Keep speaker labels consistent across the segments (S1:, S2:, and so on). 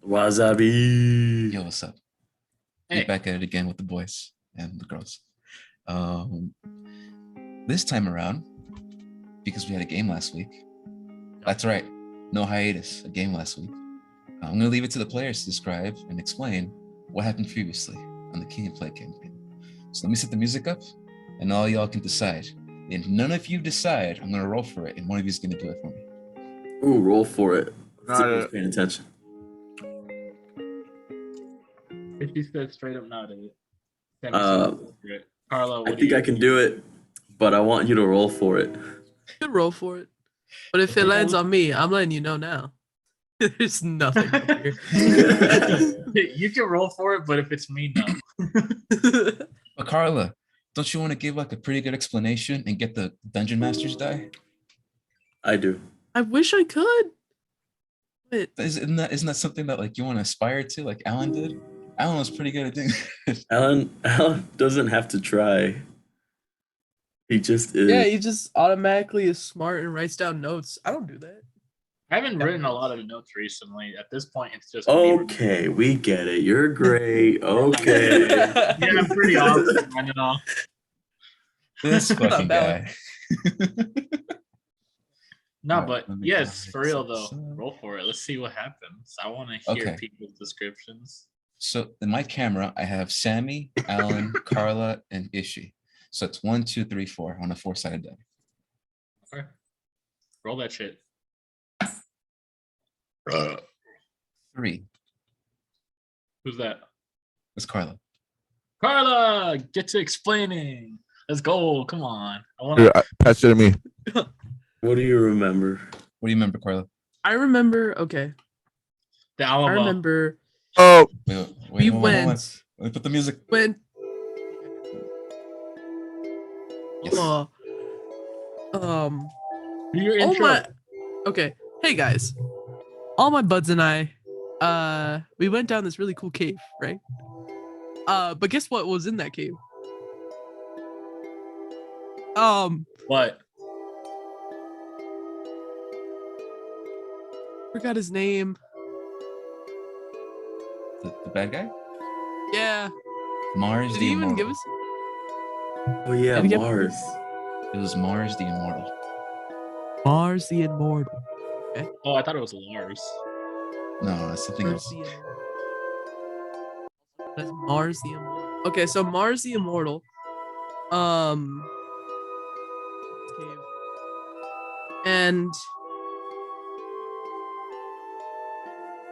S1: Wasabi.
S2: Yo, what's up?
S3: Hey.
S2: We're back at it again with the boys and the girls. Um, this time around, because we had a game last week. That's right, no hiatus, a game last week. I'm gonna leave it to the players to describe and explain what happened previously on the King and Play campaign. So let me set the music up, and all y'all can decide. And none of you decide, I'm gonna roll for it, and one of you is gonna do it for me.
S1: Ooh, roll for it.
S4: Got
S1: Who's
S4: it.
S1: paying attention?
S3: If he said straight up not it. Carlo,
S1: I think I can do it, but I want you to roll for it.
S5: You can roll for it. But if it lands on me, I'm letting you know now. There's nothing up here.
S3: You can roll for it, but if it's me, no.
S2: But Carla, don't you want to give like a pretty good explanation and get the Dungeon Master's die?
S1: I do.
S5: I wish I could. But
S2: Isn't that something that like you want to aspire to, like Alan did? Alan was pretty good at doing it.
S1: Alan doesn't have to try. He just is.
S5: yeah, he just automatically is smart and writes down notes. I don't do that.
S3: I haven't written a lot of notes recently. At this point, it's just
S1: Okay, we get it. You're great. Okay.
S3: Yeah, I'm pretty awesome. I know.
S2: This fucking guy.
S3: No,
S2: Alright,
S3: but
S2: let me
S3: yes,
S2: go
S3: for real
S2: ahead.
S3: though.
S2: So-
S3: Roll for it. Let's see what happens. I want to hear
S2: Okay.
S3: people's descriptions.
S2: So in my camera, I have Sammy, Alan, Carla, and Ishi. So it's 1, 2, 3, 4 on a 4-sided die.
S3: Okay. Roll that shit.
S2: 3
S3: Who's that?
S2: is Carla.
S3: Carla, get to explaining. Let's go. Come on. I want
S4: Here,
S3: to.
S4: pass it to me.
S1: What do you remember?
S2: What do you remember, Carla?
S5: I remember. Okay,
S3: The
S5: I
S3: Alamo.
S5: remember
S4: Oh,
S2: Wait,
S5: we
S2: hold on, hold on.
S5: went.
S2: Let me put the music.
S5: When
S2: Yes.
S3: Do your
S5: all
S3: intro.
S5: my okay, hey guys, all my buds and I, we went down this really cool cave, right? But guess what was in that cave?
S3: What?
S5: Forgot his name.
S2: The bad guy?
S5: Yeah,
S2: Mars
S5: did
S2: the
S5: he even
S2: Immortal.
S5: give us?
S1: Oh yeah,
S5: Did he get-
S1: Mars.
S2: It was Mars the Immortal.
S5: Mars the Immortal.
S3: Oh, I thought it was Lars.
S2: No, it's something
S5: Mars
S2: else.
S5: the Immortal. That's Mars the Immortal. Okay, so Mars the Immortal. Cave. And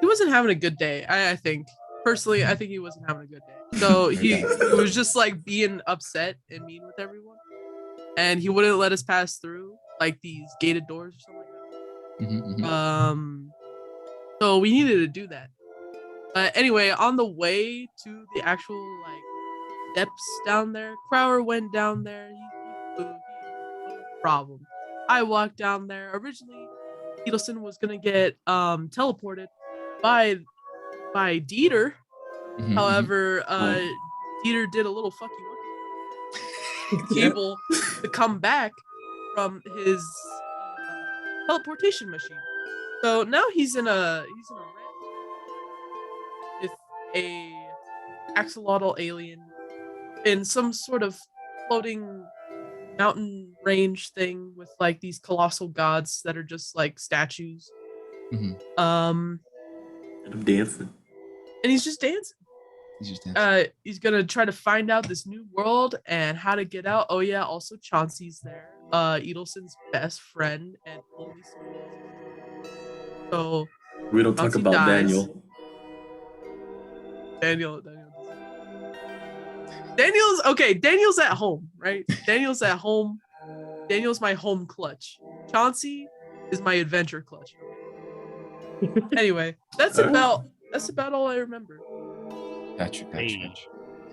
S5: he wasn't having a good day. I think personally, I think he wasn't having a good day. So he was just like being upset and mean with everyone, and he wouldn't let us pass through like these gated doors or something like that.
S2: Mhm, mhm.
S5: So we needed to do that. Anyway, on the way to the actual like steps down there, Crower went down there. He flew, no problem. I walked down there. Originally, Edelson was gonna get teleported by Dieter.
S2: Mhm, mhm.
S5: However, Dieter did a little fucky work. Able to come back from his teleportation machine. So now he's in a ramp with a axolotl alien in some sort of floating mountain range thing with like these colossal gods that are just like statues.
S2: Mhm.
S5: Um,
S1: And I'm dancing.
S5: and he's just dancing.
S2: He's just dancing.
S5: He's gonna try to find out this new world and how to get out. Oh yeah, also Chauncey's there. Edelson's best friend and only son. So
S1: We don't talk
S5: Chauncey
S1: about
S5: dies.
S1: Daniel.
S5: Daniel's okay. Daniel's at home, right? Daniel's at home. Daniel's my home clutch. Chauncey is my adventure clutch. Anyway, that's about all I remember.
S2: Gotcha.
S3: Hey.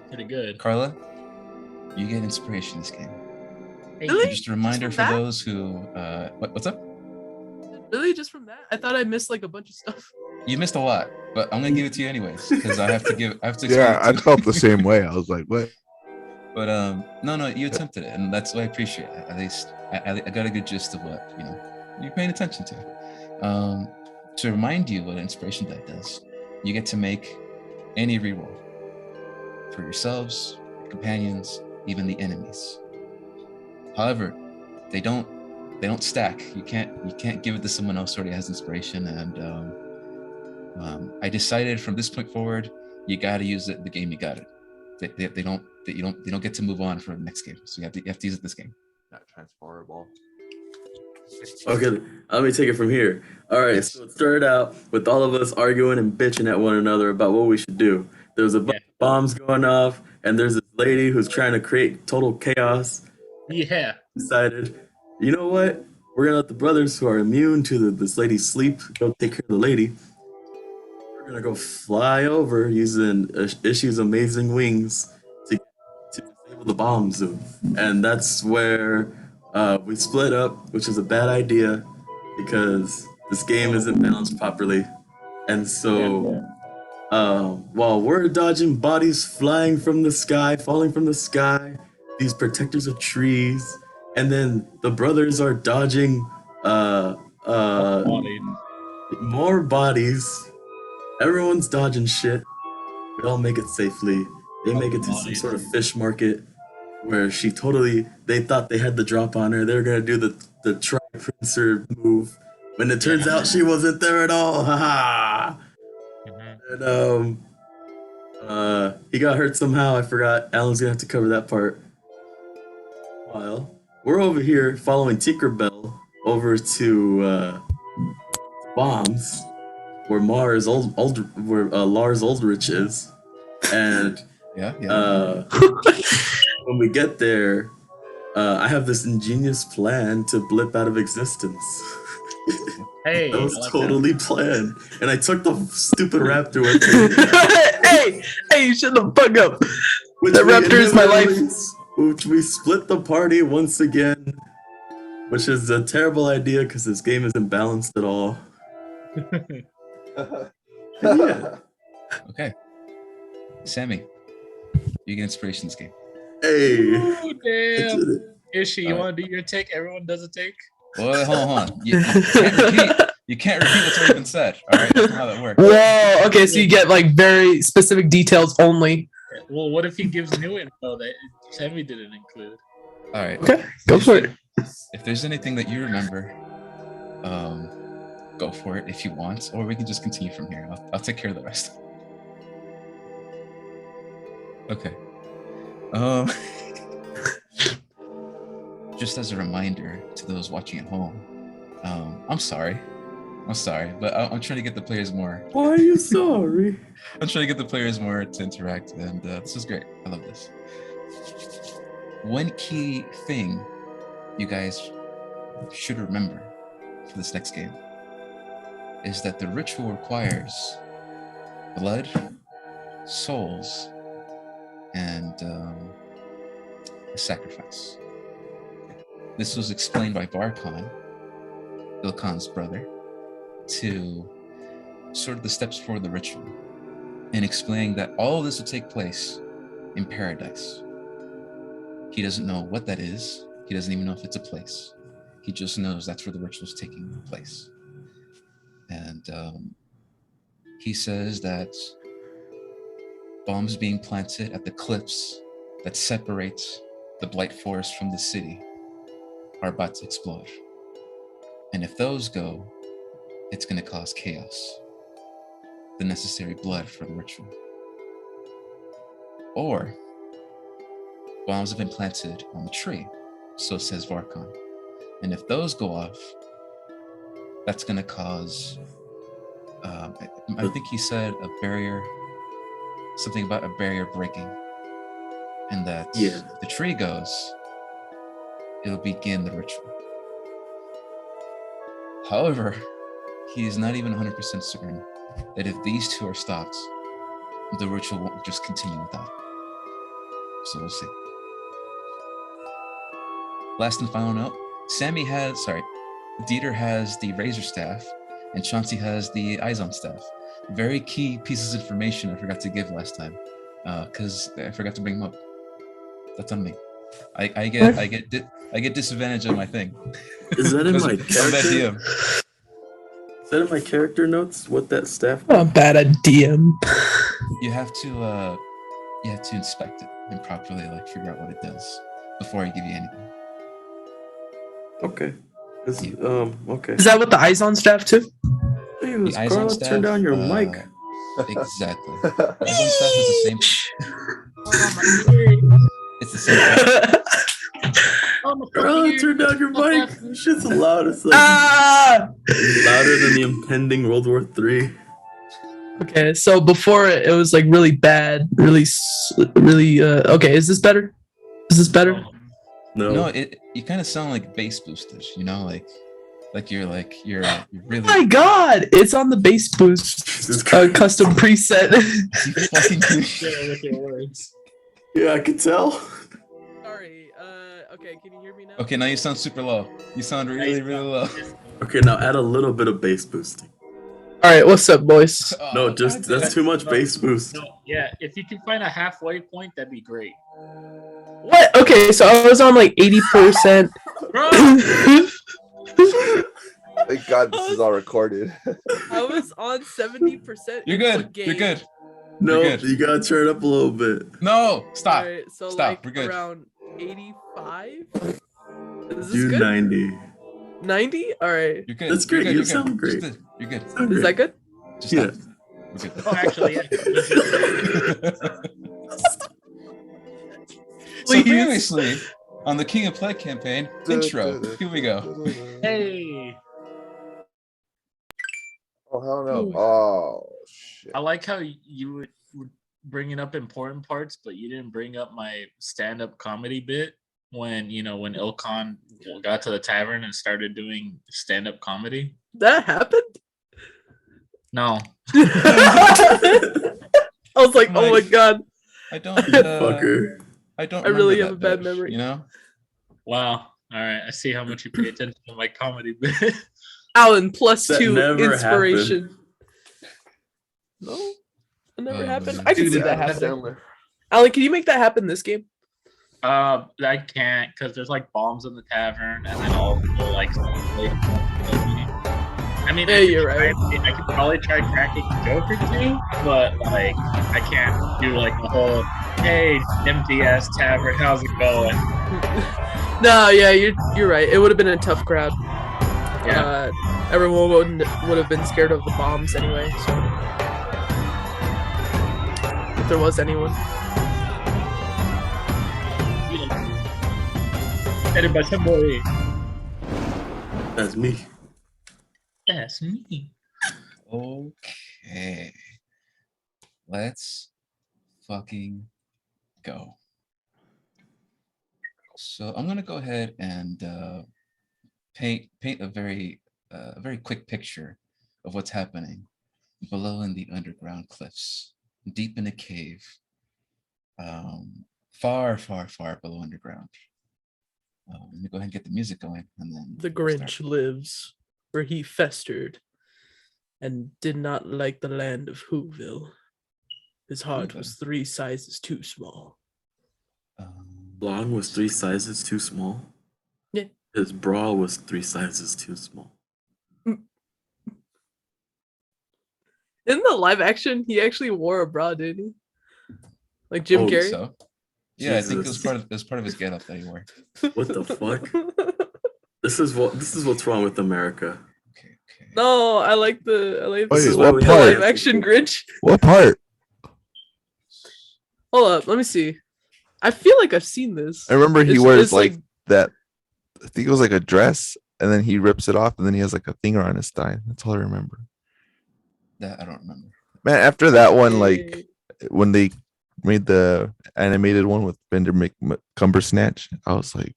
S3: Pretty good.
S2: Carla, you get inspiration this game.
S3: Hey,
S5: Really?
S2: Just a reminder
S5: Just
S2: for
S5: from that?
S2: those who what's up?
S5: Really, just from that? I thought I missed like a bunch of stuff.
S2: You missed a lot, but I'm gonna give it to you anyways because I have to explain
S4: yeah,
S2: it
S4: I
S2: to-
S4: felt the same way. I was like, what?
S2: But no, you attempted it, and that's what I appreciate. At least I got a good gist of what you're paying attention to. To remind you what an inspiration die does, you get to make any reroll for yourselves, your companions, even the enemies. However, they don't stack. You can't give it to someone else who already has inspiration. And I decided from this point forward, you got to use it the game you got it. They don't get to move on for the next game. So you have to use it this game.
S4: Not transferable.
S1: Okay, let me take it from here. All right,
S2: Yes.
S1: so it started out with all of us arguing and bitching at one another about what we should do. There was a bunch of bombs going off, and there's this lady who's trying to create total chaos.
S3: Yeah.
S1: Decided, you know what? We're gonna let the brothers who are immune to this lady's sleep go take care of the lady. We're gonna go fly over using Ishi's amazing wings to disable the bomb zone, and that's where we split up, which is a bad idea because this game isn't balanced properly, and so. While we're dodging bodies flying from the sky, falling from the sky, these protectors of trees, and then the brothers are dodging
S3: Body.
S1: more bodies. Everyone's dodging shit. We all make it safely. They make it to some sort of fish market where they thought they had the drop on her. They were gonna do the tri-princer move. When it turns out she wasn't there at all. Haha. And he got hurt somehow. I forgot. Alan's gonna have to cover that part. While we're over here following Tinkerbell over to bombs, where Lars Ulrich is, and when we get there, I have this ingenious plan to blip out of existence.
S3: Hey,
S1: That was
S3: I like
S1: totally planned, and I took the stupid raptor with me.
S6: hey, you shut the fuck up.
S1: Which
S6: That
S1: we
S6: raptor is my life.
S1: Which we split the party once again, which is a terrible idea because this game isn't balanced at all. Yeah.
S2: Okay. Sammy, you get inspiration in this game.
S1: Hey,
S3: Ooh,
S1: I
S3: damn.
S1: did it.
S3: Ishi, you
S2: Alright.
S3: want to do your take? Everyone does a take?
S2: Well, hold on. You can't repeat what's already been said. All right, that's not how that works.
S6: Whoa, okay, so you get like very specific details only.
S3: Well, what if he gives new info that Sammy didn't include?
S2: All right.
S6: Okay, go for it.
S2: If there's anything that you remember, go for it if you want, or we can just continue from here. I'll take care of the rest. Okay. Just as a reminder to those watching at home, I'm sorry, but I'm trying to get the players more.
S1: Why are you sorry?
S2: I'm trying to get the players more to interact, and this is great. I love this. One key thing you guys should remember for this next game is that the ritual requires blood, souls, and a sacrifice. This was explained by Barkhan, Ilkhan's brother, to sort of the steps for the ritual, and explaining that all of this will take place in paradise. He doesn't know what that is. He doesn't even know if it's a place. He just knows that's where the ritual is taking place. And he says that bombs being planted at the cliffs that separate the Blight Forest from the city are about to explode. And if those go, it's going to cause chaos, the necessary blood for the ritual. Or bombs have been planted on the tree, so says Varkon. And if those go off, that's going to cause, I think he said a barrier, something about a barrier breaking. And that if the tree goes, it'll begin the ritual. However, he is not even 100% certain that if these two are stopped, the ritual won't just continue without it. So we'll see. Last and final note, Dieter has the Razor Staff, and Chauncey has the Izon Staff. Very key pieces of information I forgot to give last time, because I forgot to bring them up. That's on me. I get disadvantage on my thing.
S1: Is that in my
S2: I'm that
S1: character?
S2: DM.
S1: Is that in my character notes? What that staff?
S6: I'm bad at DM.
S2: You have to inspect it and properly like figure out what it does before I give you anything.
S1: Okay. Okay.
S6: Is that what the eyes on staff too?
S1: Hey,
S2: The eyes on
S1: Carla,
S2: staff.
S1: turn down your mic.
S2: Exactly. Eyes on staff is the same.
S3: Oh, my ears.
S2: It's the same.
S3: Oh, my
S1: Carla,
S3: ears.
S1: turn down your mic. This shit's loud. It's like
S6: Ah!
S1: louder than the impending World War III.
S6: Okay, so before it was like really bad, really. Okay, is this better? Is this better?
S1: No.
S2: No, you kind of sound like bass boosters. You know, you're really.
S6: Oh my god, it's on the bass boost
S1: Jesus Christ.
S6: custom preset.
S2: You fucking
S3: Yeah, with your words.
S1: Yeah, I can tell.
S5: Sorry. Okay, can you hear me now?
S2: Okay, now you sound super low. You sound really, really low.
S1: Okay, now add a little bit of bass boosting.
S6: All right, what's up, boys?
S1: No,
S2: Oh,
S1: just
S2: God,
S1: that's too much
S3: No,
S1: bass boost.
S3: No, yeah, if you can find a halfway point, that'd be great.
S6: What? Okay, so I was on like 80%.
S3: Bro,
S4: Thank God this is all recorded.
S5: I was on 70%.
S2: You're good. You're good.
S1: No,
S2: You're good.
S1: you gotta turn it up a little bit.
S2: No, stop.
S5: Alright, so
S2: Stop,
S5: like
S2: we're good.
S5: around 85. Is this
S1: Do
S5: good?
S1: 90.
S5: 90? Alright.
S2: You're good.
S1: That's great,
S2: You're good.
S1: you
S2: You're
S1: sound
S2: good.
S1: great.
S2: Just you're good.
S1: Sound
S5: Is that
S1: great.
S5: good?
S2: Just
S1: Yeah.
S2: stop. We're good.
S3: oh, actually, yeah.
S2: So
S6: Please.
S2: previously on the King of Play campaign intro, here we go.
S3: Hey,
S4: Oh hell no! Oh shit!
S3: I like how you were bringing up important parts, but you didn't bring up my stand-up comedy bit when when Ilkon got to the tavern and started doing stand-up comedy.
S5: That happened?
S3: No,
S5: I was like, oh my god.
S2: I don't.
S1: Fucker.
S2: I don't.
S5: I really
S2: remember
S5: have
S2: that
S5: a bad
S2: bit,
S5: memory.
S2: You know.
S3: wow. All right, I see how much you pay attention to my comedy bit.
S5: Alan, plus
S1: That
S5: 2
S1: never
S5: inspiration. No? That never
S2: Oh,
S5: happened?
S2: man.
S5: I can
S4: Dude,
S5: see that
S4: Adam
S5: happening.
S4: Sandler.
S5: Alan, can you make that happen this game?
S3: I can't because there's like bombs in the tavern, and then all people like. I mean,
S5: Yeah, you're right.
S3: I could probably try cracking a joke or two, but like, I can't do like the whole, "Hey, empty ass tavern, how's it going?"
S5: No, yeah, you're right. It would have been a tough crowd.
S3: Yeah.
S5: Everyone would have been scared of the bombs anyway. So if there was anyone,
S3: Headed by somebody.
S1: That's me.
S3: That's me.
S2: Okay. Let's fucking go. So I'm gonna go ahead and paint a very quick picture of what's happening below in the underground cliffs, deep in a cave, far below underground. Let me go ahead and get the music going, and then
S5: the
S2: we'll
S5: Grinch
S2: start.
S5: lives where he festered and did not like the land of Whoville. His heart was 3 sizes too small.
S1: Long was 3 sizes too small.
S5: Yeah.
S1: His bra was 3 sizes too small.
S5: In the live action, he actually wore a bra, didn't he? Like Jim
S1: Oh,
S2: think
S5: Carrey.
S2: so. Yeah, I think it was
S1: Jesus.
S2: part of his getup that he wore.
S1: What the fuck? This is what's wrong with America.
S2: Okay.
S5: No, I like the
S4: Wait,
S1: is
S4: what
S1: why we
S5: the
S1: have
S4: part?
S5: live action Grinch.
S4: What part?
S5: Hold up, let me see. I feel like I've seen this.
S4: I remember he
S5: It's-
S4: wears
S5: it's
S4: like that. I think it was like a dress, and then he rips it off, and then he has like a thing around his thigh. That's all I remember.
S2: That I don't remember.
S4: Man, after that one, like
S5: Hey.
S4: when they made the animated one with Bender Cumbersnatch, I was like,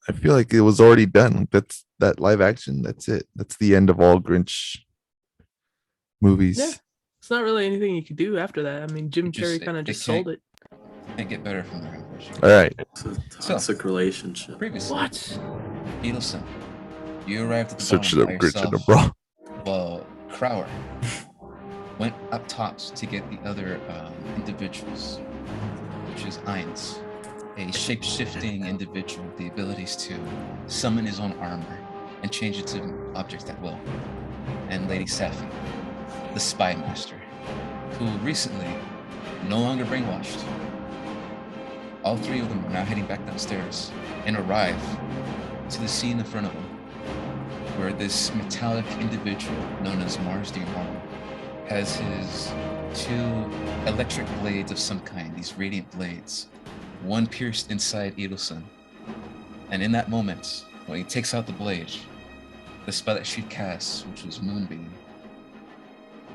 S4: I feel like it was already done. Like, that's that live action. That's it. That's the end of all Grinch movies.
S5: Yeah. It's not really anything you could do after that. I mean, Jim
S2: It just-
S5: Carrey kind of
S2: it
S5: just
S2: can't-
S5: sold it.
S2: Can't get better from there, unfortunately.
S4: All right.
S1: It's a toxic relationship.
S2: Previously,
S5: What?
S2: Needleson, you arrived at the
S4: Searching up
S2: bottom by
S4: Grinch in a
S2: yourself,
S4: bra.
S2: while Crower went up tops to get the other individuals, which is Ainz, a shape-shifting individual with the abilities to summon his own armor and change it to objects at will. and Lady Safi, the spy master, who recently no longer brainwashed. All three of them are now heading back downstairs and arrive to the scene in front of them, where this metallic individual known as Mars the Immoral has his two electric blades of some kind, these radiant blades, one pierced inside Edelson. And in that moment, when he takes out the blade, the spell that she casts, which was Moonbeam,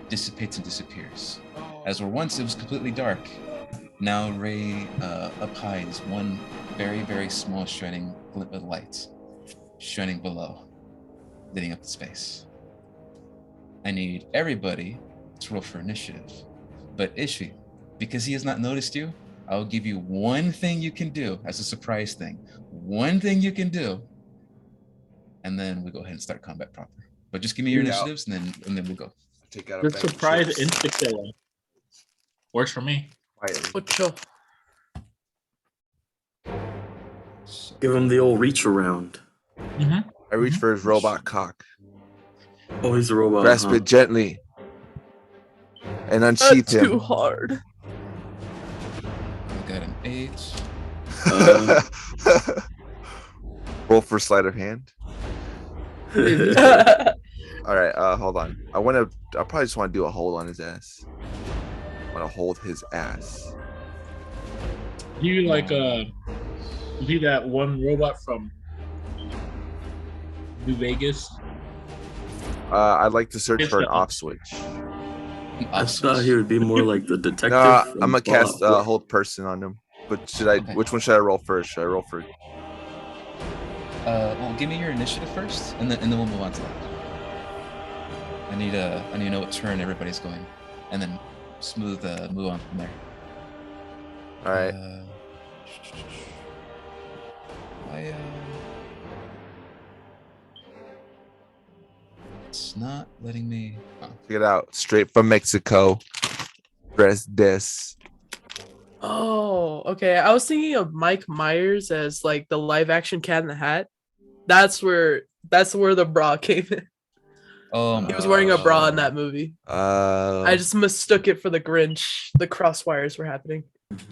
S2: dissipates and disappears. As where once it was completely dark, now Ray up high is one very, very small shining glint of light shining below, lighting up the space. I need everybody to roll for initiative. But Ishi, because he has not noticed you, I'll give you one thing you can do as a surprise thing. One thing you can do. And then we go ahead and start combat proper. But just give me your initiatives and then we'll go.
S4: Take out
S3: The surprise insta-killer. Works for me.
S5: Ocho.
S1: Give him the old reach around.
S3: Mm-hmm.
S4: I reach for his robot cock.
S1: Oh, he's a robot.
S4: Grasp
S1: huh?
S4: it gently. And
S5: Not
S4: unsheath
S5: too
S4: him.
S5: hard.
S2: I got an 8.
S4: Roll for sleight of hand. All right, hold on. I probably just want to do a hold on his ass. I want to hold his ass.
S3: You like be that one robot from New Vegas?
S4: I'd like to search
S3: It's
S4: for an
S3: the-
S4: off switch.
S1: I thought he would be more like the detective.
S4: No,
S1: from
S4: I'm gonna cast
S1: Fallout 4.
S4: hold person on him. But should I?
S2: Okay.
S4: Which one should I roll first? Should I roll for?
S2: Well, give me your initiative first, and then we'll move on to that. I need to know what turn everybody's going, and then smooth move on from there.
S4: All right.
S2: It's not letting me. Oh.
S4: Check it out. Straight from Mexico. Dress this.
S5: Oh, okay. I was thinking of Mike Myers as like the live action Cat in the Hat. That's where the bra came in.
S2: Oh,
S5: He was wearing a bra in that movie. I just mistook it for the Grinch. The crosswires were happening.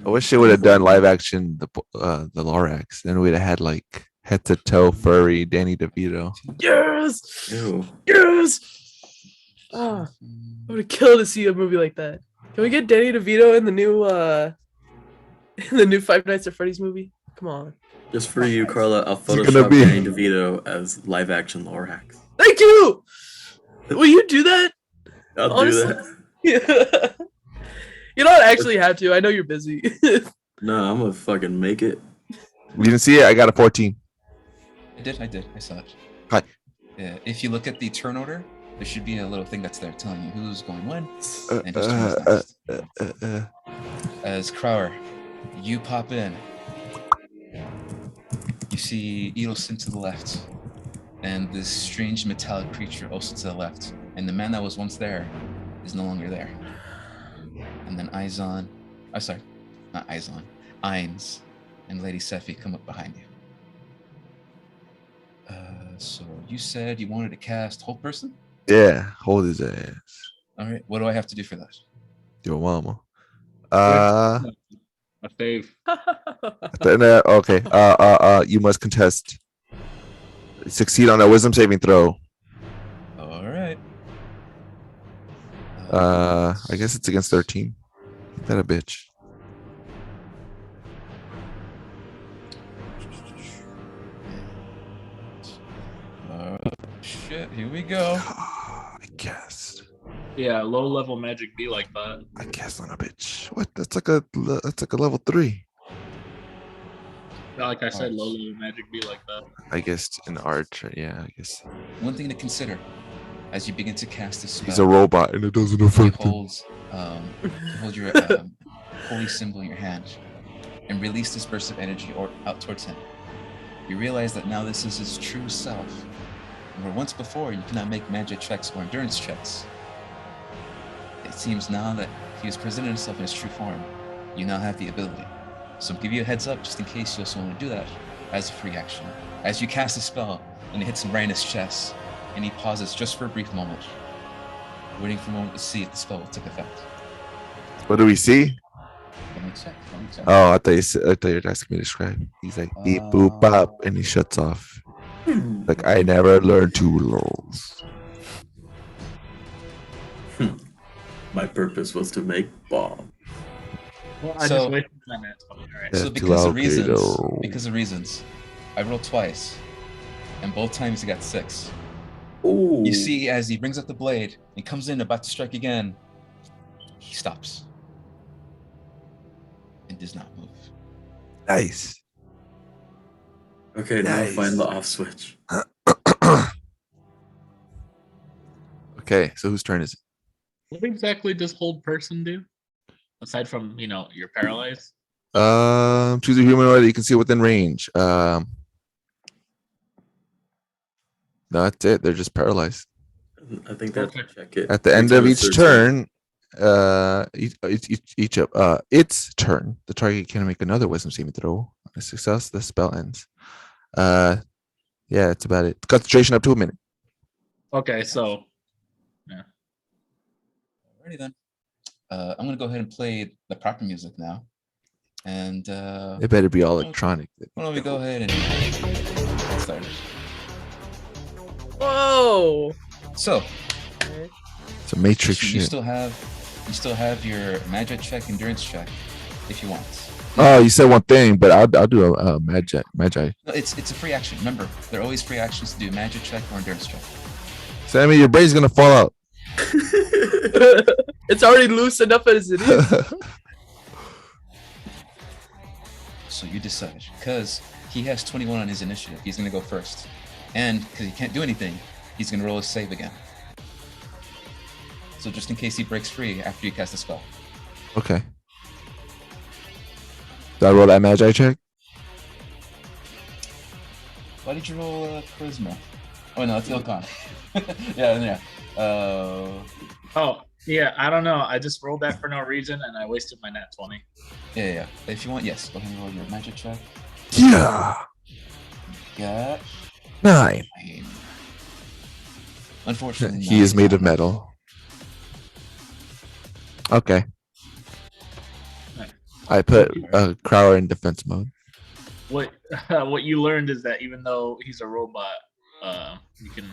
S4: I wish they would have done live action the Lorax. Then we'd have had like head to toe furry Danny DeVito.
S5: Yes,
S1: Ew.
S5: yes. Ah, I would kill to see a movie like that. Can we get Danny DeVito in the new Five Nights at Freddy's movie? Come on.
S1: Just for you, Carla, I'll
S4: gonna
S1: Photoshop
S4: be-
S1: Danny DeVito as live action Lorax.
S5: Thank you. Will you do that?
S1: I'll
S5: Honestly?
S1: do that.
S5: Yeah. You don't actually have to. I know you're busy.
S1: No, I'm gonna fucking make it.
S4: You didn't see it? I got a 14.
S2: I did. I saw it.
S4: Hi.
S2: Yeah, if you look at the turn order, there should be a little thing that's there telling you who's going when
S4: Uh,
S2: and whose turn is next.
S4: uh.
S2: As Crower, you pop in. You see Edelson to the left, and this strange metallic creature also to the left. And the man that was once there is no longer there. And then Izon, oh sorry, not Izon, Ines and Lady Sephi come up behind you. So you said you wanted to cast Whole Person?
S4: Yeah, hold his ass.
S2: All right, what do I have to do for that?
S4: Your mama.
S3: A fave.
S4: Okay. You must contest. Succeed on a wisdom saving throw.
S2: All right.
S4: I guess it's against 13. Ain't that a bitch?
S2: Shit, here we go.
S4: I guess.
S3: Yeah, low level magic be like that.
S4: I guess on a bitch. What? That's like a level 3.
S3: Yeah, like I said, low level magic be like that.
S4: I guess in archer. Yeah, I guess
S2: One thing to consider as you begin to cast this spell.
S4: he's a robot and it doesn't
S2: You
S4: affect him.
S2: hold your holy symbol in your hand and release this burst of energy out towards him. You realize that now this is his true self. And where once before you could not make magic checks or endurance checks, it seems now that he has presented himself in his true form, you now have the ability. So I'll give you a heads up just in case you also want to do that as a free action. As you cast a spell and it hits him right in his chest, and he pauses just for a brief moment, Waiting for a moment to see if the spell will take effect.
S4: What do we see?
S2: Let me check.
S4: Oh, I thought I thought you were asking me to describe. He's like beep boop bop, and he shuts off. Like I never learned to lulls.
S1: My purpose was to make bomb.
S3: Well, I
S2: So-
S3: just wasted my net. All right.
S2: So
S4: That's
S2: because of
S4: too
S2: reasons, I rolled twice, and both times he got 6.
S1: Ooh.
S2: You see, as he brings up the blade and comes in about to strike again, he stops and does not move.
S4: Nice.
S1: Okay, now
S4: Nice.
S1: find the off switch.
S4: Okay, so whose turn is it?
S3: What exactly does hold person do? Aside from you're paralyzed.
S4: Choose a humanoid that you can see within range. No, that's it. They're just paralyzed.
S1: I think that's
S3: Okay.
S1: check it.
S4: At the end of
S1: Every
S4: each
S1: time
S4: turn, each of its turn, the target can make another wisdom saving throw. On a success, the spell ends. Yeah, that's about it. Concentration up to a minute.
S3: Okay, so
S2: Alrighty then. I'm gonna go ahead and play the proper music now. And
S4: It better be all electronic.
S2: why don't we go ahead and get started?
S5: Whoa.
S2: So
S5: Okay.
S4: It's a matrix
S2: you
S4: shit.
S2: still have your magic check, endurance check, if you want.
S4: Oh, you said one thing, but I'll do a magi.
S2: No, it's a free action. Remember, there are always free actions to do: magic check or endurance check.
S4: Sammy, your brain's gonna fall out.
S5: It's already loose enough as it is.
S2: So you decide, because he has 21 on his initiative, he's gonna go first, and because he can't do anything, he's gonna roll a save again. So just in case he breaks free after you cast the spell.
S4: Okay. Did I roll that magi check?
S2: Why did you roll charisma? Oh no, it's Ilkon. yeah.
S3: oh yeah, I don't know. I just rolled that for no reason and I wasted my nat 20.
S2: Yeah. If you want, yes, go ahead and roll your magic check.
S4: Yeah.
S2: Got
S4: 9.
S2: 9. Unfortunately,
S4: He is made of metal. Okay. I put Crowler in defense mode.
S3: What you learned is that even though he's a robot, you can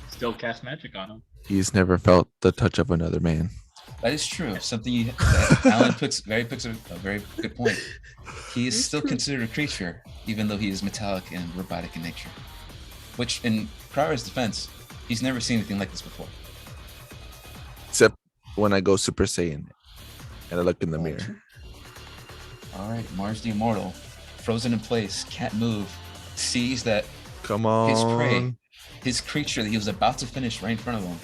S3: still cast magic on him.
S4: He's never felt the touch of another man.
S2: That is true. Something that Alan puts a very good point. He is still considered a creature, even though he is metallic and robotic in nature. Which, in Crowler's defense, he's never seen anything like this before.
S4: Except when I go Super Saiyan and I look in the mirror.
S2: All right, Mars the Immortal, frozen in place, can't move, sees that
S4: Come on.
S2: his prey, his creature that he was about to finish right in front of him,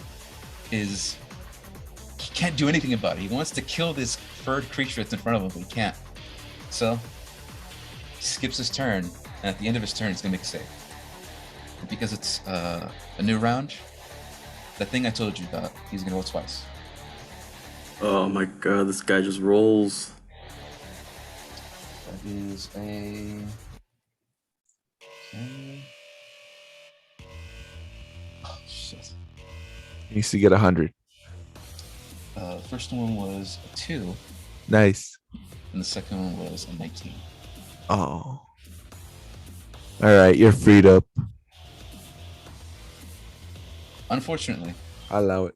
S2: he can't do anything about it. He wants to kill this furred creature that's in front of him, but he can't. So he skips his turn, and at the end of his turn, he's gonna make a save. And because it's a new round, the thing I told you about, he's gonna roll twice.
S1: Oh my god, this guy just rolls.
S2: That is a. Oh shit.
S4: He needs to get 100.
S2: First one was a 2,
S4: Nice.
S2: and the second one was a 19.
S4: Oh. All right, you're freed up.
S2: Unfortunately,
S4: I allow it.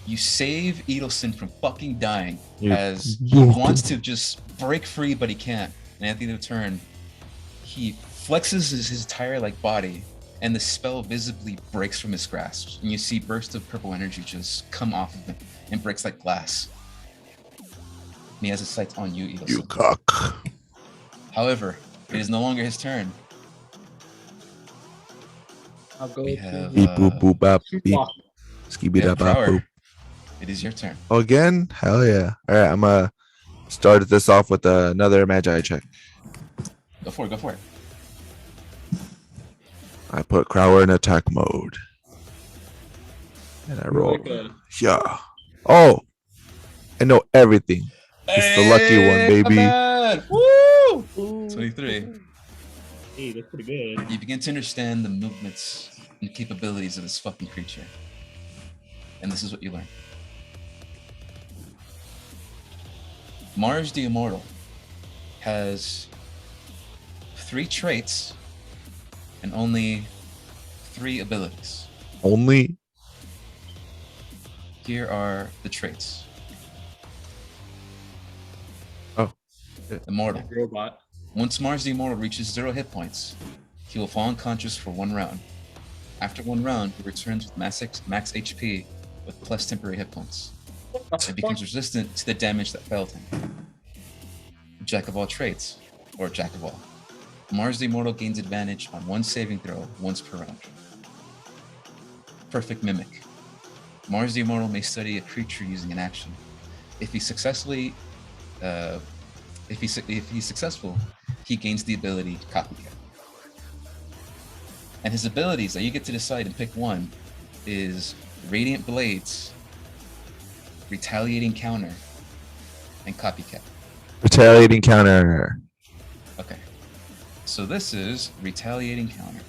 S2: you save Edelson from fucking dying,
S4: You're
S2: as he wants to just break free, but he can't. And at the end of the turn, he flexes his entire body, and the spell visibly breaks from his grasp. And you see bursts of purple energy just come off of him and breaks like glass. And he has his sights on you, Edelson.
S4: You cock.
S2: However, it is no longer his turn.
S3: I'll go
S2: We
S3: to
S2: have
S4: Beep boop boop bop beep.
S3: Well,
S4: Skibby da bop
S2: Crower.
S4: boop.
S2: It is your turn.
S4: Oh, again? Hell yeah. All right, I'm gonna start this off with another magi check.
S2: Go for it.
S4: I put Crowler in attack mode. And I roll. Yeah. Oh. I know everything. It's the lucky one, baby.
S2: Man. Woo!
S5: Ooh.
S2: 23.
S3: Hey, that's pretty good.
S2: You begin to understand the movements and capabilities of this fucking creature. And this is what you learn. Mars the Immortal has 3 traits and only 3 abilities.
S4: Only
S2: Here are the traits.
S4: Oh.
S2: Immortal.
S3: Robot.
S2: Once Mars the Immortal reaches 0 hit points, he will fall unconscious for 1 round. After 1 round, he returns with max HP with plus temporary hit points. It becomes resistant to the damage that failed him. Jack of all traits, or Jack of all. Mars the Immortal gains advantage on 1 saving throw once per round. Perfect Mimic. Mars the Immortal may study a creature using an action. If he's successful, he gains the ability Copycat. And his abilities that you get to decide and pick one is Radiant Blades, Retaliating Counter, and Copycat.
S4: retaliating counter.
S2: Okay. So this is Retaliating Counter.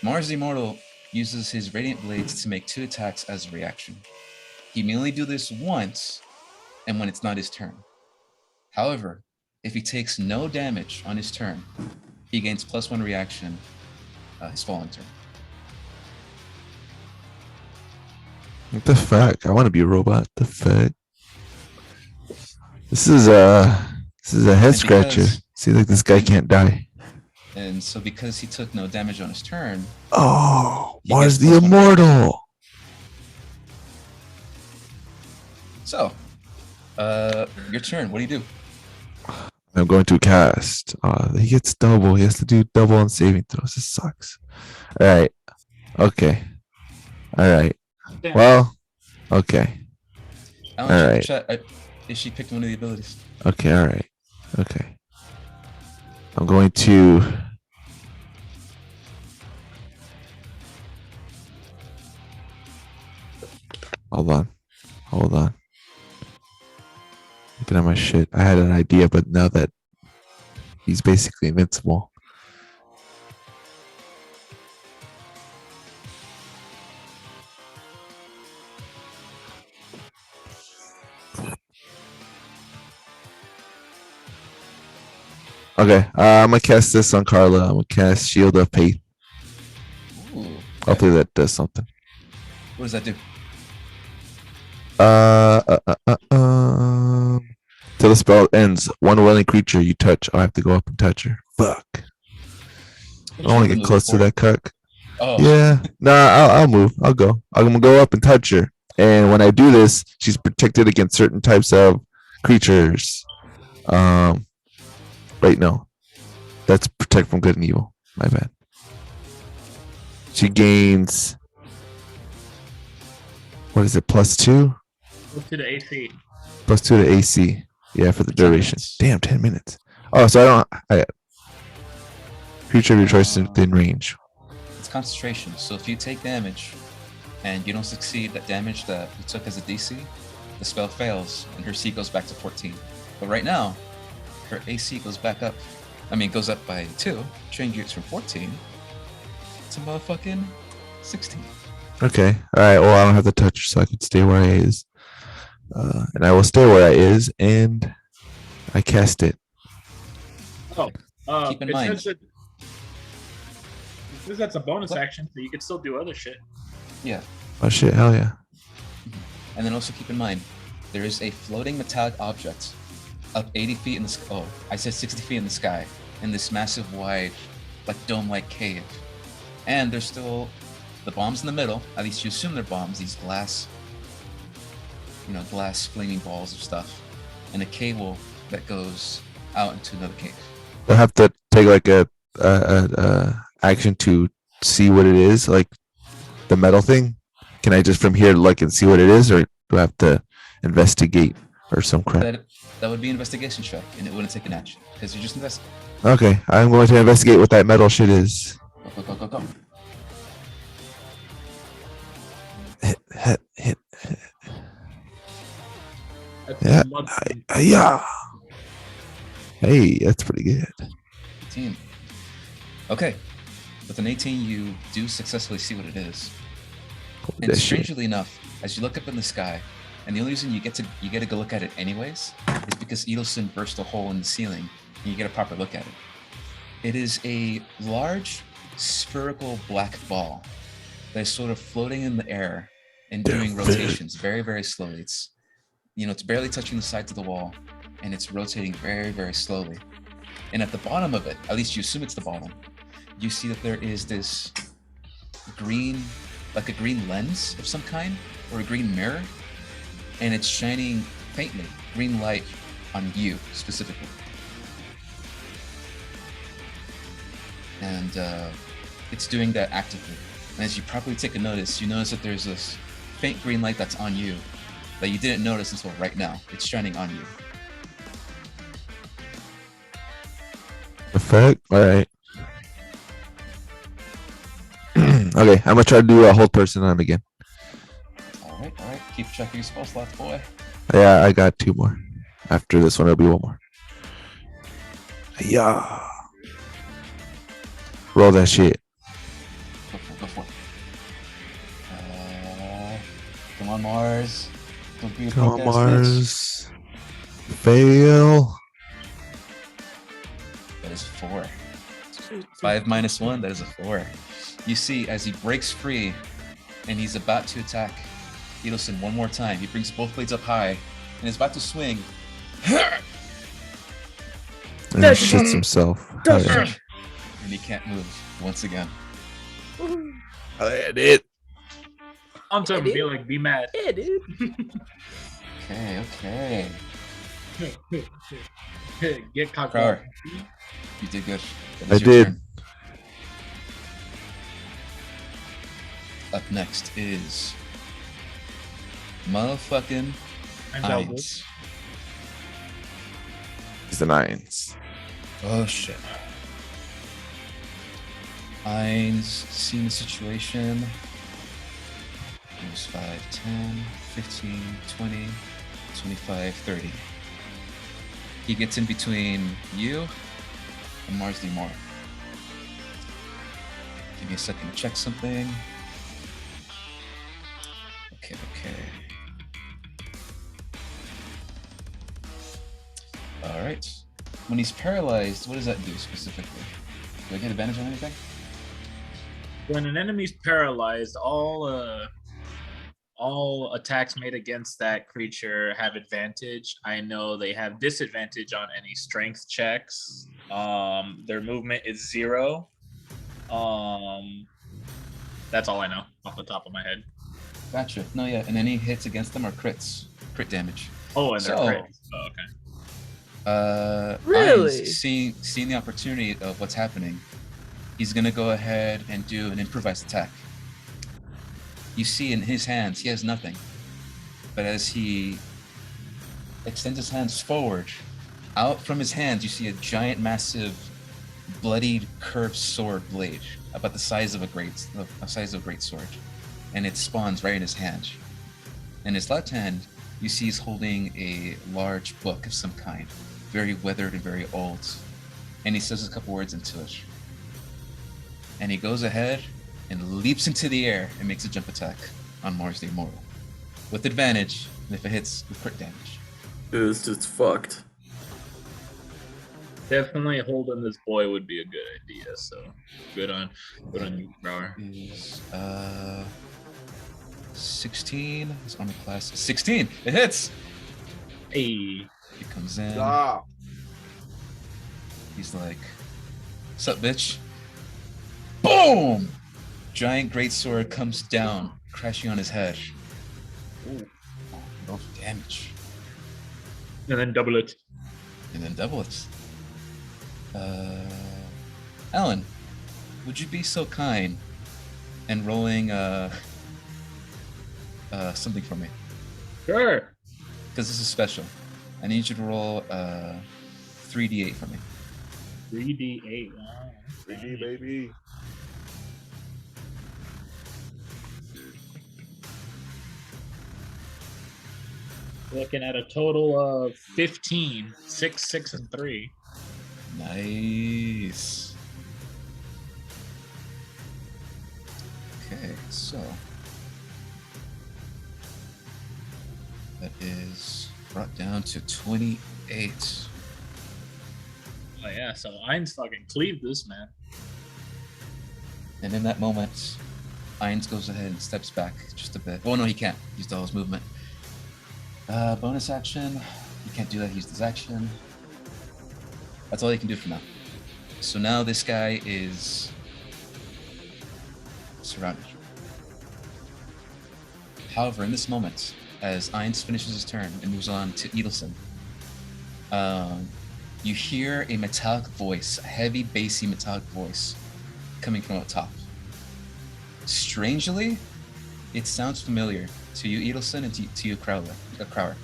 S2: Mars the Immortal uses his Radiant Blades to make 2 attacks as a reaction. He may only do this once, and when it's not his turn. However, if he takes no damage on his turn, he gains +1 reaction his following turn.
S4: What the fuck? I want to be a robot. The fuck? This is a head
S2: And
S4: scratcher.
S2: because-
S4: See, like this guy can't die.
S2: And so because he took no damage on his turn,
S4: Oh,
S2: He
S4: Mars
S2: gets
S4: the
S2: +1
S4: Immortal.
S2: so your turn. What do you do?
S4: I'm going to cast. He gets double. He has to do double on saving throws. This sucks. All right. Okay. All right.
S3: Damn.
S4: Well. Okay.
S2: I want you
S4: Alright.
S2: to check if she picked one of the abilities.
S4: Okay. All right. Okay. I'm going to. Hold on. Hold on. Looking at my shit. I had an idea, but now that he's basically invincible. Okay, I'm gonna cast this on Carla. I'm gonna cast Shield of Faith.
S2: Ooh. Okay.
S4: Hopefully that does something.
S2: What does that do?
S4: Till the spell ends, one willing creature you touch, I have to go up and touch her. Fuck. I don't want to get close to that cuck.
S2: Oh.
S4: Yeah. Nah, I'll move. I'll go. I'm gonna go up and touch her. And when I do this, she's protected against certain types of creatures. Wait, no. That's protect from good and evil. My bad. She gains. What is it? +2?
S3: Go to the AC.
S4: +2 to AC. Yeah, for the
S2: 10
S4: duration.
S2: minutes.
S4: Damn, 10 minutes. Oh, so creature of your choice within range.
S2: It's concentration. So if you take damage and you don't succeed that damage that you took as a DC, the spell fails and her C goes back to 14. But right now, her AC goes back up. I mean, goes up by 2. Changes from 14 to motherfucking 16.
S4: Okay. All right. Well, I don't have to touch her, so I can stay where I is. And I will stay where I is, and I cast it.
S2: Keep in mind.
S3: It says that's a bonus action, so you can still do other shit.
S2: Yeah.
S4: Oh shit! Hell yeah!
S2: And then also keep in mind, there is a floating metallic object up 80 feet in the sky. Oh, I said 60 feet in the sky in this massive, wide, like dome-like cave. And there's still the bombs in the middle. At least you assume they're bombs. These glass, glass flaming balls of stuff, and a cable that goes out into another cave.
S4: I have to take like a action to see what it is, like the metal thing. Can I just from here look and see what it is, or do I have to investigate or some crap?
S2: That would be an investigation check, and it wouldn't take an action because you're just investigating.
S4: Okay, I'm going to investigate what that metal shit is.
S2: Go.
S4: Hit.
S3: That's
S4: Yeah.
S3: mud-
S4: Yeah. Hey, that's pretty good.
S2: 15. Okay. With an 18, you do successfully see what it is.
S4: Holy
S2: And
S4: that shit.
S2: strangely enough, as you look up in the sky, and the only reason you get to go look at it anyways is because Edelson burst a hole in the ceiling, and you get a proper look at it. It is a large spherical black ball that is sort of floating in the air and doing rotations very, very slowly. It's barely touching the sides of the wall, and it's rotating very, very slowly. And at the bottom of it, at least you assume it's the bottom, you see that there is this green, like a green lens of some kind, or a green mirror, and it's shining faintly green light on you specifically. And it's doing that actively. And as you probably take a notice, you notice that there's this faint green light that's on you that you didn't notice until right now. It's shining on you.
S4: The fuck? All right. Okay, I'm gonna try to do a hold person on him again.
S2: All right. Keep checking your spell slots, boy.
S4: Yeah, I got 2 more. After this one, it'll be 1 more. Yeah. Roll that shit.
S2: Go for it. Come on, Mars. Don't be a
S4: Come on,
S2: punk ass bitch.
S4: Mars. Fail.
S2: That is 4. 5 minus 1, that is a 4. You see, as he breaks free and he's about to attack Edelson one more time, he brings both blades up high and is about to swing.
S4: And he shits himself. Oh, yeah.
S2: And he can't move once again.
S4: I did.
S3: I'm telling
S5: Dude.
S3: you, be like, be mad.
S5: Yeah, dude.
S2: Okay.
S3: Get cocked
S2: Crower.
S3: up.
S2: You did good. That
S4: I
S2: is your
S4: did.
S2: turn. Up next is motherfucking
S3: I'm doubled.
S2: Heinz.
S4: It's the 9s.
S2: Oh shit. Heinz seen the situation. There's 5, 10, 15, 20, 25, 30. He gets in between you and Mars the Immoral. Give me a second to check something. Okay. Alright. When he's paralyzed, what does that do specifically? Do I get advantage on anything?
S3: When an enemy's paralyzed, all attacks made against that creature have advantage. I know they have disadvantage on any strength checks. Their movement is 0. That's all I know off the top of my head.
S2: Gotcha. No, yeah, and any hits against them are crits. Crit damage.
S3: Oh, and they're
S2: So-
S3: crits. Oh, okay.
S5: Really?
S2: Heinz, seeing the opportunity of what's happening, he's gonna go ahead and do an improvised attack. You see in his hands, he has nothing. But as he extends his hands forward, out from his hands, you see a giant, massive, bloodied, curved sword blade, about the size of a great sword, and it spawns right in his hand. In his left hand, you see he's holding a large book of some kind, very weathered and very old, and he says a couple words into it. And he goes ahead and leaps into the air and makes a jump attack on Mars the Immoral. With advantage, and if it hits, with crit damage.
S1: Dude, it's just fucked.
S3: Definitely holding this boy would be a good idea. So good on you, Brower.
S2: Is 16. His armor class is 16. It hits.
S3: Hey,
S2: He comes in. He's like, "What's up, bitch?" Boom! Giant greatsword comes down, crashing on his head. Ooh. Roll for damage.
S3: and then double it.
S2: And then double it. Alan, would you be so kind and rolling something for me?
S3: Sure.
S2: Because this is special. I need you to roll 3d8 for me.
S3: 3d8. Wow.
S4: 3D, baby.
S3: Looking at a total of 15. 6, 6, and 3.
S2: Nice. Okay, so that is brought down to 28.
S3: Oh yeah, so Ainz fucking cleaved this man.
S2: And in that moment, Ainz goes ahead and steps back just a bit. Oh no, he can't. He used all his movement. Bonus action. He can't do that. He used his action. That's all he can do for now. So now this guy is surrounded. However, in this moment, as Ainz finishes his turn and moves on to Edelson, you hear a metallic voice, a heavy, bassy metallic voice coming from up top. Strangely, it sounds familiar to you, Edelson, and to you, Crower.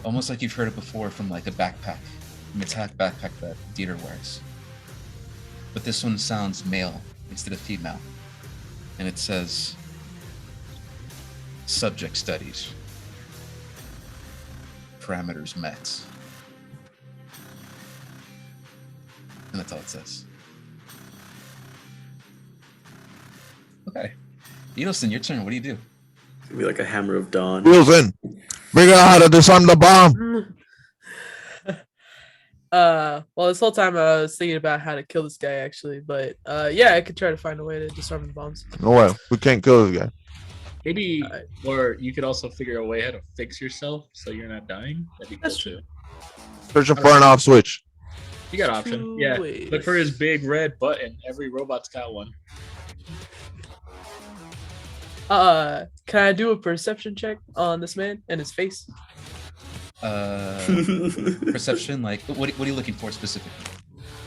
S2: Almost like you've heard it before from like a backpack, a metallic backpack that Dieter wears. But this one sounds male instead of female. And it says, subject studies. Parameters met. And that's all it says. Okay. Edelson, your turn. What do you do?
S1: It's gonna be like a hammer of dawn.
S4: Wilson, figure out how to disarm the bomb.
S5: Well, this whole time I was thinking about how to kill this guy actually, but yeah, I could try to find a way to disarm the bombs.
S4: No way. We can't kill this guy.
S3: Maybe,
S5: Alright.
S3: or you could also figure a way how to fix yourself so you're not dying. That'd be cool
S5: That's
S3: too.
S4: Searching for an off switch.
S3: You got option.
S5: Two
S3: Yeah.
S5: ways.
S3: Look for his big red button. Every robot's got one.
S5: Can I do a perception check on this man and his face?
S2: Perception, like, what are you looking for specifically?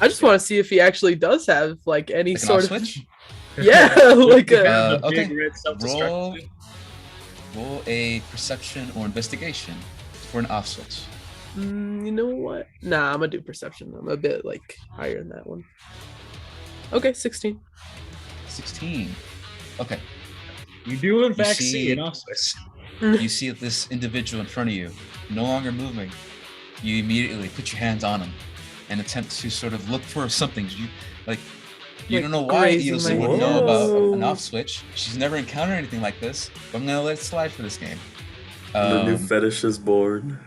S5: I just want to see if he actually does have like any
S2: Like an
S5: sort
S2: off
S5: of
S2: switch?
S5: yeah, like a
S3: The
S2: okay.
S3: big red self-destruct
S2: Roll,
S3: button.
S2: roll a perception or investigation for an off switch.
S5: You know what? Nah, I'm gonna do perception. I'm a bit like higher than that one. Okay, 16.
S2: 16. Okay.
S3: You do in fact
S2: see-
S3: see an off switch.
S2: You see this individual in front of you, no longer moving. You immediately put your hands on him and attempt to sort of look for something. You
S5: Like
S2: don't know why
S5: grazing
S2: Edelson
S1: my
S2: would know about an
S5: head.
S2: off switch. She's never encountered anything like this, but I'm gonna let it slide for this game.
S1: The new
S2: Um,
S1: fetish is born.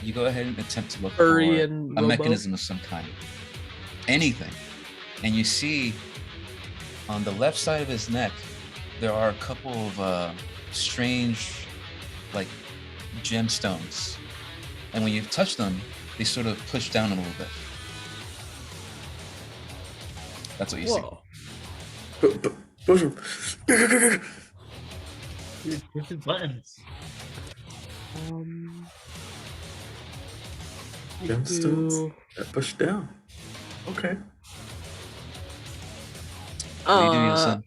S2: you go ahead and attempt to look
S5: Furry
S2: for
S5: and
S2: a
S5: robo.
S2: mechanism of some kind. Anything. And you see on the left side of his neck, there are a couple of strange, like, gemstones. And when you touch them, they sort of push down a little bit. That's what you see.
S5: Whoa.
S1: Push him.
S3: Dude, push his buttons.
S5: You
S1: Gemstones?
S5: do-
S1: That push down. Okay.
S2: What do you do, Edelson?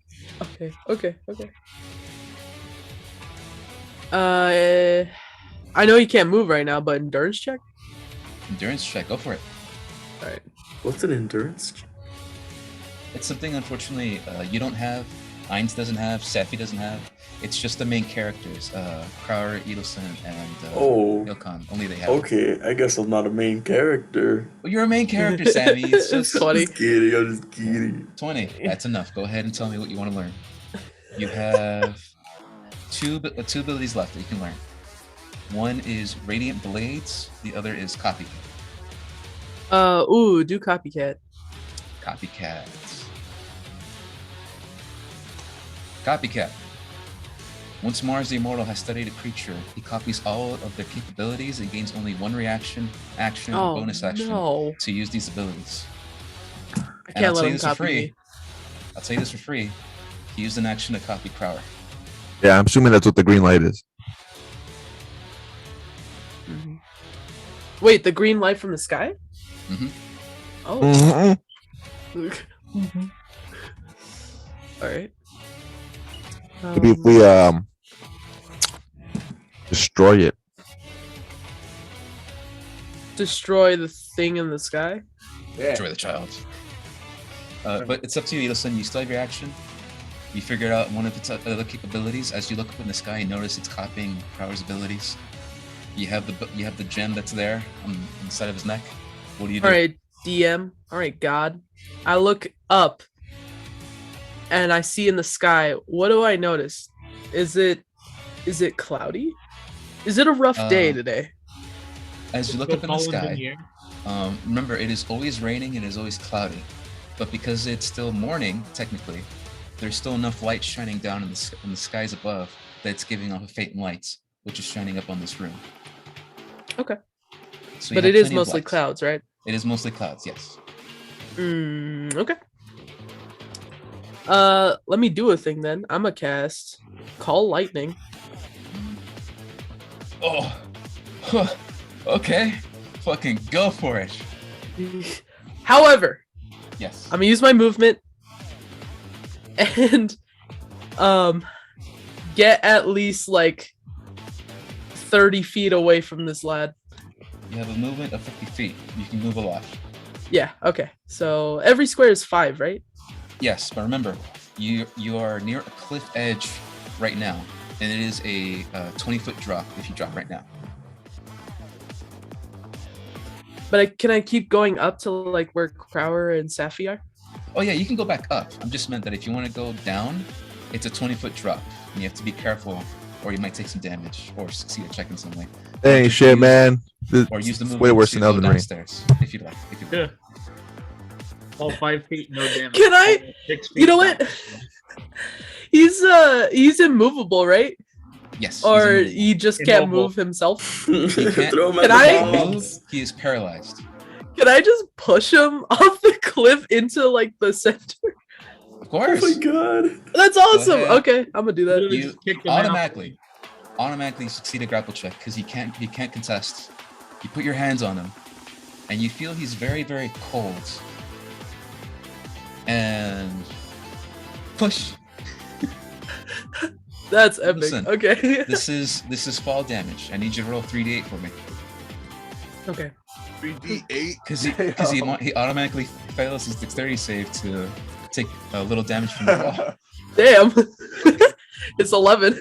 S5: Okay. I know you can't move right now, but endurance check.
S2: Endurance check. Go for it.
S5: All right.
S1: What's an endurance?
S2: It's something, unfortunately, you don't have. Ainz doesn't have. Safi doesn't have. It's just the main characters. Crower, Edelson, and
S1: Oh.
S2: Ilkan. Only they have.
S1: Okay, I guess I'm not a main character.
S2: Well, you're a main character, Sammy. It's just
S5: Funny.
S1: Just kidding. I'm just kidding.
S2: 20. That's enough. Go ahead and tell me what you want to learn. You have two abilities left that you can learn. One is Radiant Blades. The other is Copycat.
S5: Do copycat.
S2: Copycat. Copycat. Once Mars the Immortal has studied a creature, he copies all of their capabilities and gains only one reaction, action, or
S5: Oh
S2: bonus action
S5: no!
S2: to use these abilities.
S5: I
S2: And I'll
S5: can't let
S2: tell you
S5: him
S2: this for
S5: copy
S2: free.
S5: me.
S2: I'll tell you this for free. He used an action to copy Crower.
S4: Yeah, I'm assuming that's what the green light is.
S5: Mhm. Wait, the green light from the sky?
S2: Mhm.
S5: Oh.
S4: Mhm.
S5: All right.
S4: Maybe if we destroy it.
S5: Destroy the thing in the sky.
S2: Destroy the child. But it's up to you, Edelson. You still have your action. You figured out one of its other capabilities. As you look up in the sky, you notice it's copying Crower's abilities. You have the gem that's there on the side of his neck. What do you do?
S5: All right, DM. All right, God. I look up and I see in the sky, what do I notice? Is it cloudy? Is it a rough day today?
S2: As you look
S3: Go
S2: up in the
S3: Collins
S2: sky,
S3: here.
S2: remember it is always raining and it is always cloudy, but because it's still morning, technically, there's still enough light shining down in the skies above that's giving off a faint light, which is shining up on this room.
S5: Okay.
S2: So
S5: But
S2: you
S5: it
S2: have
S5: is
S2: plenty of
S5: mostly
S2: light.
S5: clouds, right?
S2: It is mostly clouds, yes.
S5: Okay. Let me do a thing then. I'm gonna cast Call Lightning.
S2: Oh, huh. Okay, fucking go for it.
S5: However,
S2: Yes.
S5: I'm gonna use my movement and get at least like 30 feet away from this lad.
S2: You have a movement of 50 feet. You can move a lot.
S5: Yeah, okay. So every square is 5, right?
S2: Yes, but remember, you are near a cliff edge right now, and it is a 20-foot drop if you drop right now.
S5: But can I keep going up to like where Crower and Safi are?
S2: Oh yeah, you can go back up. I'm just meant that if you want to go down, it's a 20-foot drop, and you have to be careful, or you might take some damage, or succeed a check in some way.
S4: That ain't shit, man. This
S2: Or use the
S4: is
S2: movement
S4: way worse
S2: to
S4: than
S2: go
S4: Elden Ring.
S2: downstairs, if you'd like.
S3: Yeah. All 5 feet, no damage.
S5: Can I-
S3: 6 feet,
S5: You know what?
S3: damage.
S5: He's immovable, right?
S2: Yes.
S5: Or
S2: he's
S5: he just can't
S3: Immobile.
S5: move himself?
S2: can't-
S1: Throw him
S5: Can
S1: at
S5: I-
S1: the
S2: immovable.
S1: bombs.
S2: He is paralyzed.
S5: Can I just push him off the cliff into like the center?
S2: Of
S1: Oh
S2: course.
S1: my god.
S5: That's awesome.
S2: ahead.
S5: Okay, I'm gonna do that.
S3: Literally
S2: You
S3: just kick the man off.
S2: automatically succeed a grapple check because he can't contest. You put your hands on him, and you feel he's very, very cold. And push.
S5: That's epic.
S2: Listen,
S5: Okay.
S2: This is fall damage. I need you to roll 3d8 for me.
S5: Okay.
S4: 3d8.
S2: Because he automatically fails his dexterity save to take a little damage from the fall.
S5: Damn. It's 11.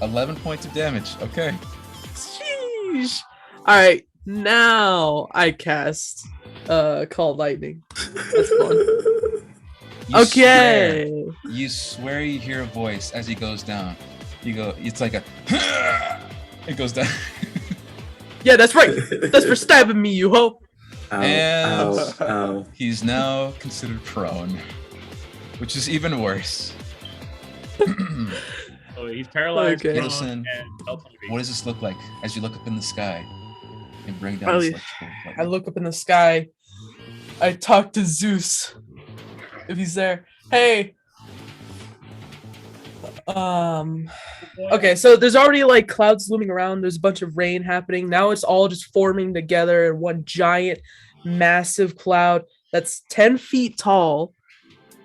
S2: 11 points of damage. Okay.
S5: Sheesh. All right. Now I cast Call Lightning. That's fun.
S2: You
S5: Okay.
S2: swear you hear a voice as he goes down. You go, it's like a it goes down.
S5: Yeah, that's right. That's for stabbing me, you hoe.
S1: Ow,
S2: And-
S1: ow, ow.
S2: He's now considered prone, which is even worse.
S3: Oh, he's paralyzed.
S5: Okay.
S3: prone,
S2: Listen,
S3: and health hungry.
S2: What does this look like as you look up in the sky and bring down
S5: Probably-
S2: this electrical
S5: I
S2: lightning?
S5: look up in the sky. I talk to Zeus. If he's there. Hey. Okay, so there's already like clouds looming around. There's a bunch of rain happening. Now it's all just forming together in one giant, massive cloud that's 10 feet tall.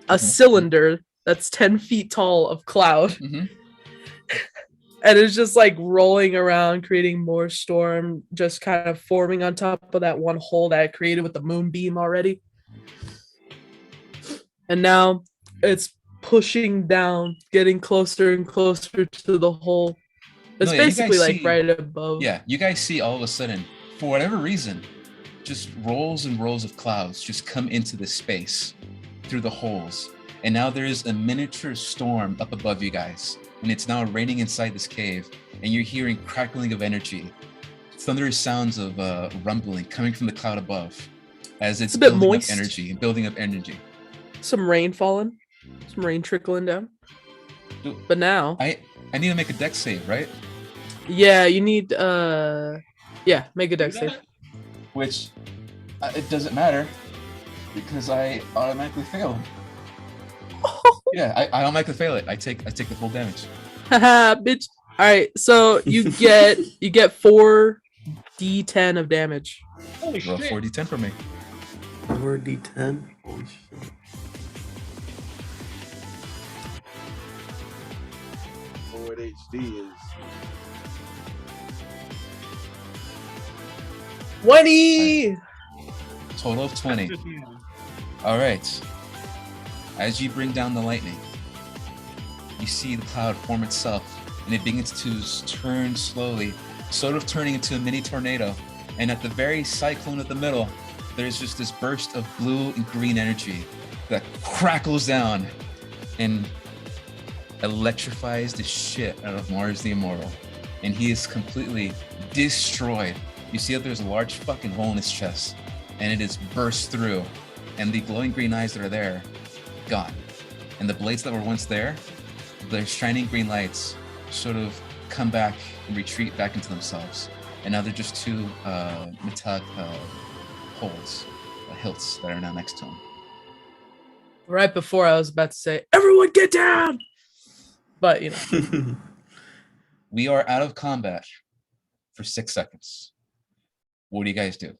S5: A cylinder that's 10 feet tall of cloud.
S2: Mhm.
S5: And it's just like rolling around, creating more storm, just kind of forming on top of that one hole that I created with the moonbeam already. And now it's pushing down, getting closer and closer to the hole. It's
S2: No, yeah, you
S5: basically
S2: guys
S5: like
S2: see-
S5: right above.
S2: Yeah, you guys see all of a sudden, for whatever reason, just rolls and rolls of clouds just come into this space through the holes. And now there is a miniature storm up above you guys. And it's now raining inside this cave. And you're hearing crackling of energy, thunderous sounds of rumbling coming from the cloud above as it's
S5: a bit
S2: building
S5: moist.
S2: up energy and building up energy.
S5: Some rain falling, some rain trickling down.
S2: Dude,
S5: But now,
S2: I need to make a dex save, right?
S5: yeah, you need make a dex
S2: Do
S5: save.
S2: that? Which it doesn't matter because I automatically fail. Yeah, I automatically fail it. I take the full damage.
S5: Haha, bitch. All right, so you get 4d10 of damage.
S3: Holy
S2: Roll
S3: shit.
S2: 4d10 for me.
S1: 4d10. Holy shit.
S4: Forward HD is
S5: 20.
S2: Total of 20. All right. As you bring down the lightning, you see the cloud form itself, and it begins to turn slowly, sort of turning into a mini tornado. And at the very cyclone at the middle, there's just this burst of blue and green energy that crackles down and electrifies the shit out of Mars the Immoral, and he is completely destroyed. You see that there's a large fucking hole in his chest, and it is burst through, and the glowing green eyes that are there, gone. And the blades that were once there, their shining green lights sort of come back and retreat back into themselves. And now they're just two metallic holes, hilts that are now next to him.
S6: Right before I was about to say, everyone get down! But, you know.
S2: We are out of combat for 6 seconds. What do you guys do?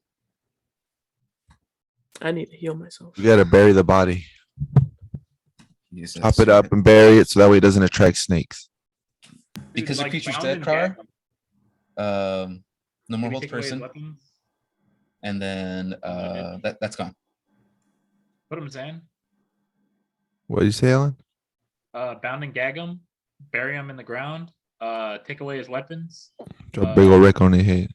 S6: I need to heal myself.
S4: We gotta bury the body.
S2: Jesus.
S4: Chop it up and bury it so that way it doesn't attract snakes.
S2: Because the
S3: Like,
S2: creature's
S3: bound
S2: dead,
S3: and
S2: Car.
S3: gagged.
S2: No more
S3: Maybe
S2: health
S3: take away his
S2: person,
S3: weapons,
S2: and then that's gone.
S3: Put him in.
S4: What do you say, Alan?
S3: Bound and gag him. Bury him in the ground. Take away his weapons.
S4: Drop a big old wreck on the head.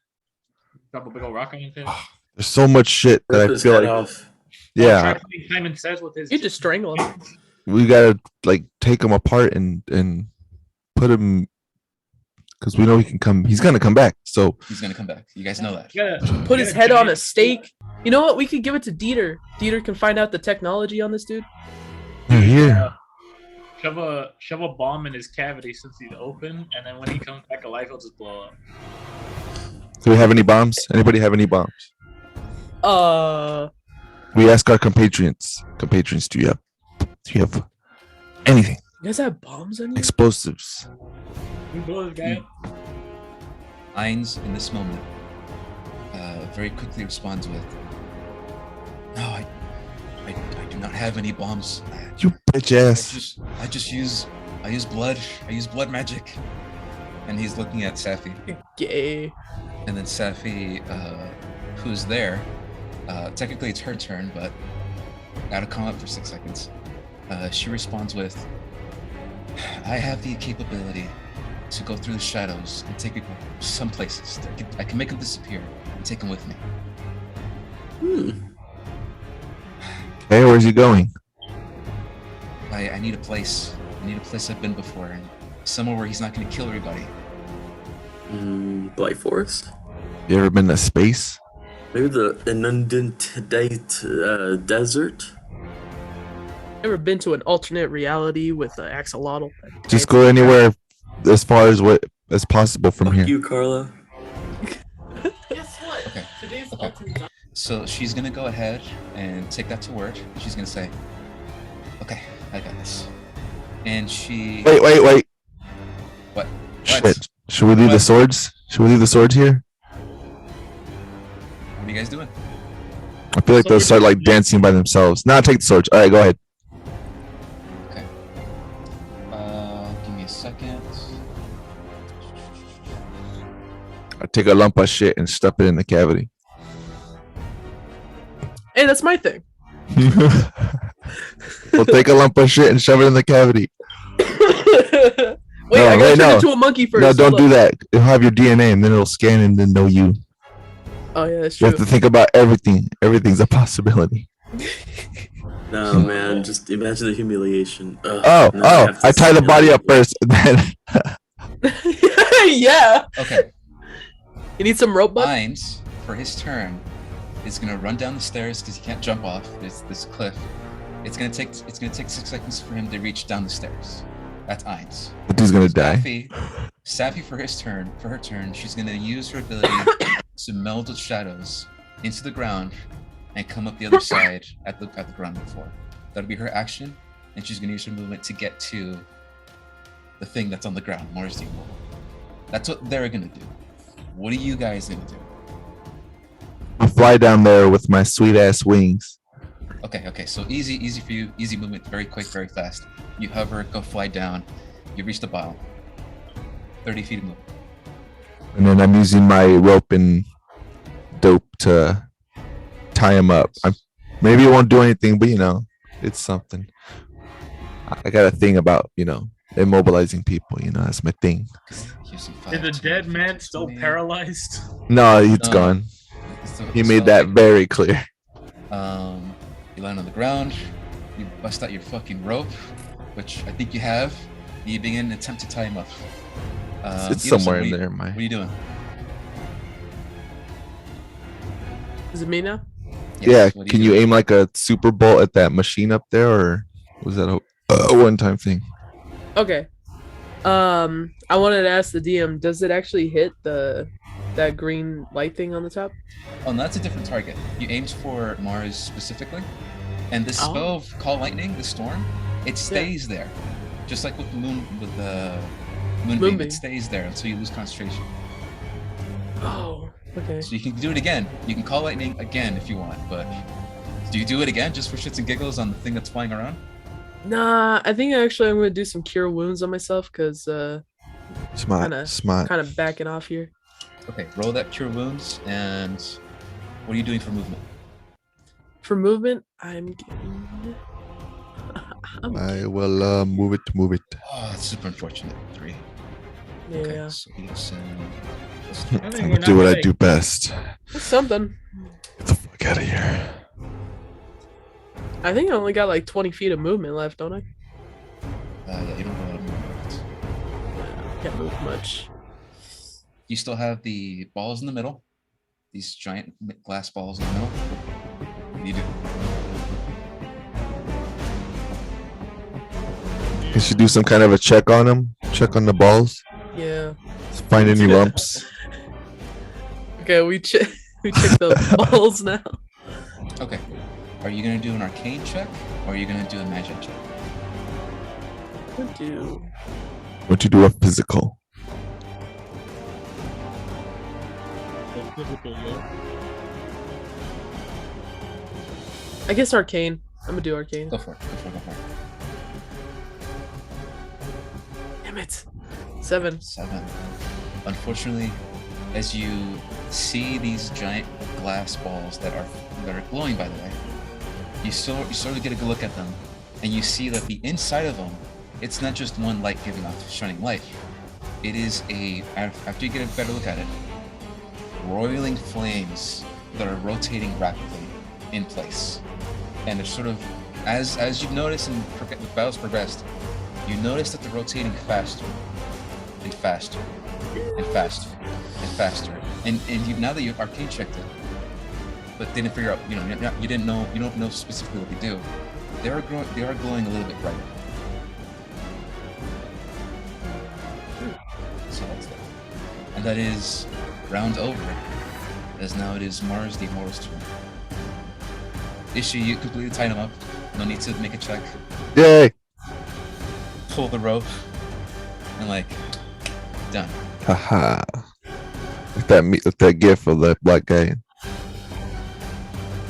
S3: Drop a big old rock on his head.
S4: There's so much shit that
S1: Rip
S4: I
S1: his
S4: feel
S1: head
S4: like.
S1: off.
S4: Yeah,
S3: Try putting Simon Says with his.
S6: You just strangle him.
S4: we gotta like take him apart and put him because we know he can come. He's gonna come back. So
S2: He's gonna come back. You guys know that.
S6: Put his head on a stake. You know what? We could give it to Dieter. Dieter can find out the technology on this dude.
S4: you're here.
S3: Shove a bomb in his cavity since he's open, and then when he comes back alive, he'll just blow up.
S4: Do we have any bombs? Anybody have any bombs? We ask our compatriots. Compatriots, do you have anything?
S6: You guys have bombs on you?
S4: Explosives.
S3: We blow this guy up.
S2: Ainz, in this moment, very quickly responds with, "No, I do not have any bombs.
S4: You bitch ass.
S2: I use blood. I use blood magic." And he's looking at Safi,
S6: Gay.
S2: and then Safi, who's there, technically it's her turn, but out of combat for 6 seconds. She responds with, "I have the capability to go through the shadows and take people some places. I can make them disappear and take them with me."
S4: Hey, where's he going?
S2: I need a place. I need a place I've been before, and somewhere where he's not going to kill everybody.
S1: Blight Forest?
S4: You ever been to space?
S1: Maybe the inundant desert?
S6: Ever been to an alternate reality with an axolotl?
S4: Just go anywhere as far as possible from
S1: Fuck
S4: here.
S1: you, Carla.
S5: Guess what?
S2: Okay.
S5: Today's
S2: Okay.
S5: alternate.
S2: So she's going to go ahead and take that to word. She's going to say, "Okay, I got this." And she...
S4: Wait.
S2: What? What?
S4: Shit. Should we leave the
S2: What?
S4: swords? Should we leave the swords here?
S2: What are you guys doing?
S4: I feel like they'll start like dancing by themselves. Nah, take the swords. All right, go ahead.
S2: Okay. Give me a second.
S4: I take a lump of shit and stuff it in the cavity.
S6: Hey, that's my thing.
S4: We'll take a lump of shit and shove it in the cavity.
S6: Wait,
S4: No,
S6: I gotta
S4: wait,
S6: turn
S4: no.
S6: into a monkey first.
S4: No, don't
S6: Hold
S4: do
S6: up.
S4: that. It'll have your DNA and then it'll scan and then know you.
S6: Oh yeah, that's
S4: You
S6: true.
S4: have to think about everything. Everything's a possibility.
S1: No, man, just imagine the humiliation. Ugh,
S4: Oh,
S1: and then I have to
S4: I tie the
S1: stand
S4: body up
S1: there.
S4: first and then
S6: Yeah.
S2: Okay.
S6: You need some rope, bud?
S2: Ainz, for his turn, is gonna run down the stairs because he can't jump off this cliff. It's gonna take 6 seconds for him to reach down the stairs. That's Ainz.
S4: the dude's gonna die.
S2: Safi for her turn, she's gonna use her ability to meld the shadows into the ground and come up the other side at the ground floor. That'll be her action, and she's gonna use her movement to get to the thing that's on the ground, Mars the Immoral. That's what they're gonna do. What are you guys gonna do?
S4: I'll fly down there with my sweet ass wings.
S2: Okay, so easy for you, easy movement, very quick, very fast. You hover, go fly down, you reach the bottom. 30 feet of movement.
S4: And then I'm using my rope and dope to tie him up. Maybe it won't do anything, but it's something. I got a thing about, immobilizing people, that's my thing.
S2: Using
S3: Is the
S2: 5,
S3: dead
S2: 10,
S3: man
S2: 15,
S3: still
S2: 20.
S3: paralyzed?
S4: No, it's
S2: No.
S4: gone.
S2: So-
S4: He
S2: so,
S4: made that
S2: okay,
S4: very clear.
S2: You land on the ground, you bust out your fucking rope, which I think you have. You begin to attempt to tie him up.
S4: It's
S2: Ito-san,
S4: somewhere
S2: what
S4: in
S2: are you-
S4: there,
S2: What are
S4: my.
S2: you doing?
S5: Is it me now?
S2: Yes,
S4: Yeah,
S2: what are
S4: can you
S2: doing?
S4: aim like a super bolt at that machine up there, or was that a one-time thing?
S5: Okay. I wanted to ask the DM, does it actually hit that green light thing on the top?
S2: Oh, no, that's a different target. You aimed for Mars specifically, and the spell
S5: Oh.
S2: of Call Lightning, the storm, it stays there, just like with the moonbeam.
S5: Moonbeam.
S2: It stays there until you lose concentration.
S5: Oh, okay.
S2: So you can do it again. You can Call Lightning again if you want, but do you do it again just for shits and giggles on the thing that's flying around?
S5: Nah, I think actually I'm gonna do some cure wounds on myself because
S4: Smart, smart.
S5: kind of backing off here.
S2: Okay, roll that Cure Wounds, and what are you doing for movement?
S5: For movement, I'm getting.
S4: I will move it.
S2: Oh, that's super unfortunate. 3.
S5: Yeah,
S2: Okay, so Ito-san.
S3: I think
S4: I'm
S3: we're
S4: gonna do
S3: not
S4: what I
S3: gonna-
S4: do best.
S5: it's something.
S4: Get the fuck out of here.
S5: I think I only got like 20 feet of movement left, don't I?
S2: Yeah, you don't have a lot of movement left.
S5: Can't move much.
S2: You still have the balls in the middle, these giant glass balls in the middle. What do you do?
S4: You should do some kind of a check on them. Check on the balls.
S5: Yeah.
S4: Find any lumps.
S5: Okay, we check the balls now.
S2: Okay. Are you gonna do an arcane check or are you gonna do a magic check?
S5: What do?
S4: What you do a physical?
S5: I guess arcane. I'm gonna do arcane.
S2: Go for it. Go for it. Go for it.
S5: Damn it. 7.
S2: 7. Unfortunately, as you see these giant glass balls that are glowing, by the way, you sort of get a good look at them, and you see that the inside of them, it's not just one light giving off shining light. It is after you get a better look at it, roiling flames that are rotating rapidly in place, and they're sort of as you've noticed and the battles progressed, you notice that they're rotating faster and faster and faster and faster. And you, now that you've arcane checked it, but didn't figure out, you don't know specifically what they do. They are glowing a little bit brighter. So that's that. And that is round over, as now it is Mars the Immortal's turn. Issue, you completely tied him up. No need to make a check.
S4: Yay!
S2: Pull the rope, and done.
S4: Haha. Like that gif of that black guy.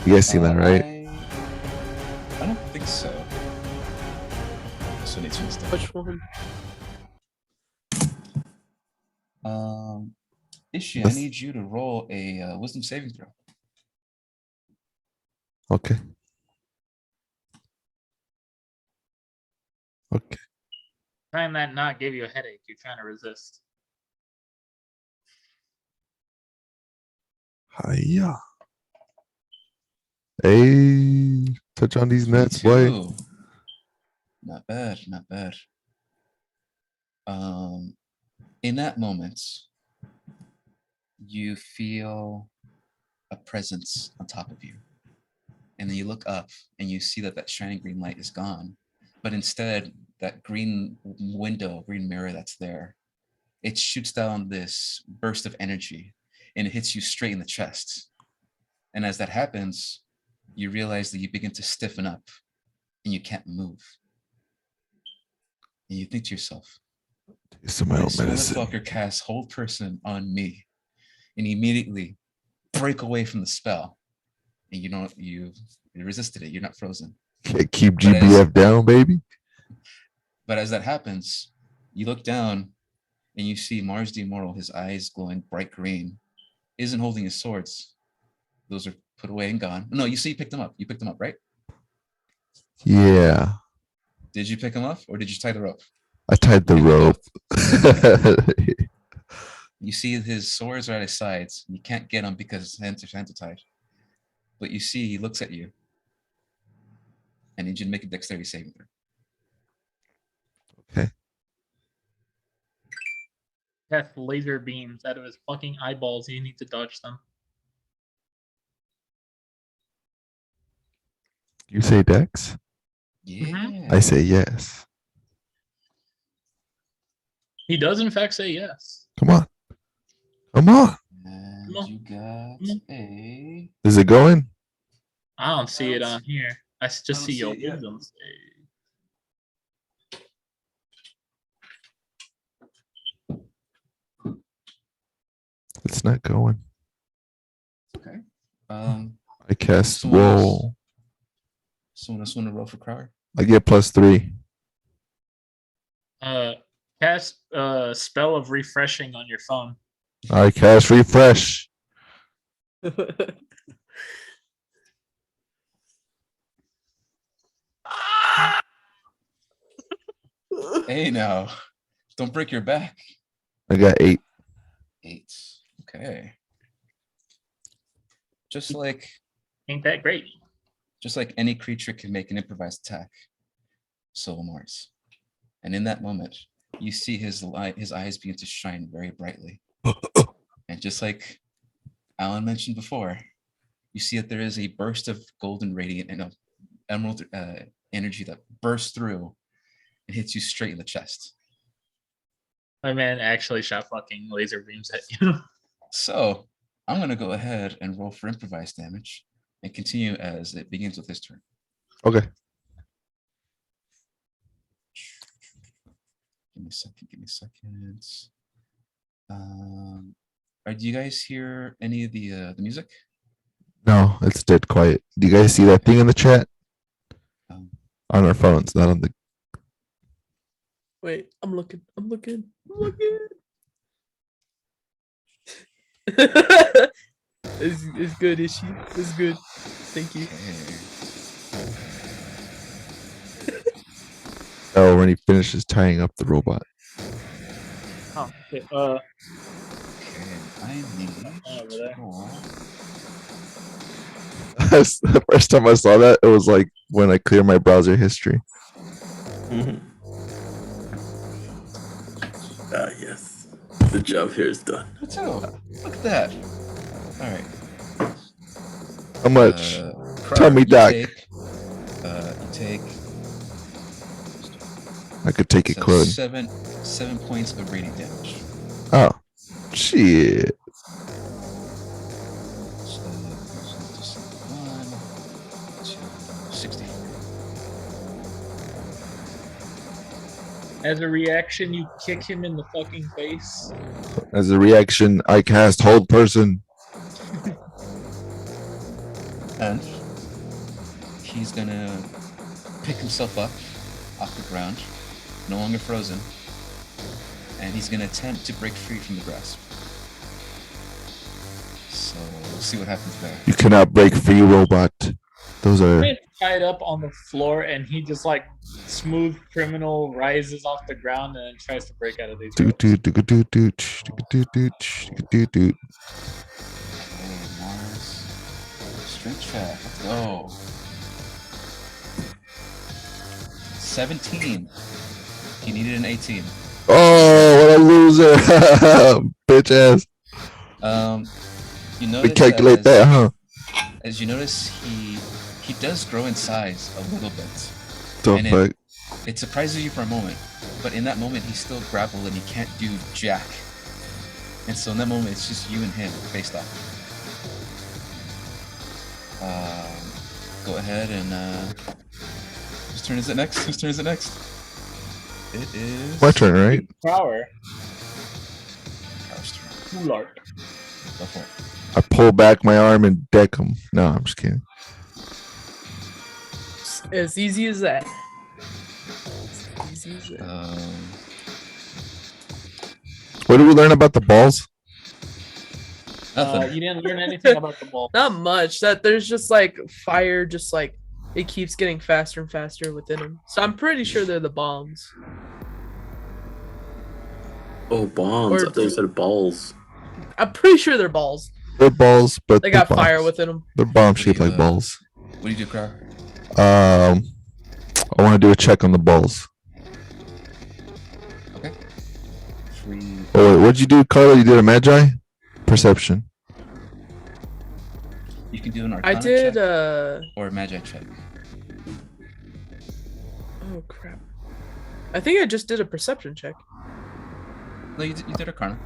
S4: You guys seen that, right?
S2: I don't think so. So needs to step.
S5: Which one?
S2: Issue, I
S4: Yes.
S2: need you to roll a wisdom saving throw.
S4: Okay. Okay.
S3: Trying that not give you a headache. You're trying to resist.
S4: Hiya. Hey, touch on these nuts, boy.
S2: 22. Not bad, not bad. In that moment, you feel a presence on top of you. And then you look up and you see that shining green light is gone. But instead, that green window, green mirror that's there, it shoots down this burst of energy and it hits you straight in the chest. And as that happens, you realize that you begin to stiffen up and you can't move. And you think to yourself,
S4: Some my own medicine.
S2: motherfucker casts whole person on me and immediately break away from the spell. And you resisted it. You're not frozen.
S4: Can't keep
S2: But as-
S4: GBF down, baby.
S2: But as that happens, you look down and you see Mars the Immortal, his eyes glowing bright green, isn't holding his swords. Those are put away and gone. No, you see you picked them up. You picked them up, right?
S4: Yeah.
S2: Did you pick them up or did you tie the rope?
S4: I tied the
S2: You did
S4: rope.
S2: You see his swords are at his sides. You can't get him because his hands are tied. But you see he looks at you. I need you to make a dexterity saving throw.
S4: Okay.
S3: Cast laser beams out of his fucking eyeballs. You need to dodge them.
S4: You say Dex?
S2: Yeah.
S4: I say yes.
S3: He does, in fact, say yes.
S4: Come on. Come on.
S2: And
S3: Come on.
S2: you got
S3: Come on.
S2: a.
S4: Is it going?
S3: I don't see
S2: I
S3: it
S2: don't
S3: on here. I just
S2: don't
S3: see
S2: see
S3: your
S2: it yet.
S3: wisdom save.
S4: It's not going.
S2: Okay.
S4: I cast
S2: Someone else?
S4: roll.
S2: Someone else want to roll for Crowder?
S4: I get +3.
S3: Cast spell of refreshing on your phone.
S4: I cast refresh.
S2: Hey, now. Don't break your back.
S4: I got 8.
S2: 8. Okay. Just like
S3: Ain't that great?
S2: any creature can make an improvised attack, so will Mars. And in that moment, you see his eyes begin to shine very brightly. And just like Alan mentioned before, you see that there is a burst of golden radiant and emerald energy that bursts through and hits you straight in the chest.
S3: My man actually shot fucking laser beams at you.
S2: So I'm going to go ahead and roll for improvised damage and continue as it begins with his turn.
S4: Okay.
S2: Give me a second. Give me a second. Do you guys hear any of the music?
S4: No, it's dead quiet. Do you guys see that thing in the chat?
S2: Um,
S4: On our phones, not on the.
S5: Wait, I'm looking. It's good, is she? It's good. Thank you.
S2: okay.
S4: Oh, when he finishes tying up the robot.
S3: Oh, okay.
S2: Okay, I need
S3: over
S2: to
S3: there.
S2: roll.
S4: The first time I saw that, it was like when I clear my browser history.
S1: Ah, yes. The job here is done.
S2: Oh, look at that. All right.
S4: How much?
S2: Crowder,
S4: Tell me,
S2: you
S4: Doc.
S2: You take
S4: I could take it,
S2: so
S4: Claude.
S2: 7 points of radiant damage.
S4: Oh, shit.
S2: So, 1, 2, 64.
S3: As a reaction, you kick him in the fucking face.
S4: As a reaction, I cast hold person.
S2: And he's gonna pick himself up off the ground, no longer frozen, and he's gonna attempt to break free from the grasp. So we'll see what happens there.
S4: You cannot break free, robot. Those are.
S3: He's tied up on the floor, and he just like smooth criminal rises off the ground and then tries to break out of these. ropes.
S2: Okay, Mars. Strength check. Let's go. 17. He needed an 18.
S4: Oh, what a loser. Bitch ass.
S2: You notice
S4: We calculate that, huh?
S2: As you notice, he does grow in size a little bit.
S4: The
S2: And
S4: fuck?
S2: It surprises you for a moment, but in that moment he's still grappled and he can't do jack. And so in that moment it's just you and him faced off. Go ahead and whose turn is it next? Whose turn is it next? It is
S4: My turn, right?
S3: Power.
S2: Car's turn.
S3: Lark.
S2: Go for it.
S4: I pull back my arm and deck him. No, I'm just kidding.
S5: As easy as that. As easy as that.
S4: What did we learn about the balls?
S2: Nothing.
S3: You didn't learn anything about the ball.
S5: Not much. That there's just like fire, just like it keeps getting faster and faster within them. So I'm pretty sure they're the bombs.
S1: Oh, bombs.
S5: Or-
S1: I thought you said balls.
S5: I'm pretty sure they're balls.
S4: They're balls, but
S5: They
S4: they're
S5: got fire
S4: bombs.
S5: within them.
S4: They're bomb
S2: What do
S4: shaped
S2: you,
S4: like balls.
S2: What do you do, Crow?
S4: I want to do a check on the balls.
S2: free.
S4: Oh, wait, what'd you do, Carla? You did a magi? Perception.
S2: You can do an
S5: I
S2: arcana
S5: did.
S2: check or a magic check.
S5: Oh crap! I think I just did a perception check.
S2: No, you did arcana.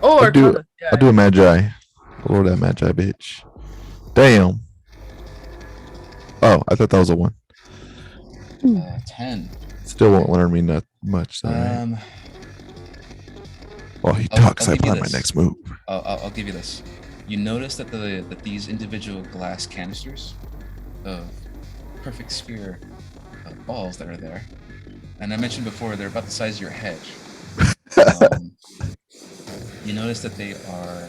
S5: Oh,
S4: I'll do,
S5: Arcana. Yeah,
S4: I'll do a magi. Roll that magi, bitch. Damn. Oh, I thought that was a 1.
S2: 10.
S4: Still won't learn me not much, though, right? Oh, he
S2: I'll
S4: talks. I
S2: give you
S4: plan my
S2: this.
S4: next move.
S2: I'll give you this. You notice that that these individual glass canisters of perfect sphere of balls that are there, and I mentioned before they're about the size of your head. You notice that they are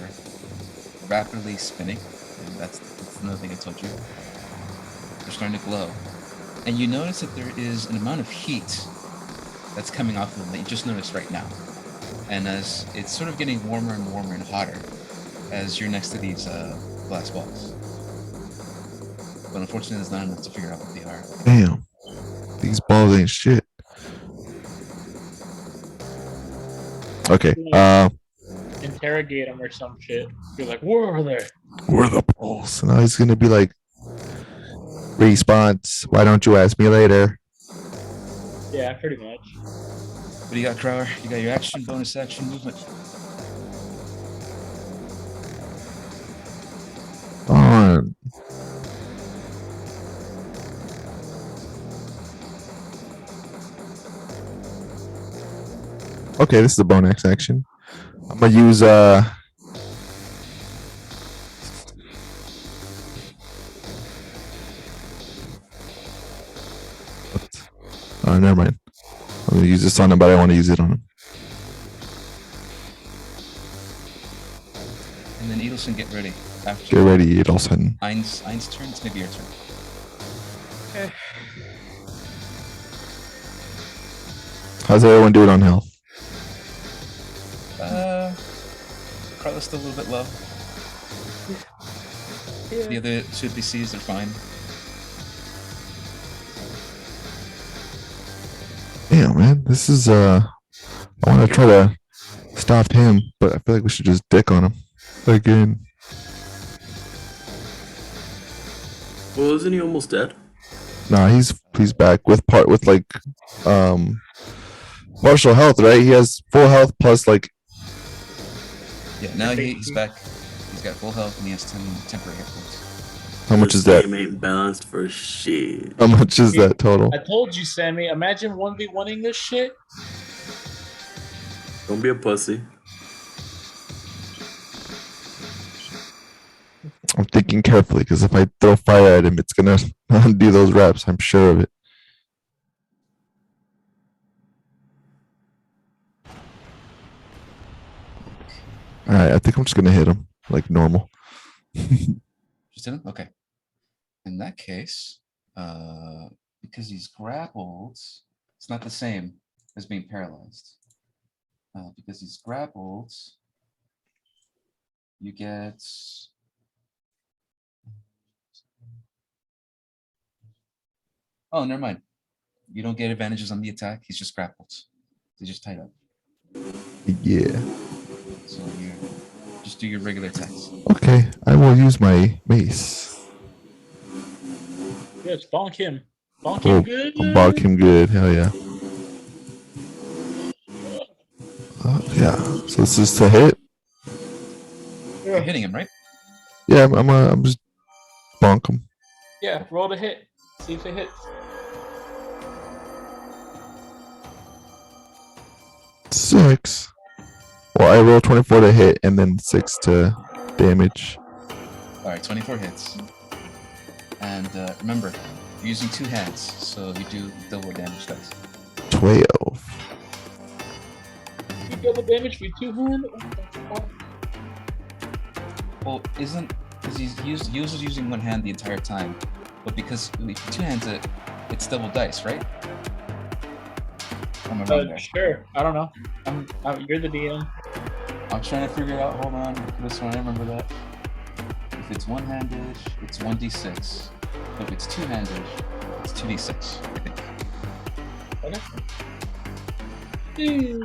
S2: rapidly spinning, and that's another thing I told you. They're starting to glow, and you notice that there is an amount of heat that's coming off of them that you just noticed right now. And as it's sort of getting warmer and warmer and hotter as you're next to these glass balls. But unfortunately, there's not enough to figure out what they are.
S4: Damn. These balls ain't shit. Okay.
S3: Interrogate him or some shit. Be like, where are they?
S4: Where are the balls? Now he's gonna be like, response. Why don't you ask me later?
S3: Yeah, pretty much.
S2: What do you got, Crower? You got your action, bonus action, movement.
S4: On. Okay, this is a bonus action. I'm gonna use oh, never mind. I'm gonna use this on him, but I want to use it on him.
S2: And then Edelson, get ready. After
S4: Get ready, Edelson.
S2: Ein's turn, it's maybe your turn.
S5: Okay.
S4: How's everyone doing on health?
S2: Carla's still a little bit low.
S5: Yeah.
S2: The other two NPCs are fine.
S4: Damn, man, this is I want to try to stop him, but I feel like we should just dick on him again.
S1: Well, isn't he almost dead?
S4: Nah, he's back with like partial health, right? He has full health plus like
S2: Yeah, now he's back. He's got full health and he has 10 temporary hit points.
S4: how much is
S1: This
S4: that?
S1: game ain't balanced for shit.
S4: How much is that total?
S3: I told you, Sammy. Imagine 1v1ing this shit.
S1: Don't be a pussy.
S4: I'm thinking carefully because if I throw fire at him, it's gonna undo those reps. I'm sure of it. All right, I think I'm just gonna hit him like normal.
S2: Just hit him? Okay. In that case, because he's grappled, it's not the same as being paralyzed. Because he's grappled, you get... Oh, never mind. You don't get advantages on the attack. He's just grappled. He's just tied up.
S4: Yeah.
S2: So you just do your regular attacks.
S4: Okay, I will use my mace.
S3: Yes, bonk him. Bonk
S4: Oh,
S3: him good.
S4: bonk him good. Hell yeah. Yeah. So this is to hit.
S2: You're hitting him, right?
S4: Yeah, I'm just bonk him.
S3: Yeah, roll the hit. See if it hits.
S4: 6. Well, I roll 24 to hit and then 6 to damage.
S2: All right, 24 hits. And remember, you're using 2 hands, so you do double damage dice.
S4: 12.
S3: You double damage with 2 hands?
S2: Well, because he was using 1 hand the entire time, but because with 2 hands, it's double dice, right? I'm around there.
S3: Sure. I don't know. You're the DM.
S2: I'm trying to figure it out. Hold on. This one, I remember that. If it's one-handed, it's 1d6. If it's two-handed, it's 2d6, I think.
S3: Okay.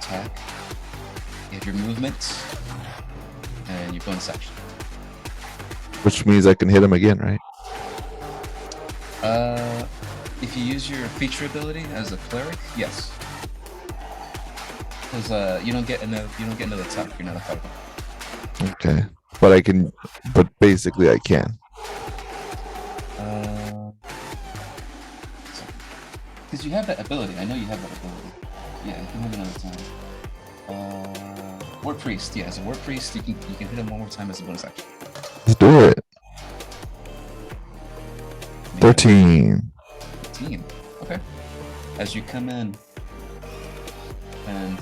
S2: attack. You have your movement and your bonus action.
S4: Which means I can hit him again, right?
S2: If you use your feature ability as a cleric, yes. Because you don't get another attack. You're not a fighter.
S4: Okay. But I can. But basically, I can.
S2: Because you have that ability. I know you have that ability. Yeah, you can have another time. War Priest. Yeah, as a War Priest, you can hit him one more time as a bonus action.
S4: Let's do it. 13.
S2: 13. Okay. As you come in and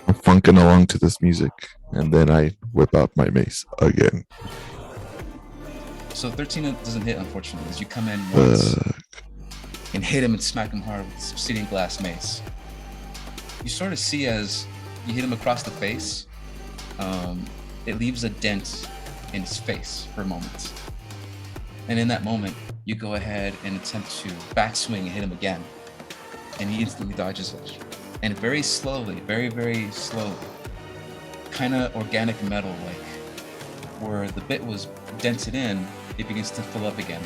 S4: I'm funking along to this music, and then I whip out my mace again.
S2: so 13 doesn't hit, unfortunately, as you come in once and hit him and smack him hard with this obsidian glass mace. You sort of see as you hit him across the face, it leaves a dent in his face for a moment. And in that moment, you go ahead and attempt to backswing and hit him again. And he instantly dodges it. And very slowly, very, very slowly, kind of organic metal like, where the bit was dented in, it begins to fill up again.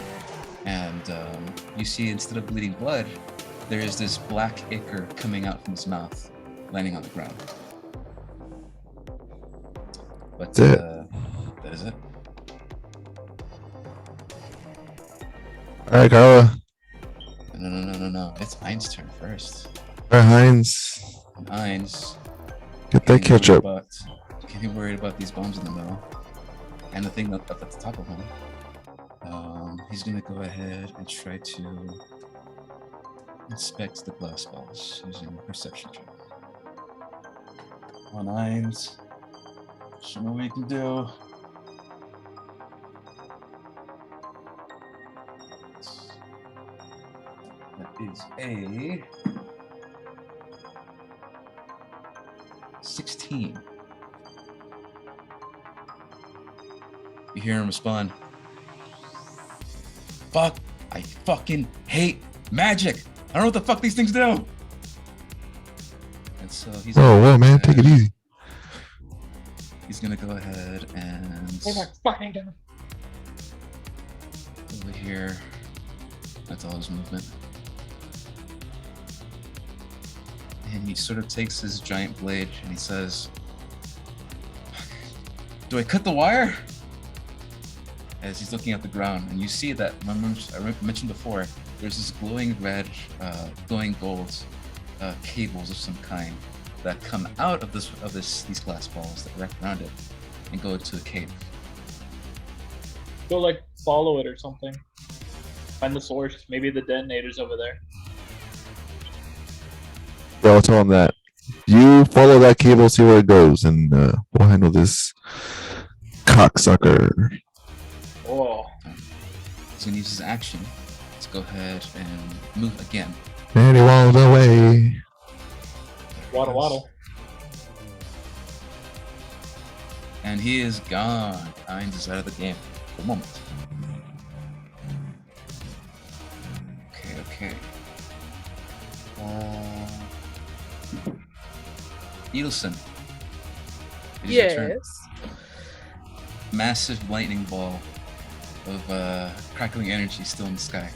S2: And you see, instead of bleeding blood, there is this black ichor coming out from his mouth, landing on the ground. But that is it.
S4: All right, Carla.
S2: No. It's Heinz' turn first.
S4: All right, Heinz.
S2: And Heinz,
S4: Get that ketchup.
S2: Can't be worried about these bombs in the middle and the thing up at the top of him. He's gonna go ahead and try to inspect the glass balls using a perception check. Come on, Heinz. Show me what you can do. That is a 16. You hear him respond. Fuck, I fucking hate magic. I don't know what the fuck these things do. And so he's
S4: Whoa, man, take it easy.
S2: He's gonna go ahead and over here. That's all his movement. And he sort of takes his giant blade and he says, "Do I cut the wire?" As he's looking at the ground, and you see that, I mentioned before, there's this glowing red, glowing gold cables of some kind that come out of these glass balls that wrap around it and go to a cave.
S3: Go like follow it or something. Find the source. Maybe the detonator's over there.
S4: Yeah, I'll tell him that. You follow that cable, see where it goes, and we'll handle this cocksucker.
S3: Oh.
S2: He's gonna use his action to go ahead and move again.
S4: And he waddled away.
S3: Waddle, waddle.
S2: And he is gone. Heinz is out of the game for the moment. Okay. Edelson. It is your turn.
S5: Yes.
S2: Massive lightning ball of crackling energy still in the sky.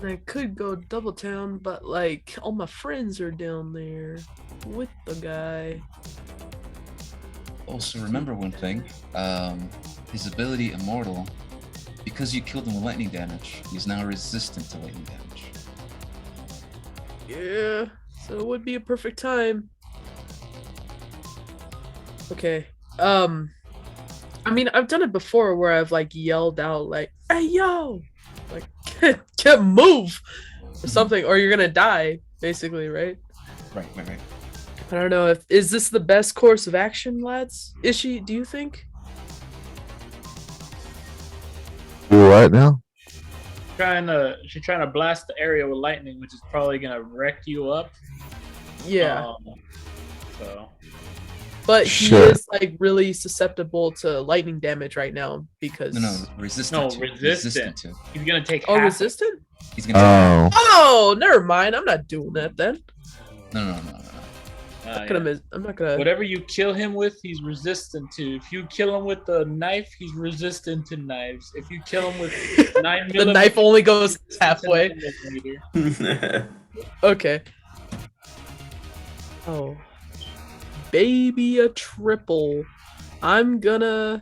S5: I could go double town, but like all my friends are down there with the guy.
S2: Also, remember one thing. His ability Immortal, because you killed him with lightning damage, he's now resistant to lightning damage.
S5: Yeah, so it would be a perfect time. Okay. I mean, I've done it before where I've like yelled out like, "Hey yo!" Like, can't move or something, or you're gonna die, basically, right?
S2: Right.
S5: I don't know is this the best course of action, lads? Ishi, do you think?
S4: You alright now?
S3: She's trying to blast the area with lightning, which is probably gonna wreck you up.
S5: Yeah.
S3: So
S5: But he
S4: Sure.
S5: is like really susceptible to lightning damage right now because
S2: No, resistant.
S3: No,
S2: to.
S3: resistant.
S2: to.
S3: He's gonna take
S5: Oh,
S3: half.
S5: resistant?
S2: He's gonna. Take
S4: Oh,
S5: Oh, never mind. I'm not doing that then.
S2: No.
S5: I'm not gonna.
S3: Whatever you kill him with, he's resistant to. If you kill him with a knife, he's resistant to knives. If you kill him with 9
S5: The knife only goes halfway.
S3: millimeter.
S5: Okay. Oh. Baby, a triple. I'm gonna.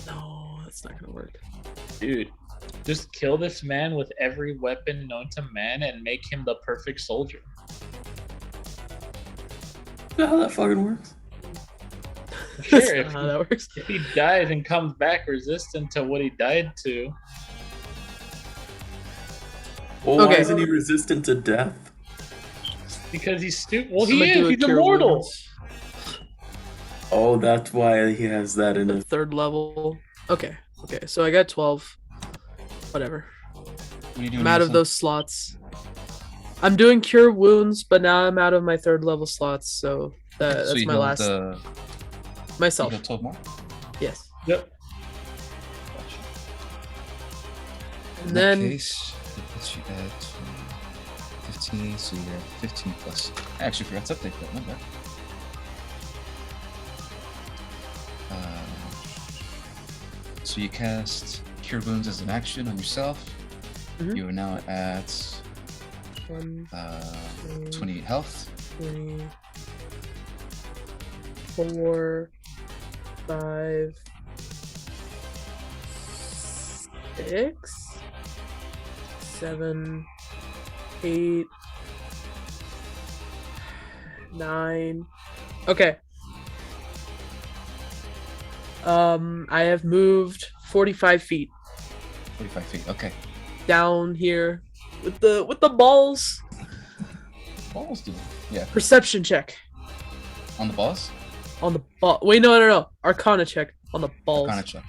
S5: No, that's not gonna work.
S3: Dude, just kill this man with every weapon known to man and make him the perfect soldier.
S1: How that fucking works?
S3: Sure,
S5: That's
S3: if
S5: not how
S3: he,
S5: that works.
S3: if he dies and comes back resistant to what he died to,
S1: Well, why
S5: Okay.
S1: isn't he resistant to death?
S3: because he's stupid. Well,
S5: I'm
S3: he
S5: gonna do
S3: is.
S5: a
S3: He's
S5: cure
S3: immortal.
S5: wounds.
S1: Oh, that's why he has that in
S5: The
S1: it.
S5: third level. Okay. So I got 12. Whatever.
S2: What are you doing?
S5: I'm out of
S2: Wilson?
S5: those slots. I'm doing cure wounds, but now I'm out of my third level slots, so
S2: So
S5: that's
S2: you
S5: my
S2: healed,
S5: last.
S2: You
S5: Myself.
S2: healed 12 more.
S5: Yes.
S3: Yep.
S2: Gotcha.
S5: And
S2: In
S5: then
S2: that case, it puts you at 15, so you're at 15 plus. I actually forgot to update that. My bad. So you cast Cure Wounds as an action on yourself.
S5: Mhm.
S2: You are now at
S5: 1,
S2: 28 health.
S5: 3, 4, 5, 6, 7, 8, 9. Okay. I have moved 45 feet
S2: 45 feet. Okay.
S5: down here with the balls.
S2: Balls do. Yeah.
S5: Perception check
S2: On the balls?
S5: on the ball. Wait, no. Arcana check on the balls.
S2: Arcana check.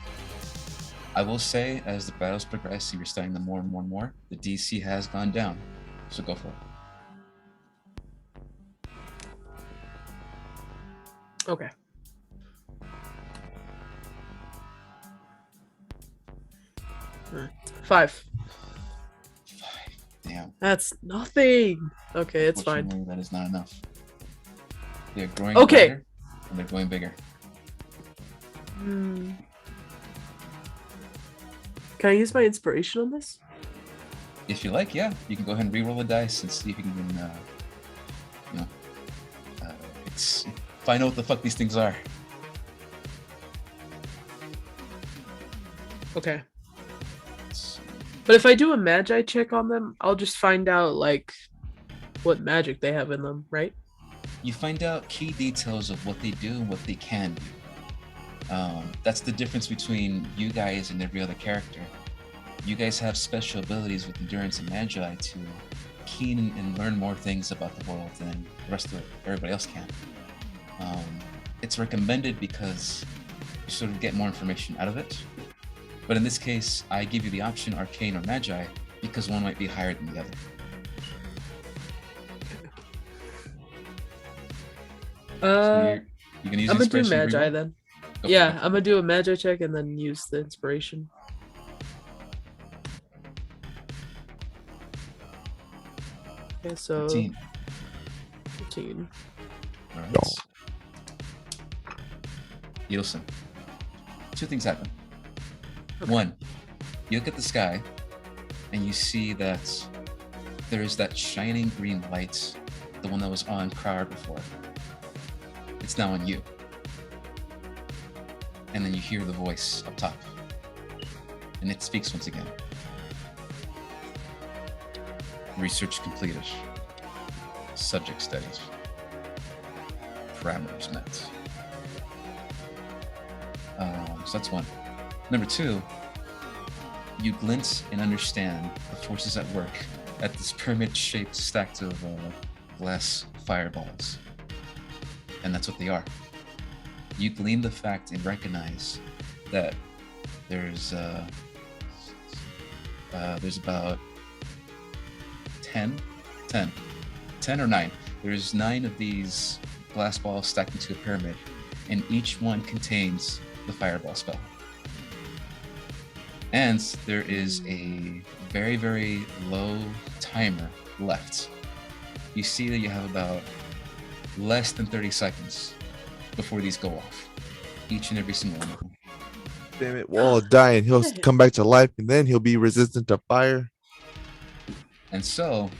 S2: I will say, as the battles progress, you're starting to more and more. The DC has gone down. So go for it.
S5: Okay. Five.
S2: 5. Damn.
S5: That's nothing. Okay, it's fine.
S2: Unfortunately, that is not enough. They're growing
S5: Okay.
S2: wider, and they're going bigger.
S5: Hmm. Can I use my inspiration on this?
S2: If you like, yeah, you can go ahead and re-roll the dice and see if you can, find out what the fuck these things are.
S5: Okay. But if I do a magi check on them, I'll just find out like what magic they have in them, right?
S2: You find out key details of what they do and what they can do. That's the difference between you guys and every other character. You guys have special abilities with endurance and magi to keen and learn more things about the world than the rest of everybody else can. It's recommended because you sort of get more information out of it. But in this case, I give you the option arcane or magi because one might be higher than the other. So you're gonna use
S5: I'm gonna do
S2: inspiration
S5: magi
S2: reroll?
S5: then.
S2: Go for
S5: Yeah,
S2: it.
S5: I'm gonna do a magi check and then use the inspiration. Okay, so
S2: 15.
S5: 15.
S2: All right.
S4: No.
S2: Yilson. Two things happen.
S5: Okay.
S2: One, you look at the sky and you see that there is that shining green light, the one that was on Crowd before. It's now on you. And then you hear the voice up top. And it speaks once again. Research completed. Subject studied. Parameters met. So that's one. Number two, you glint and understand the forces at work at this pyramid-shaped stack of glass fireballs. And that's what they are. You glean the fact and recognize that there's about 10 10 or 9. There's 9 of these glass balls stacked into a pyramid, and each one contains the fireball spell. And there is a very, very low timer left. You see that you have about less than 30 seconds before these go off. Each and every single one of them.
S4: Damn it, Wall dying. He'll come back to life and then he'll be resistant to fire.
S2: And so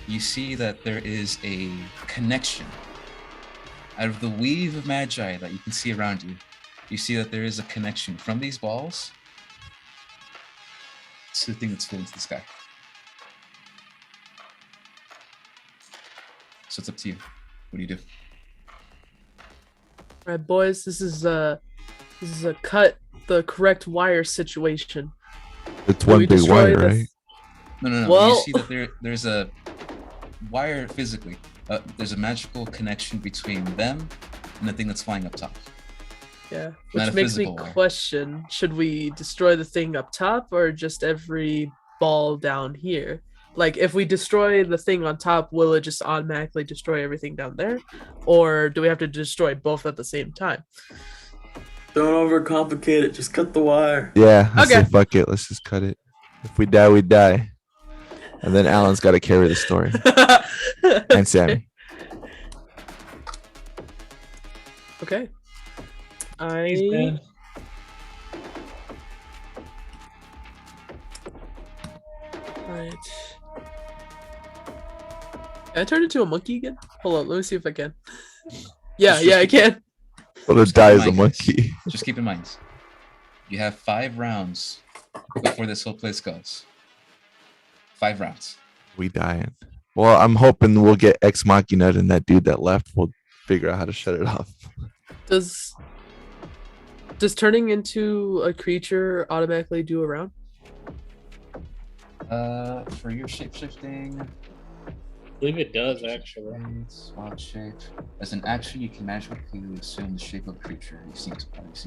S2: you see that there is a connection. Out of the weave of magi that you can see around you, you see that there is a connection from these balls to the thing that's floating to the sky. So it's up to you. What do you do?
S5: All right, boys, this is a cut the correct wire situation.
S4: It's
S5: Do
S4: one
S5: we
S4: big
S5: destroy
S4: wire,
S5: the-
S4: right?
S2: No.
S5: Well-
S2: You see that there's a wire physically. There's a magical connection between them and the thing that's flying up top.
S5: Yeah,
S2: Not
S5: which
S2: a
S5: makes me
S2: physical wire.
S5: question: should we destroy the thing up top or just every ball down here? Like, if we destroy the thing on top, will it just automatically destroy everything down there, or do we have to destroy both at the same time?
S1: Don't overcomplicate it. Just cut the wire.
S4: Yeah. I say
S5: Okay.
S4: fuck it. Let's just cut it. If we die, we die. And then Alan's got to carry the story. And Sammy.
S5: Okay.
S6: He's dead.
S5: Right. Can I turn into a monkey again? Hold on, let me see if I can. Yeah, I can.
S4: Well, to
S2: Just
S4: die
S2: keep
S4: as
S2: in
S4: a
S2: mind,
S4: monkey.
S2: Just keep in mind, you have 5 rounds before this whole place goes. 5 rounds.
S4: We dying. Well, I'm hoping we'll get Ex Machina and that dude that left will figure out how to shut it off.
S5: Does turning into a creature automatically do a round?
S2: For your shapeshifting,
S3: I believe it does actually.
S2: wild shape. As an action, you can magically assume the shape of a creature you've seen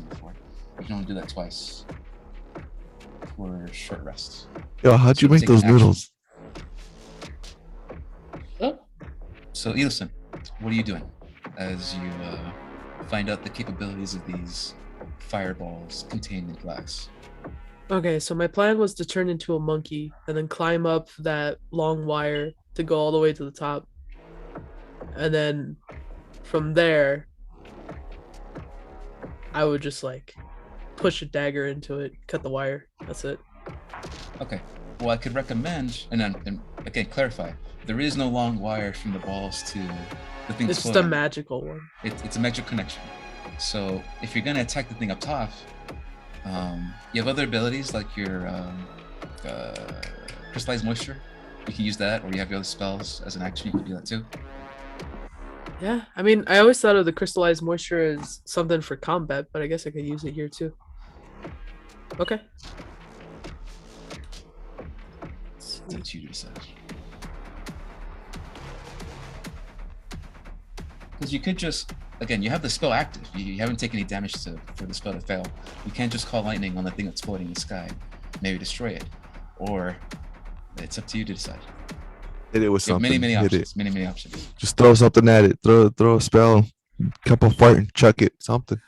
S2: before. You can only do that twice for short rests.
S4: Yo, how'd
S2: So
S4: you make
S2: take an
S4: those
S2: action.
S4: noodles?
S3: Oh,
S2: So, Edison, what are you doing as you find out the capabilities of these fireballs contained in glass?
S5: Okay, so my plan was to turn into a monkey and then climb up that long wire to go all the way to the top. And then from there, I would just like push a dagger into it, cut the wire. That's it.
S2: Okay. Well, I could recommend, and again, clarify, there is no long wire from the balls to the thing that's
S5: It's just a
S2: floating.
S5: magical one.
S2: It's a magic connection. So if you're gonna attack the thing up top, you have other abilities like your crystallized moisture. You can use that, or you have your other spells as an action. You can do that too.
S5: Yeah, I mean, I always thought of the crystallized moisture as something for combat, but I guess I could use it here too. Okay.
S2: It's up to you to decide. Because you could just, again, you have the spell active. You haven't taken any damage for the spell to fail. You can't just call lightning on the thing that's floating in the sky, maybe destroy it, or it's up to you to decide.
S4: Hit it with
S2: You have
S4: something.
S2: many
S4: Hit
S2: options.
S4: it.
S2: Many options.
S4: Just throw something at it. Throw a spell. Couple fart and chuck it. Something.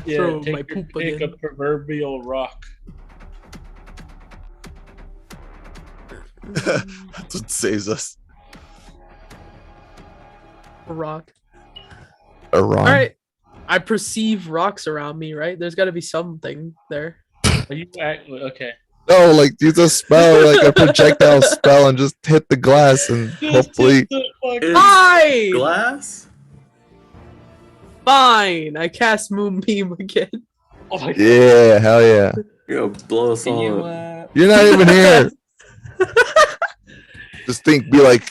S3: yeah.
S5: Throw
S3: Take
S5: my
S3: your
S5: poop
S3: pick
S5: again.
S3: a proverbial rock.
S4: That's what saves us.
S5: A rock.
S4: A rock.
S5: All right. I perceive rocks around me, right? There's got to be something there.
S3: Are you okay?
S4: No, like use a spell, like a projectile spell, and just hit the glass, and hopefully.
S1: Is
S5: Fine!
S1: glass?
S5: Fine! I cast Moonbeam again.
S3: Oh my god.
S4: Yeah, hell yeah.
S1: You're gonna blow us
S2: Can
S1: all
S2: you,
S1: up.
S4: You're not even here. Just think, be like,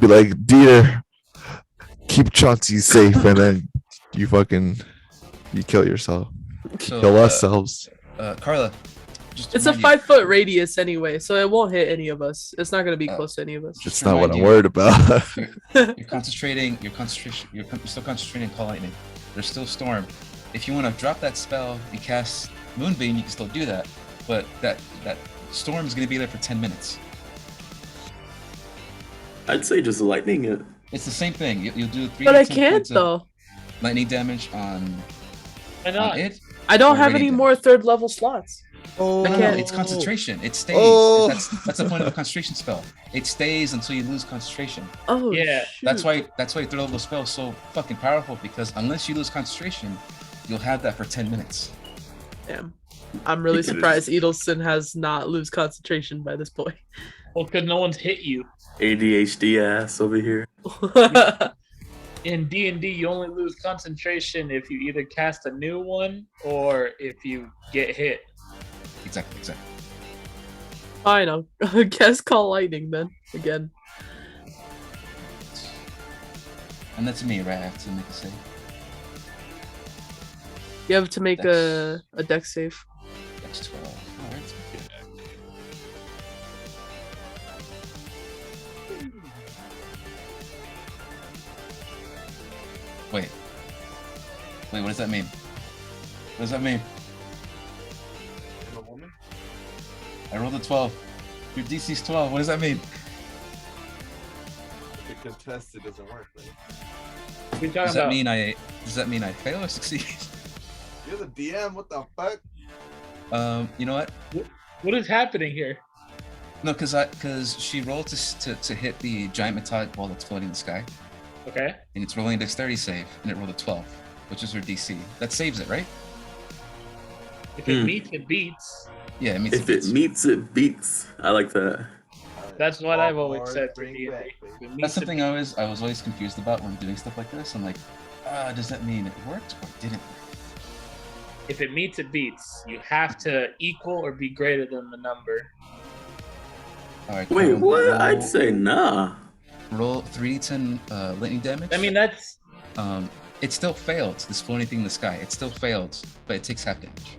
S4: Dieter, keep Chauncey safe, and then you kill yourself.
S2: so,
S4: Kill ourselves.
S2: Carla, just to
S5: It's a
S2: remind you-
S5: 5-foot radius anyway, so it won't hit any of us. It's not going to be close to any of us.
S2: just
S4: It's
S2: to
S4: not what
S2: remind
S4: I'm
S2: you,
S4: worried about.
S2: You're concentrating. You're still concentrating on call lightning. There's still storm. If you want to drop that spell and cast moonbeam, you can still do that. But that storm is going to be there for 10 minutes.
S1: I'd say just lightning it.
S2: It's the same thing. You'll do 3
S5: But
S2: to
S5: I
S2: 10
S5: can't
S2: points of
S5: though.
S2: lightning damage on
S3: Why not?
S2: it.
S5: I don't have
S2: Already
S5: any
S2: done.
S5: more third level slots.
S4: Oh,
S2: No,
S5: can't-
S2: it's concentration. It stays.
S4: Oh.
S2: That's the point of a concentration spell. It stays until you lose concentration.
S5: Oh
S3: Yeah,
S5: shoot.
S2: That's why third level spell is so fucking powerful, because unless you lose concentration, you'll have that for 10 minutes.
S5: Damn. I'm really
S1: You could've-
S5: surprised Edelson has not lose concentration by this point.
S3: well, because no one's hit you.
S1: ADHD ass over here.
S3: In D&D, you only lose concentration if you either cast a new one or if you get hit.
S2: Exactly.
S5: Fine, I'll guess call lightning then again.
S2: And that's me, right? I have to make a save.
S5: You have to make a deck save.
S2: That's 12. All right. Wait, what does that mean? What does that mean? I rolled a 12. Your DC's 12. What does that mean?
S4: The contested doesn't work, right?
S3: We're talking
S2: Does that
S3: about
S2: mean I fail or succeed?
S4: You're the DM. What the fuck?
S2: You know what?
S3: what is happening here.
S2: No, because she rolled to hit the giant metallic ball that's floating in the sky,
S3: Okay.
S2: and it's rolling a dexterity save, and it rolled a 12, which is her DC. That saves it, right?
S3: If it
S1: Hmm.
S3: meets, it beats.
S2: Yeah, it means
S1: If it meets, it beats. I like that.
S3: That's what I've always
S4: Lord,
S3: said for
S4: bring
S3: D&D.
S4: back,
S3: If
S4: baby.
S3: it
S2: That's
S3: meets, it
S2: something I was always confused about when doing stuff like this. I'm like, does that mean it worked or it didn't work?
S3: If it meets, it beats. You have to equal or be greater than the number.
S2: All right.
S1: Wait,
S2: Colin,
S1: what?
S2: Roll,
S1: I'd say nah.
S2: roll 3d10 lightning damage.
S3: I mean, that's
S2: it still failed. This floating thing in the sky, it still failed, but it takes half damage.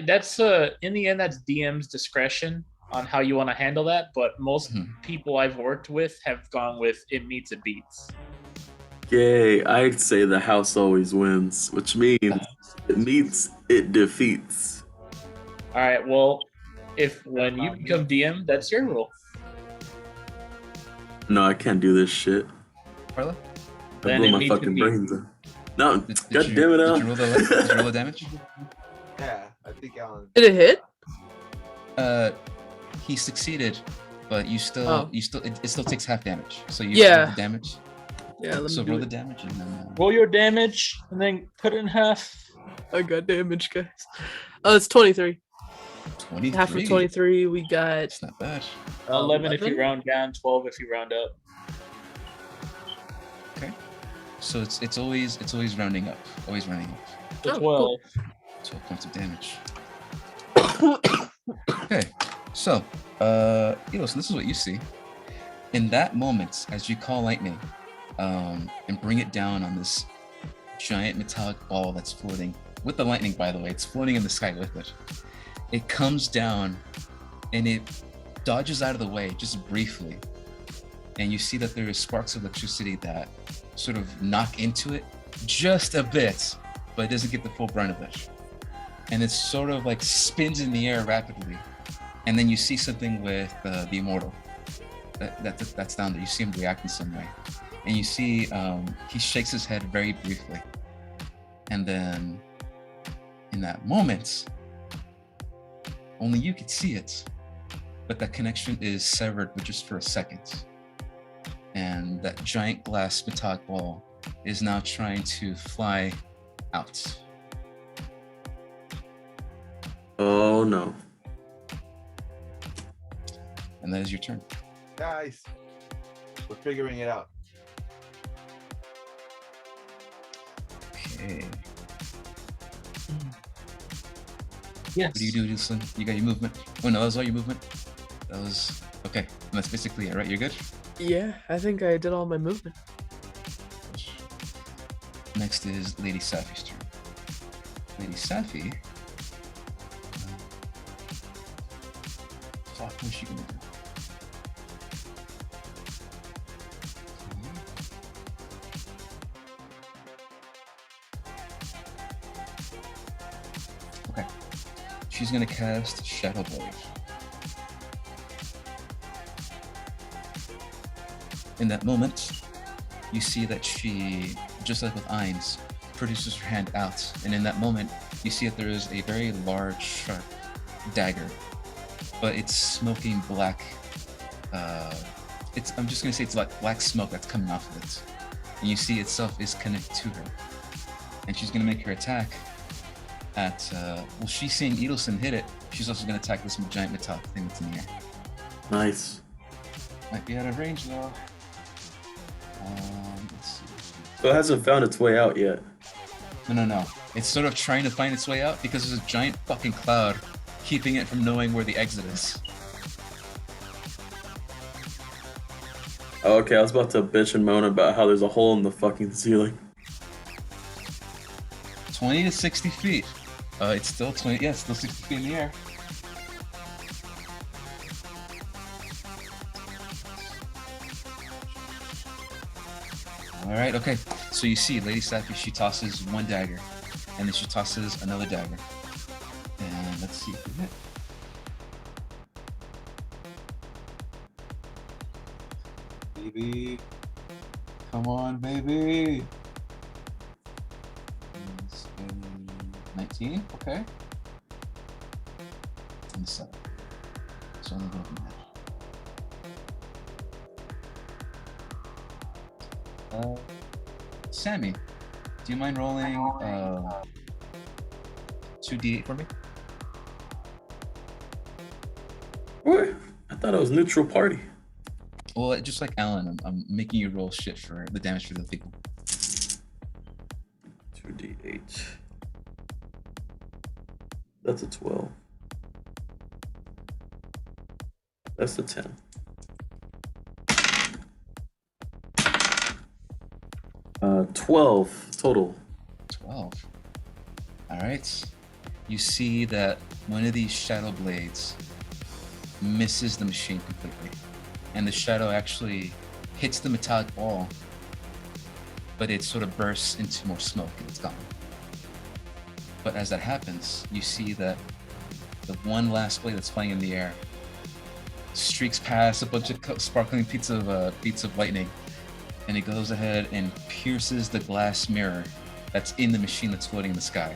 S3: that's in the end, that's DM's discretion on how you want to handle that. But most
S2: Mhm.
S3: people I've worked with have gone with it meets, it beats.
S1: Yay, I'd say the house always wins, which means it meets, it defeats.
S3: All right. Well, when you become DM, that's your rule.
S1: No, I can't do this shit.
S2: Carla,
S1: I
S3: Then
S1: blew
S3: it
S1: my
S3: meets, it
S1: fucking
S3: beats.
S1: brains out. No,
S2: did
S1: god
S2: you,
S1: damn it,
S2: did
S1: Al.
S2: you roll did you roll the damage?
S4: Yeah, I think Alan.
S5: Did it hit?
S2: He succeeded, but it still takes half damage. So you
S5: Yeah.
S2: roll the damage.
S5: Yeah, let me
S2: So
S5: do
S2: roll
S5: it.
S2: the damage and then.
S3: Roll your damage and then cut it in half.
S5: I got damage, guys. It's 23.
S2: 23.
S5: Half of 23, we got
S2: It's not bad.
S3: 11 if you
S5: 11?
S3: round down, 12 if you round up.
S2: Okay. So it's always rounding up. Always rounding up.
S3: So
S5: Oh,
S3: 12.
S5: cool.
S2: 12 points of damage. Okay. So, so this is what you see. In that moment, as you call lightning, and bring it down on this giant metallic ball that's floating with the lightning, by the way, it's floating in the sky with it. It comes down and it dodges out of the way just briefly. And you see that there is sparks of electricity that sort of knock into it just a bit, but it doesn't get the full brunt of it. And it sort of like spins in the air rapidly. And then you see something with the Immortal that's down there. You see him react in some way. And you see he shakes his head very briefly. And then in that moment, only you could see it, but that connection is severed but just for a second. And that giant glass metallic ball is now trying to fly out.
S1: Oh no.
S2: And that is your turn.
S4: Guys, we're figuring it out.
S2: Okay.
S3: Yes.
S2: What do you do, Justin? You got your movement? Oh no, that was all your movement? That was okay. And that's basically it, right? You're good?
S5: Yeah, I think I did all my movement.
S2: Next is Lady Safi's turn. Lady Safi. Fuck, what is she gonna do? Okay. She's gonna cast Shadow Blade. In that moment, you see that she, just like with Ainz, produces her hand out, and in that moment, you see that there is a very large, sharp dagger, but it's smoking black. I'm just gonna say it's like black smoke that's coming off of it, and you see itself is connected to her, and she's gonna make her attack at. Well, she's seeing Edelson hit it. She's also gonna attack this giant metallic thing that's in the air.
S1: Nice.
S2: Might be out of range though. Let's see.
S1: So it hasn't found its way out yet.
S2: No. It's sort of trying to find its way out because there's a giant fucking cloud keeping it from knowing where the exit is.
S1: Oh, okay, I was about to bitch and moan about how there's a hole in the fucking ceiling.
S2: 20 to 60 feet. It's still 20. Yeah, it's still 60 feet in the air. All right. Okay. So you see, Lady Sappy, she tosses one dagger, and then she tosses another dagger. And let's see if we hit. Baby, come on, baby. 19. Okay. And 7. So only going from there. Sammy, do you mind rolling 2d8 for me?
S1: What? I thought it was neutral party.
S2: Well, just like Alan, I'm making you roll shit for the damage for the people.
S1: 2d8. That's a 12. That's a 10. 12 total.
S2: 12. All right. You see that one of these shadow blades misses the machine completely, and the shadow actually hits the metallic wall, but it sort of bursts into more smoke and it's gone. But as that happens, you see that the one last blade that's flying in the air streaks past a bunch of sparkling beats of lightning, and it goes ahead and pierces the glass mirror that's in the machine that's floating in the sky.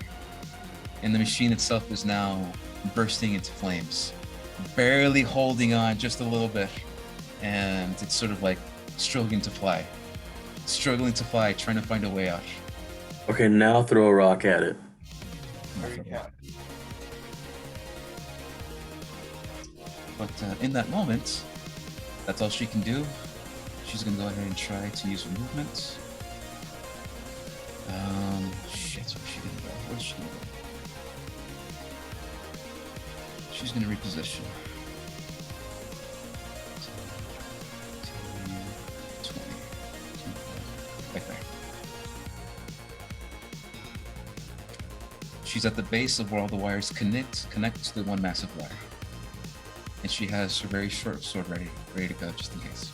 S2: And the machine itself is now bursting into flames, barely holding on just a little bit, and it's sort of like struggling to fly, trying to find a way out.
S1: Okay, now throw a rock at it.
S2: But in that moment, that's all she can do. She's gonna go ahead and try to use her movement. Shit, where's she gonna go? Where's she gonna go? She's gonna reposition. 10, 20, right there. She's at the base of where all the wires connect to the one massive wire. And she has her very short sword ready to go just in case.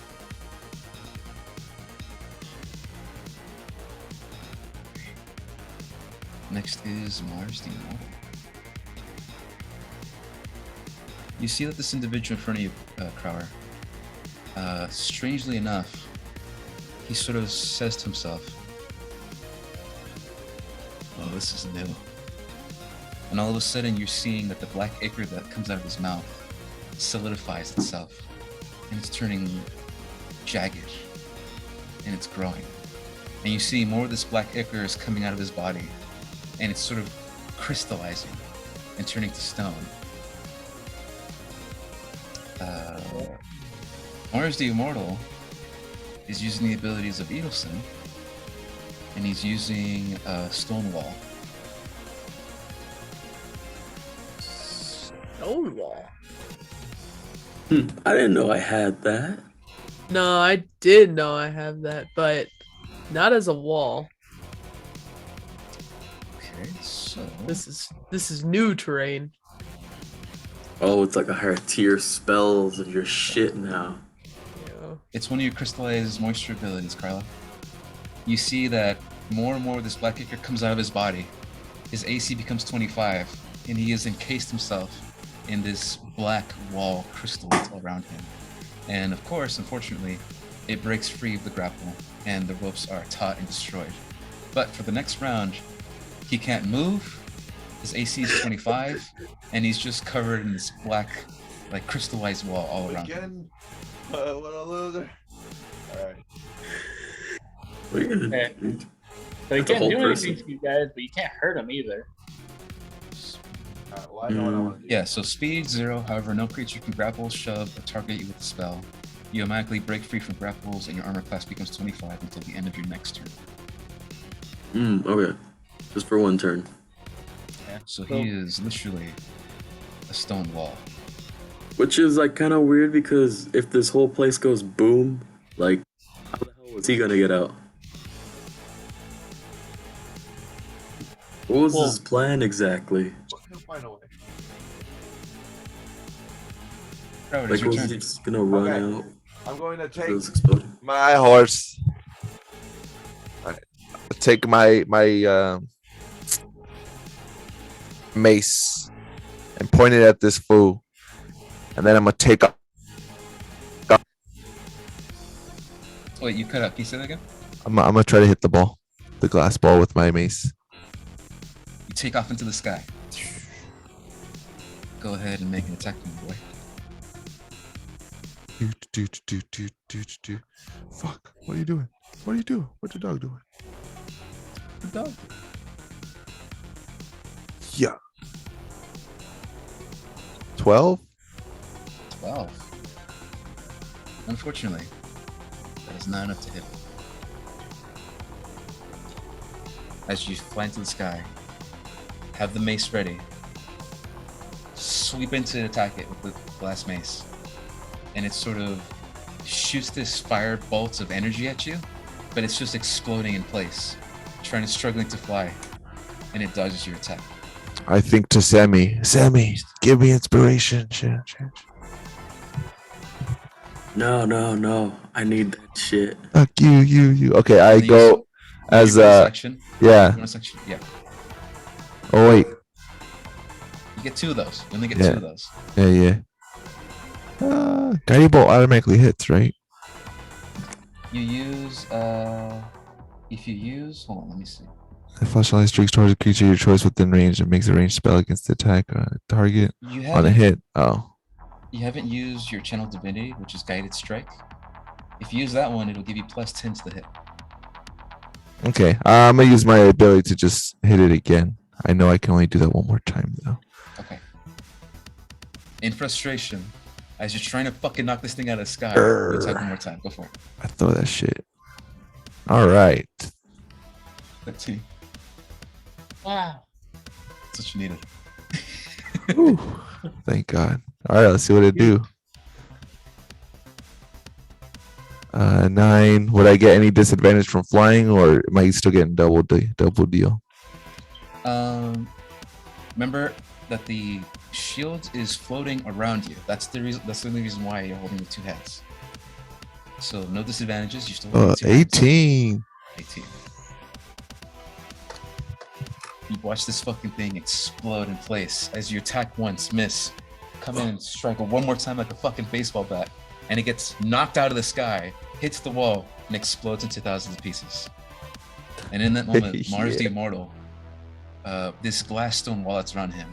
S2: Next is Mars the Immortal. You see that this individual in front of you, Crower, strangely enough, he sort of says to himself, "Oh, this is new." And all of a sudden, you're seeing that the black ichor that comes out of his mouth solidifies itself, and it's turning jagged, and it's growing. And you see more of this black ichor is coming out of his body, and it's sort of crystallizing and turning to stone. Mars the Immortal is using the abilities of Edelson, and he's using Stonewall.
S5: Stonewall.
S1: I didn't know I had that.
S5: No, I did know I have that, but not as a wall.
S2: Okay, so
S5: This is new terrain.
S1: Oh, it's like a higher tier spells of your shit now.
S5: Yeah.
S2: it's one of your crystallized moisture abilities, Carla. You see that more and more of this black ichor comes out of his body. His AC becomes 25, and he has encased himself in this black wall crystal all around him. And of course, unfortunately, it breaks free of the grapple, and the ropes are taut and destroyed. But for the next round, he can't move. His AC is 25, and he's just covered in this black, like crystallized wall all around him.
S4: Again, what a loser. All right.
S1: What are you gonna
S3: Okay.
S1: do?
S3: So you
S1: That's a
S3: can't
S1: whole
S3: do
S1: person.
S3: anything to you guys, but you can't hurt him either.
S4: Well, I know what I want to do.
S2: Yeah, so speed 0. However, no creature can grapple, shove, or target you with a spell. You automatically break free from grapples, and your armor class becomes 25 until the end of your next turn.
S1: Okay. Just for one turn.
S2: So he is literally a stone wall.
S1: Which is like kind of weird because if this whole place goes boom, like, how the hell was he gonna get out? What was
S3: Well-
S1: his plan exactly?
S4: He'll find a way.
S2: Crowd,
S1: Like,
S2: it's your
S1: was
S2: turn.
S1: he just gonna run
S4: Okay.
S1: out?
S4: I'm going to
S1: It
S4: take
S1: was exploding.
S4: my horse. Take my mace and point it at this fool, and then I'm gonna take up.
S2: Wait, you cut out. Can you say that again?
S4: I'm gonna try to hit the ball, the glass ball with my mace.
S2: You take off into the sky. Go ahead and make an attack, my boy.
S4: Do. Fuck! What are you doing? What are you doing? What's your dog doing?
S2: Good dog.
S4: Yeah. 12.
S2: 12. Unfortunately, that is not enough to hit. As you fly into the sky, have the mace ready, sweep in to attack it with the glass mace, and it sort of shoots this fire bolt of energy at you, but it's just exploding in place, struggling to fly, and it dodges your attack.
S4: I think to Sammy. Sammy, give me inspiration. Shit.
S1: No. I need that shit.
S4: Fuck you. Okay, I
S2: And then
S4: go
S2: use
S4: as
S2: your bonus action.
S4: yeah.
S2: Bonus action. Yeah,
S4: Oh wait.
S2: you get 2 of those. You only get
S4: Yeah.
S2: 2 of those.
S4: Yeah. Guiding bolt automatically hits, right?
S2: You use if you use, hold on, let me see.
S4: A flashlight streaks towards a creature of your choice within range and makes a ranged spell against the attack target
S2: You
S4: on a
S2: haven't
S4: hit. Oh.
S2: you haven't used your channel divinity, which is guided strike. If you use that one, it'll give you +10 to the hit.
S4: Okay. I'm gonna use my ability to just hit it again. I know I can only do that one more time though.
S2: Okay. In frustration, as you're trying to fucking knock this thing out of the sky, you attack one more time. Go for it.
S4: I throw that shit. All right.
S2: That's you.
S3: Wow.
S2: That's what you needed.
S4: Ooh, thank God. All right, let's see what it do. 9. Would I get any disadvantage from flying, or am I still getting double deal?
S2: Remember that the shield is floating around you. That's the reason. That's the only reason why you're holding the 2 hands. So no disadvantages. You still hold the 2 hands.
S4: 18.
S2: 18. You watch this fucking thing explode in place as you attack once, miss, come in and strike it one more time like a fucking baseball bat, and it gets knocked out of the sky, hits the wall, and explodes into thousands of pieces. And in that moment, Mars the
S4: Yeah.
S2: Immortal, this glass stone wall that's around him,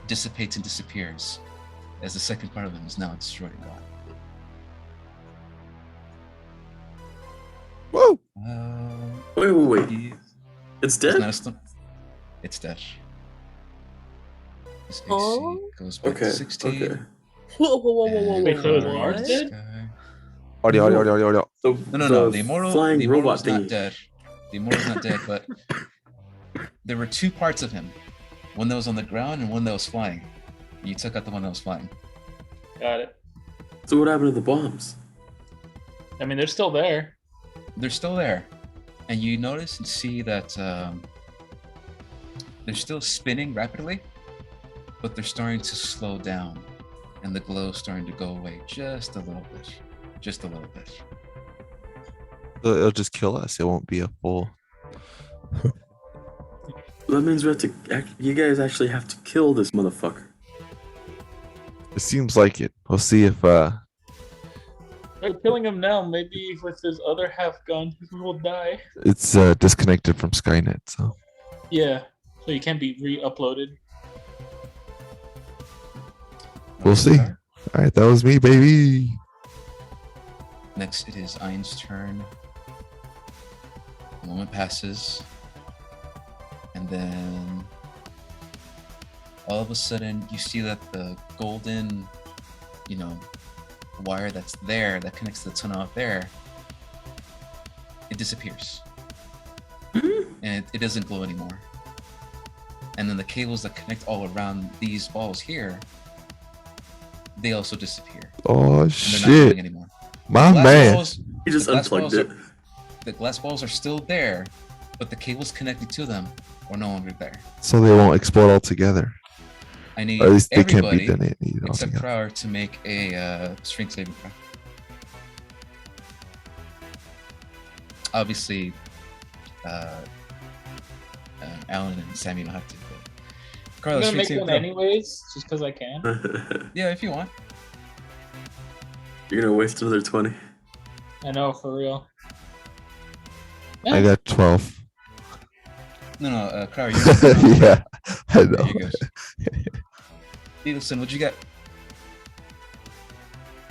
S2: dissipates and disappears as the second part of him is now destroyed and gone.
S4: Whoa.
S1: Wait.
S2: He-
S1: It's
S2: It's
S1: dead?
S2: not a stone. It's dead. His AC
S5: Oh.
S2: goes back to 16.
S1: Okay.
S2: and
S3: Wait, so is
S2: fire
S3: Mars
S2: in the
S3: dead?
S2: sky.
S4: Audio.
S1: So
S2: No. The Immortal,
S1: flying
S2: the
S1: robot
S2: Immortal's not
S1: thingy.
S2: dead. The Immortal's not dead, but there were 2 parts of him. One that was on the ground and one that was flying. You took out the one that was flying.
S3: Got it.
S1: So what happened to the bombs?
S3: I mean, they're still there.
S2: They're still there. And you notice and see that they're still spinning rapidly, but they're starting to slow down. And the glow's starting to go away just a little bit. Just a little bit.
S4: It'll just kill us. It won't be a full.
S1: That means we have to. You guys actually have to kill this motherfucker.
S4: It seems like it. We'll see if
S3: They're killing him now. Maybe with his other half gone, he will die.
S4: It's disconnected from Skynet, so
S3: Yeah, so he can't be re-uploaded.
S4: we'll see. All right, that was me, baby.
S2: Next, it is Ein's turn. A moment passes, and then all of a sudden, you see that the golden, wire that's there that connects to the tunnel out there, it disappears, and it doesn't glow anymore. And then the cables that connect all around these balls here, they also disappear.
S4: Oh
S2: And they're not
S4: shit,
S2: glowing anymore.
S4: my
S2: Glass
S4: man.
S2: balls-
S1: He just
S2: the glass
S1: unplugged
S2: balls
S1: it.
S2: The glass balls are still there, but the cables connected to them are no longer there.
S4: So they won't explode altogether.
S2: I need
S4: Or at least they can't
S2: everybody
S4: be detonated
S2: except
S4: altogether.
S2: Crower to make a strength saving throw. Obviously, Alan and Sammy don't have to. But
S3: I'm
S2: Carlos,
S3: gonna
S2: strength
S3: make
S2: saving
S3: one
S2: throw.
S3: anyways, just because I can.
S2: Yeah, if you want.
S1: You're gonna waste another 20.
S3: I know, for real.
S4: I got 12.
S2: No, Crower, you're
S4: Yeah, I know.
S2: There you go. Edelson, what'd you get?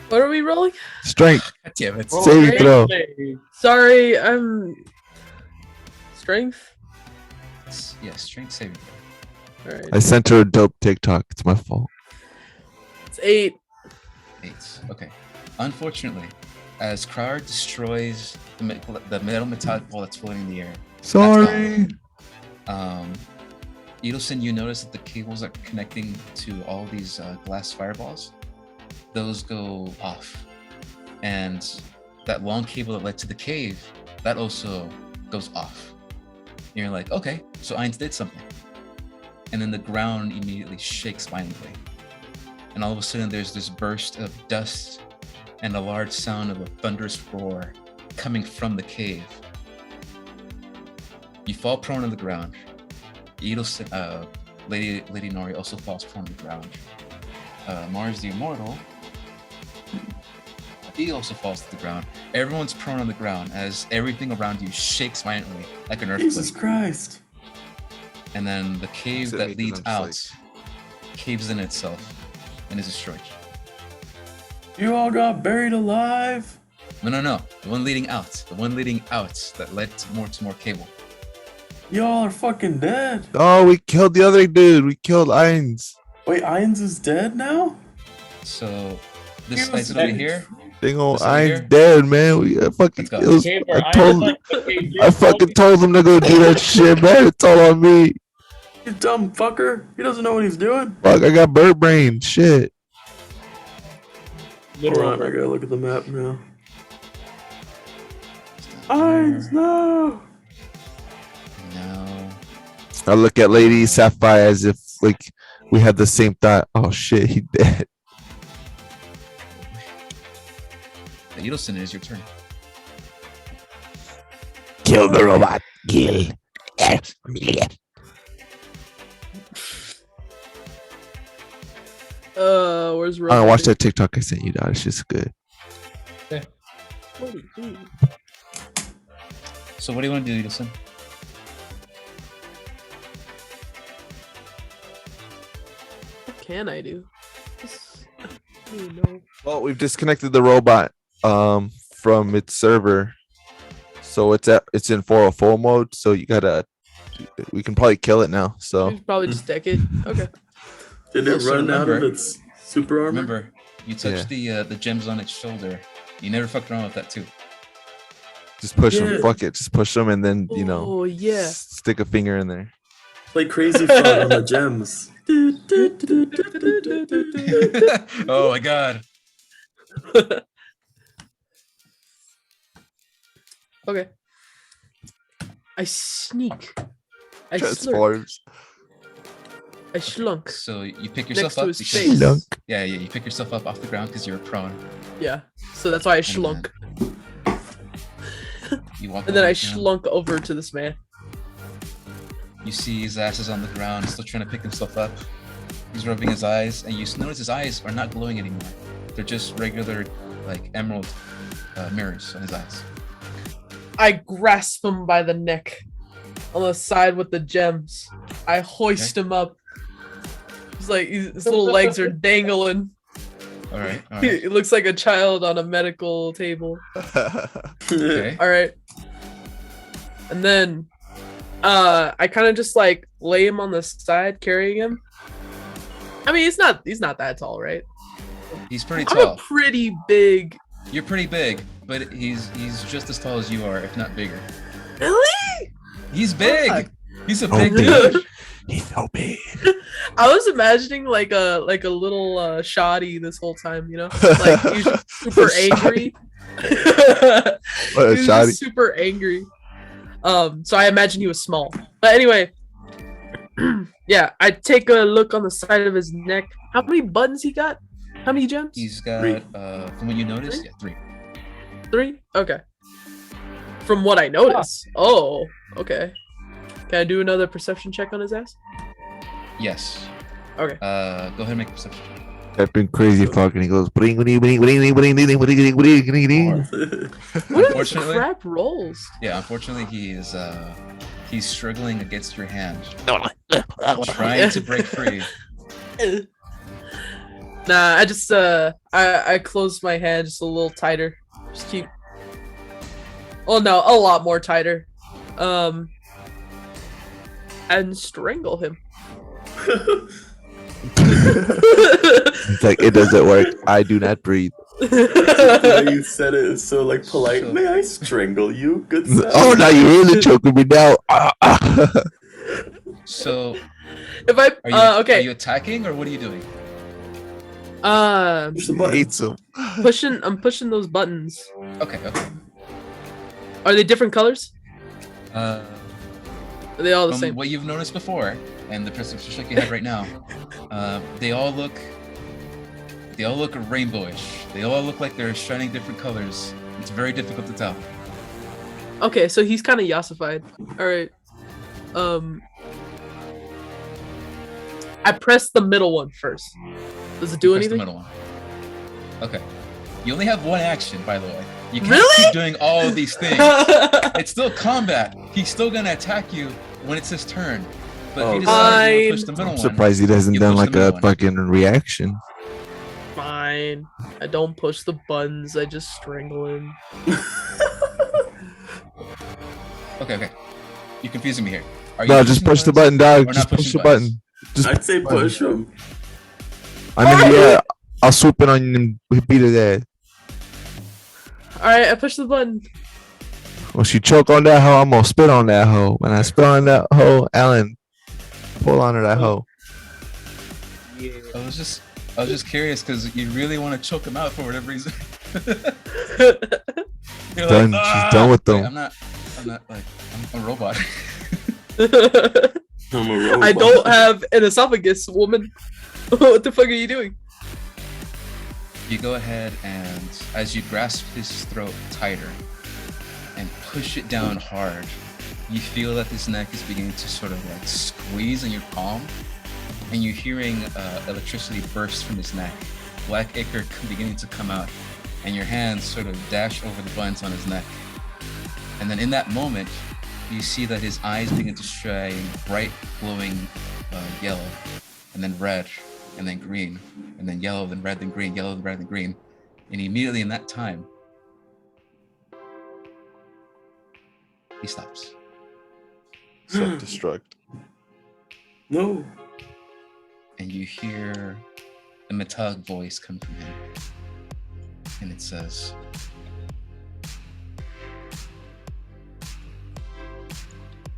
S5: What are we rolling?
S4: Strength.
S2: God damn it.
S3: Roll
S4: Save
S3: straight
S4: throw.
S3: save.
S5: Sorry, I'm strength.
S2: Yeah, strength saving throw.
S5: All right,
S4: I sent her a dope TikTok. It's my fault.
S5: it's 8.
S2: 8. Okay. Unfortunately, as Crower destroys the metal metallic ball that's floating in the air,
S4: Sorry.
S2: Edelson, you notice that the cables that are connecting to all these glass fireballs, those go off. And that long cable that led to the cave, that also goes off. And you're like, okay, so Ainz did something. And then the ground immediately shakes violently. And all of a sudden there's this burst of dust and a large sound of a thunderous roar coming from the cave. You fall prone on the ground. Lady Nori also falls prone on the ground. Mars the Immortal, he also falls to the ground. Everyone's prone on the ground as everything around you shakes violently like an earthquake.
S1: Jesus Christ.
S2: And then the cave
S4: Looks at me
S2: that
S4: 'cause
S2: leads
S4: I'm
S2: out
S4: just
S2: caves in itself and is destroyed.
S1: You all got buried alive?
S2: No. The one leading out. The one leading out that led to more cable.
S1: Y'all are fucking dead.
S4: Oh, we killed the other dude. We killed Ainz.
S1: Wait, Ainz is dead now?
S2: So
S1: He
S2: this
S1: was
S2: slice over
S1: dead.
S2: here.
S4: Dang old
S2: This over
S4: Ainz
S2: here?
S4: dead, man. We fucking.
S2: Let's go.
S4: It was,
S3: Okay, where
S4: I
S3: I
S4: told
S3: was
S4: him.
S3: like, okay,
S4: I fucking told him to go do that shit, man. It's all on me.
S1: You dumb fucker. He doesn't know what he's doing.
S4: Fuck, I got bird brain. Shit.
S1: Hold on, I gotta look at the map now. Ainz, no!
S2: No.
S4: I look at Lady Sapphire as if like we had the same thought. Oh shit, he dead.
S2: Edelson, it is your turn.
S4: Kill the robot. Kill.
S5: Where's
S4: Oh,
S5: Rob?
S4: watch that TikTok I sent you, dog. It's just good.
S2: So what do you want to do, Edelson?
S5: What can I do? I don't know.
S4: Well, we've disconnected the robot from its server, so it's in 404 mode. So we can probably kill it now.
S5: We
S4: So
S5: should probably just deck it. Okay.
S1: Did it
S2: Also
S1: run out of
S2: remember-
S1: its super armor?
S2: Remember, you touched the gems on its shoulder. You never fucked around with that too.
S4: just push
S1: Yeah.
S4: them. Fuck it. Just push them, and then
S5: Oh yeah.
S4: stick a finger in there.
S1: Play Crazy Frog on the gems.
S2: Oh my god.
S5: Okay. I sneak. I slurp.
S4: Transforms.
S5: I slunk.
S2: So you pick
S5: Next
S2: yourself
S5: to
S2: up
S5: his
S2: because
S5: face.
S4: Slunk.
S2: yeah, you pick yourself up off the ground because you're prone.
S5: Yeah. So that's why I slunk.
S2: You walk
S5: And then I
S2: over,
S5: slunk over to this man.
S2: You see his ass is on the ground, still trying to pick himself up. He's rubbing his eyes, and you notice his eyes are not glowing anymore. They're just regular like emerald mirrors on his eyes.
S5: I grasp him by the neck on the side with the gems. I hoist him up. It's like his little legs are dangling.
S2: All right. All
S5: He
S2: right.
S5: it looks like a child on a medical table.
S2: Okay.
S5: All right. And then I kind of just like lay him on the side carrying him. I mean, he's not that tall, right?
S2: He's pretty
S5: I'm a
S2: tall.
S5: pretty big.
S2: You're pretty big, but he's just as tall as you are, if not bigger.
S5: Really?
S2: He's big.
S5: Fuck.
S2: He's a
S4: Oh,
S2: big
S4: dude.
S2: dude.
S4: He's so big.
S5: I was imagining like a little shoddy this whole time, you know? Like he's just super angry.
S4: What a
S5: He's
S4: shoddy.
S5: just super angry. So I imagine he was small. But anyway, yeah, I take a look on the side of his neck. How many buttons he got? How many gems?
S2: He's got,
S1: Three.
S2: from what you noticed, yeah, 3.
S5: 3? Okay. From what I notice. Oh, okay. Can I do another perception check on his ass?
S2: Yes.
S5: Okay.
S2: Go ahead and make a perception check.
S4: I've been crazy fucking. He goes bling bling bling bling bling bling bling bling bling bling bling.
S5: What are these
S2: Unfortunately-
S5: crap rolls?
S2: Yeah, unfortunately, he's struggling against your hand, trying to break free.
S5: Nah, I just I close my hand just a little tighter. Just keep. Oh no, a lot more tighter. And strangle him.
S4: It's like it doesn't work. I do not breathe.
S1: The way you said it is so like polite.
S2: So-
S1: May I strangle you, good sir?
S4: Oh, now you really choking me now. Ah, ah.
S2: So,
S5: If I
S2: are you
S5: okay,
S2: are you attacking or what are you doing?
S1: Push the button.
S4: Hates him.
S5: I'm pushing those buttons.
S2: Okay. Okay.
S5: Are they different colors?
S2: Uh,
S5: Are they all the
S2: from
S5: same?
S2: what you've noticed before and the perception check you have right now, they all look rainbowish. They all look like they're shining different colors. It's very difficult to tell.
S5: Okay, so he's kind of yassified. All right. I press the middle one first. Does it do
S2: Press the
S5: anything?
S2: middle one. Okay. You only have one action, by the way. You can't
S5: Really?
S2: keep doing all of these things. It's still combat. He's still gonna attack you when it's his turn. But if
S1: Oh,
S2: he decides to push
S5: fine.
S2: the middle
S4: I'm
S2: one,
S4: surprised he hasn't
S2: You
S4: done
S2: push
S4: like
S2: the
S4: a
S2: middle one.
S4: fucking reaction.
S5: Fine. I don't push the buttons. I just strangle him.
S2: Okay. You're confusing me here. Are you
S4: No, just
S2: pushing
S4: push the
S2: buttons
S4: button,
S2: or
S4: dog.
S2: not
S4: Just push
S2: pushing
S4: the
S2: buttons?
S4: button. Just
S1: I'd say
S4: button.
S1: push him.
S4: I'm in the air. I'll swoop in on you and beat his ass.
S5: All right, I push the button.
S4: When she choke on that hoe, I'm gonna spit on that hoe. When I spit on that hoe, Alan, pull onto that hoe.
S2: I was just curious because you really want to choke him out for whatever reason. You're
S4: Done.
S2: "Ah!"
S4: She's done with
S2: Wait,
S4: them.
S2: I'm not like I'm a robot.
S1: I'm a robot.
S5: I don't have an esophagus, woman. What the fuck are you doing?
S2: You go ahead and as you grasp his throat tighter and push it down hard, you feel that his neck is beginning to sort of like squeeze in your palm, and you're hearing electricity burst from his neck, black ichor beginning to come out, and your hands sort of dash over the buttons on his neck. And then in that moment, you see that his eyes begin to shine bright, glowing yellow, and then red, and then green, and then yellow, then red, then green, yellow, then red, then green. And immediately in that time, he stops.
S4: Self-destruct.
S1: No.
S2: And you hear a metallic voice come from him. And it says,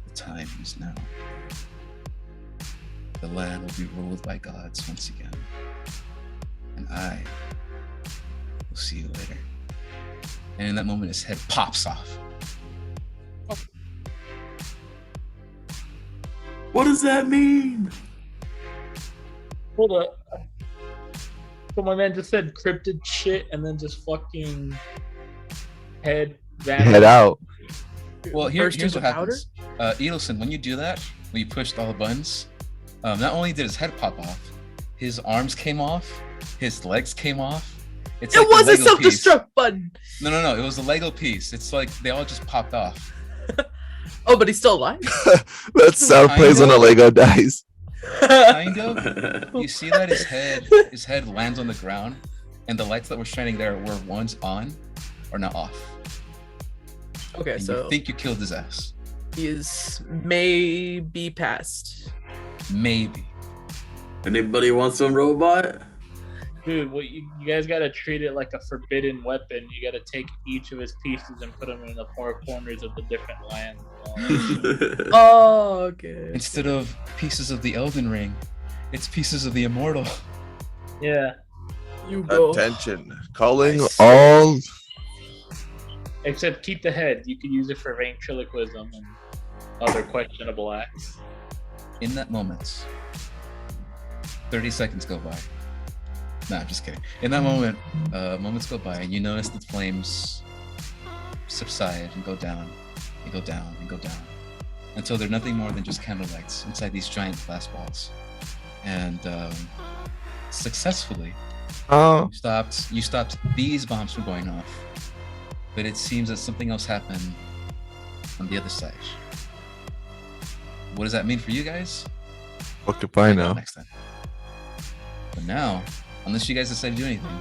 S2: "The time is now. The land will be ruled by gods once again. And I will see you later." And in that moment, his head pops off.
S1: What does that mean?
S3: Hold up. So my man just said cryptid shit and then just fucking head
S4: Head out.
S2: Well,
S5: Burst
S2: here's
S5: into
S2: what happens. Edelson, when you do that, when you pushed all the buttons, not only did his head pop off, his arms came off, his legs came off, It's
S6: It
S2: like the
S6: was a
S2: Lego piece.
S6: self-destruct button.
S2: No. It was a Lego piece. It's like they all just popped off.
S6: Oh, but he's still alive.
S4: That sound plays when a
S2: Kinda.
S4: Lego dies.
S2: Kind of. You see that his head lands on the ground, and the lights that were shining there were ones on or not off.
S6: Okay,
S2: And
S6: so
S2: you think you killed his ass.
S6: he is maybe passed.
S2: Maybe.
S1: Anybody want some robot?
S3: Dude, what you guys gotta treat it like a forbidden weapon. You gotta take each of his pieces and put them in the four corners of the different lands.
S6: Oh, okay.
S2: Instead of pieces of the Elden Ring, it's pieces of the Immortal.
S3: Yeah.
S6: You go.
S4: Attention. Calling
S6: Nice.
S4: all.
S3: Except keep the head. You could use it for ventriloquism and other questionable acts.
S2: In that moment, 30 seconds go by. Nah, just kidding. In that moment, moments go by, and you notice the flames subside and go down, and go down, and go down, until they're nothing more than just candle lights inside these giant glass balls. And successfully,
S4: Oh.
S2: you stopped these bombs from going off. But it seems that something else happened on the other side. What does that mean for you guys?
S4: Fuck if I
S2: Find out
S4: know.
S2: next time. But now, unless you guys decide to do anything,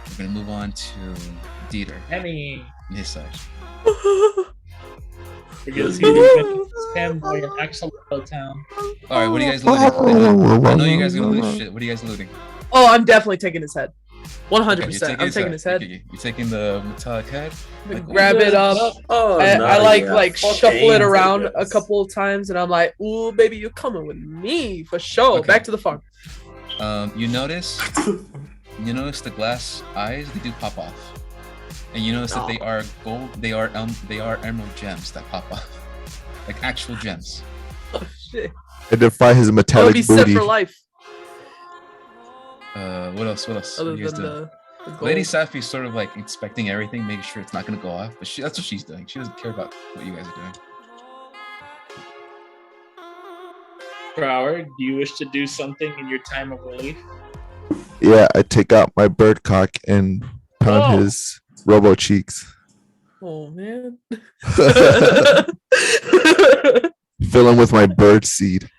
S2: we're gonna move on to Dieter
S3: Any
S2: on his side.
S3: because he's gonna spam boy in Axolotl Town.
S2: All right, what are you guys looting? I know you guys are gonna loot shit. What are you guys looting?
S6: Oh, I'm definitely taking his head.
S2: Okay,
S6: 100%. I'm taking his head.
S2: You're taking the metallic head. Like,
S6: Grab it up.
S1: Oh,
S6: I
S1: no,
S6: like
S1: yeah.
S6: shuffle it
S1: Fucking
S6: around
S1: yes.
S6: a couple of times, and I'm like, "Ooh, baby, you're coming with me for sure."
S2: Okay.
S6: Back to the farm.
S2: You notice the glass eyes, they do pop off, and you notice that they are gold. They are emerald gems that pop off, like actual gems.
S6: Oh shit!
S4: I defy his
S6: That would
S4: metallic
S6: be set
S4: booty.
S6: for life.
S2: What else? What
S6: Other
S2: are you guys
S6: than
S2: doing?
S6: the gold.
S2: Lady Safi's sort of like inspecting everything, making sure it's not gonna go off. But that's what she's doing. She doesn't care about what you guys are doing.
S3: Brower, do you wish to do something in your time of relief?
S4: Yeah, I take out my bird cock and pound
S3: Oh.
S4: his robo cheeks.
S6: Oh man.
S4: Fill him with my bird seed.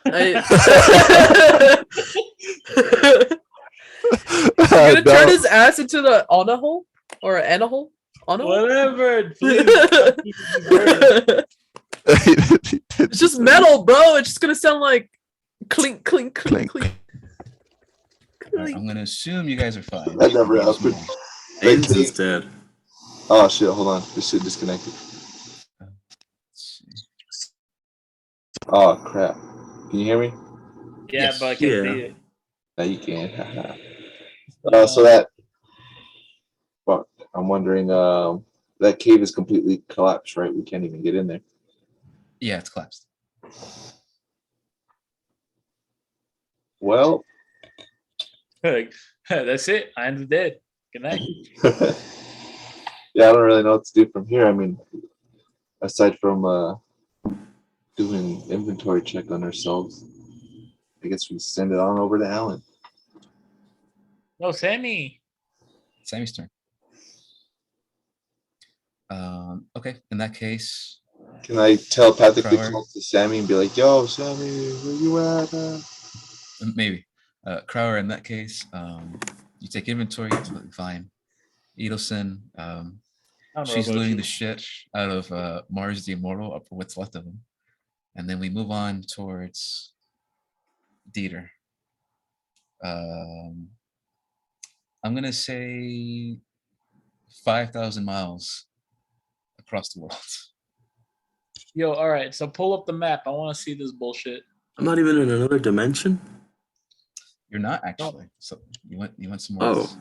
S6: You're gonna turn his ass into the Anna hole or Anna hole? Anna hole?
S3: Whatever. Please.
S6: It's just metal, bro. It's just gonna sound like clink, clink, clink,
S4: Clink.
S6: clink.
S2: Alright, I'm gonna assume you guys are fine.
S7: That never happened.
S1: Ains is dead.
S7: Oh shit, hold on. This shit disconnected.
S2: Let's see.
S7: Oh crap. Can you hear me?
S3: Yeah,
S2: Yes.
S3: but I can
S1: Yeah.
S3: see it.
S7: No, you can. So that fuck. I'm wondering, that cave is completely collapsed, right? We can't even get in there.
S2: Yeah, it's collapsed.
S7: Well,
S3: That's it. I'm dead. Good night.
S7: yeah, I don't really know what to do from here. I mean, aside from doing inventory check on ourselves, I guess we send it on over to Alan.
S3: No, Sammy.
S2: Sammy's turn. Okay, in that case,
S7: Can I telepathically
S2: Crower.
S7: call to Sammy and be like, "Yo, Sammy, where you at?"
S2: maybe. Crower, in that case, you take inventory, completely fine. Edelson,
S3: I'm
S2: she's
S3: Robo
S2: looting the
S3: Chief.
S2: shit out of Mars the Immortal, up for what's left of him. And then we move on towards Dieter. I'm gonna say 5,000 miles across the world.
S3: Yo, all right. So pull up the map. I want to see this bullshit.
S1: I'm not even in another dimension.
S2: You're not actually. So you went somewhere
S1: Oh.
S2: else.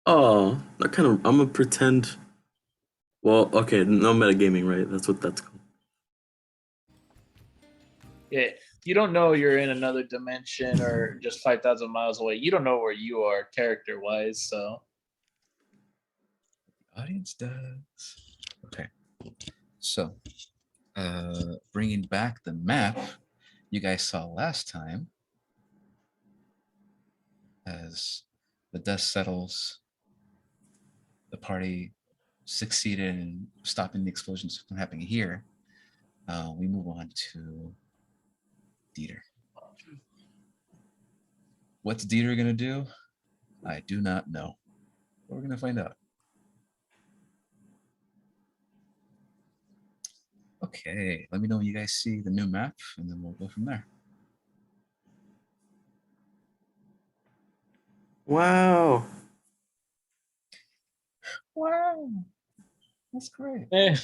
S1: Oh, that kind of. I'm gonna pretend. Well, okay, no metagaming, right? That's what that's called.
S3: Yeah, you don't know you're in another dimension or just 5,000 miles away. You don't know where you are character-wise. So
S2: Audience does. Okay. So, bringing back the map you guys saw last time, as the dust settles, the party succeeded in stopping the explosions from happening here, we move on to Dieter. What's Dieter gonna do? I do not know. But we're gonna find out. Okay, let me know when you guys see the new map, and then we'll go from there.
S1: Wow.
S2: Wow, that's great.
S3: Eh,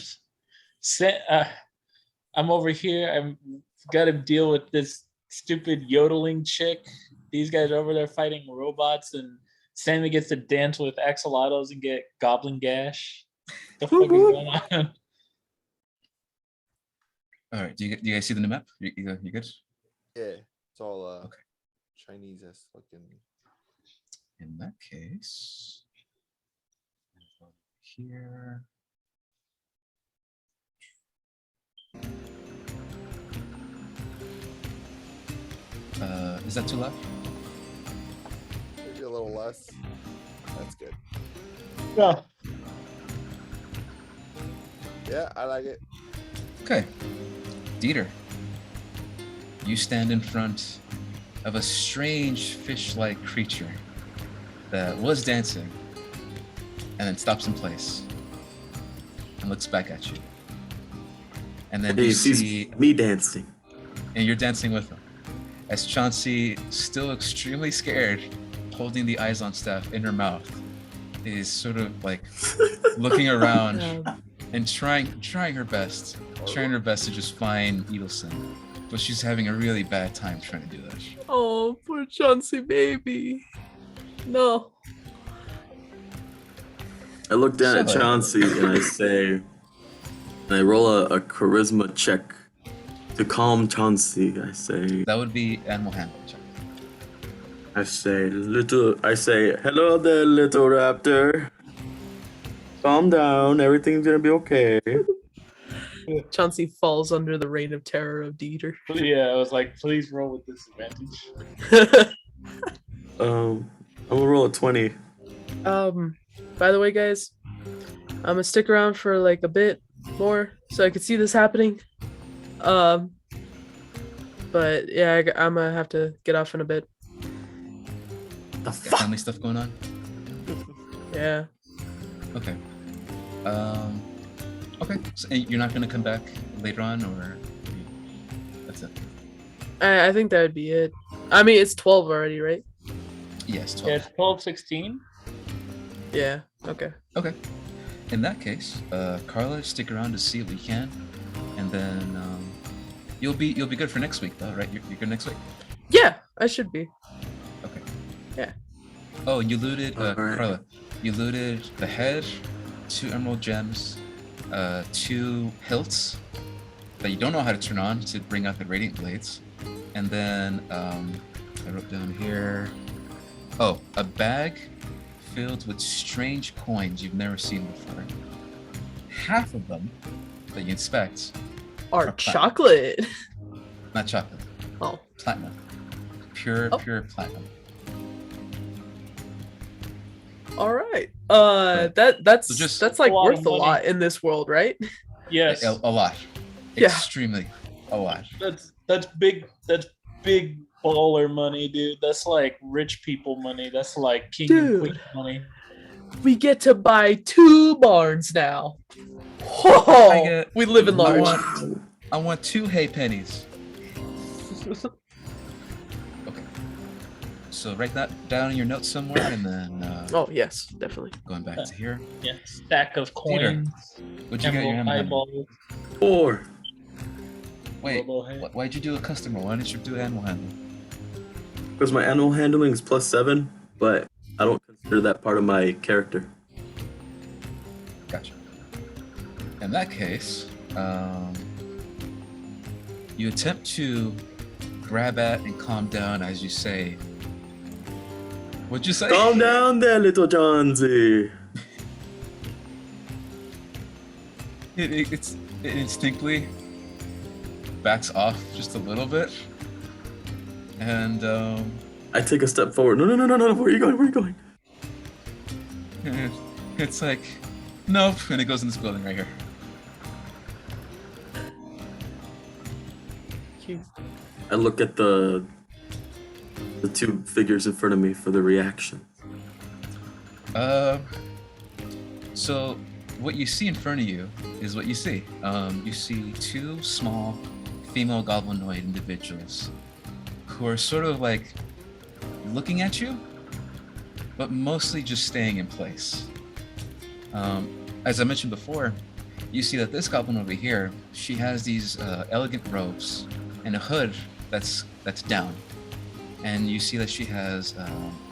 S3: I'm over here. I'm got to deal with this stupid yodeling chick. These guys are over there fighting robots, and Sammy gets to dance with axolotls and get goblin gash. The fuck is going on?
S2: All right, do you guys see the new map? You good?
S4: Yeah, it's all
S2: Okay.
S4: Chinese ass looking.
S2: In that case, here. Is that too loud?
S4: Maybe a little less. That's good.
S3: Yeah.
S4: Yeah, I like it.
S2: Okay. Dieter, you stand in front of a strange fish-like creature that was dancing and then stops in place and looks back at you. And then
S1: He
S2: you
S1: sees
S2: see,
S1: me dancing.
S2: and you're dancing with him. As Chauncey, still extremely scared, holding the eyes on staff in her mouth, is sort of like looking around and trying her best to just find Edelson, but she's having a really bad time trying to do that.
S5: Oh, poor Chauncey baby. No.
S1: I look down at
S2: So-
S1: Chauncey and I say, and I roll a charisma check to calm Chauncey. I say,
S2: That would be animal handling check.
S1: I say, hello there, little raptor. Calm down. Everything's gonna be okay.
S5: Chauncey falls under the reign of terror of Dieter.
S3: Yeah, I was like, please roll with disadvantage.
S1: I'm gonna roll a 20.
S5: By the way, guys, I'm gonna stick around for like a bit more so I could see this happening. But yeah, I'm gonna have to get off in a bit.
S1: The
S2: Got
S1: fuck?
S2: family stuff going on?
S5: Yeah.
S2: Okay. Okay. So you're not gonna come back later on, or that's it?
S5: I think that would be it. I mean, it's 12 already, right?
S2: Yes, 12.
S3: Yeah, it's 12:16.
S5: Yeah. Okay.
S2: Okay. In that case, Carla, stick around to see what we can, and then you'll be good for next week, though, right? You're good next week.
S5: Yeah, I should be.
S2: Okay.
S5: Yeah.
S2: Oh, and you looted,
S1: Alright.
S2: Carla. You looted the head, 2 emerald gems, 2 hilts that you don't know how to turn on to bring out the radiant blades, and then I wrote down here. Oh, a bag filled with strange coins you've never seen before. Half of them that you inspect,
S5: Our
S2: Or
S5: chocolate.
S2: not chocolate,
S5: Oh.
S2: platinum. Pure
S5: Oh.
S2: platinum.
S5: All right.
S2: Right.
S5: That's
S2: So just
S5: that's like
S3: a lot of
S5: worth a
S3: money.
S5: lot in this world, right?
S3: Yes,
S2: A lot.
S5: Yeah.
S2: Extremely a lot.
S3: that's big. That's big baller money, dude. That's like rich people money. That's like king and
S5: Dude.
S3: queen money.
S5: We get to buy 2 barns now. Whoa,
S2: I get-
S5: we live in
S2: I
S5: large.
S2: I want 2 hay pennies. Okay. So write that down in your notes somewhere, and then
S5: Oh yes, definitely.
S2: going back to here.
S3: Yeah, stack of
S2: Peter,
S3: coins.
S2: What'd you get your
S3: Emerald
S2: animal handling?
S3: eyeballs.
S1: 4.
S2: Wait,
S3: Robo hay.
S2: why'd you do a customer? Why didn't you do animal handling?
S1: Because my animal handling is +7, but I don't consider that part of my character.
S2: Gotcha. In that case, you attempt to grab at and calm down as you say. What'd you say?
S1: Calm down there, little Chauncey.
S2: It instinctively backs off just a little bit, and
S1: I take a step forward. No. Where are you going? Where are you going?
S2: And it's like, nope, and it goes in this building right here.
S1: I look at the two figures in front of me for the reaction.
S2: So what you see in front of you is what you see. You see two small female goblinoid individuals who are sort of like looking at you, but mostly just staying in place. As I mentioned before, you see that this goblin over here, she has these elegant robes and a hood that's down. And you see that she has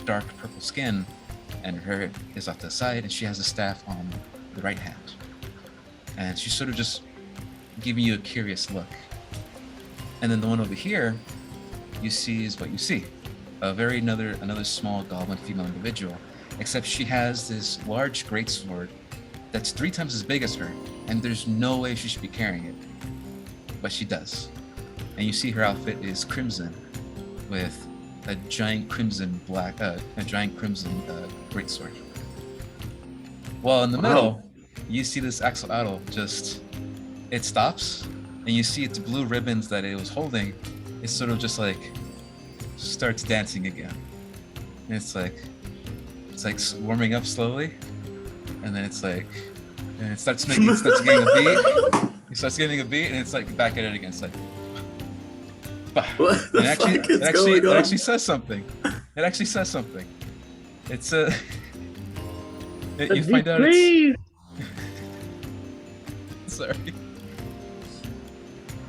S2: dark purple skin, and her hair is off to the side, and she has a staff on the right hand. And she's sort of just giving you a curious look. And then the one over here, you see is what you see. Another small goblin female individual, except she has this large greatsword that's 3 times as big as her, and there's no way she should be carrying it. But she does. And you see her outfit is crimson with a giant crimson greatsword. Well, in the middle, you see this axolotl it stops, and you see its blue ribbons that it was holding. It sort of just like starts dancing again. And it's like warming up slowly, and then it starts getting a beat. It starts getting a beat, and it's like back at it again. It's like,
S1: What the fuck is going
S2: it
S1: on?
S2: actually says something. It actually says something. It's you find out it's sorry.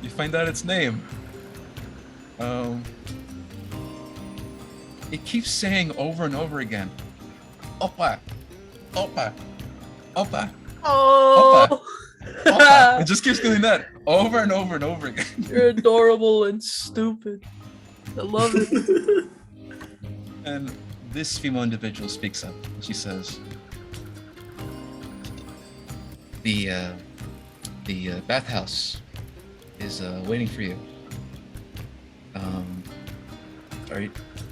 S2: You find out its name. It keeps saying over and over again, Oppa, Oppa, Oppa,
S6: Oh,
S2: Oppa. It just keeps doing that over and over and over again.
S6: you're adorable and stupid. I love it.
S2: And this female individual speaks up. And she says, "The bathhouse is waiting for you. Are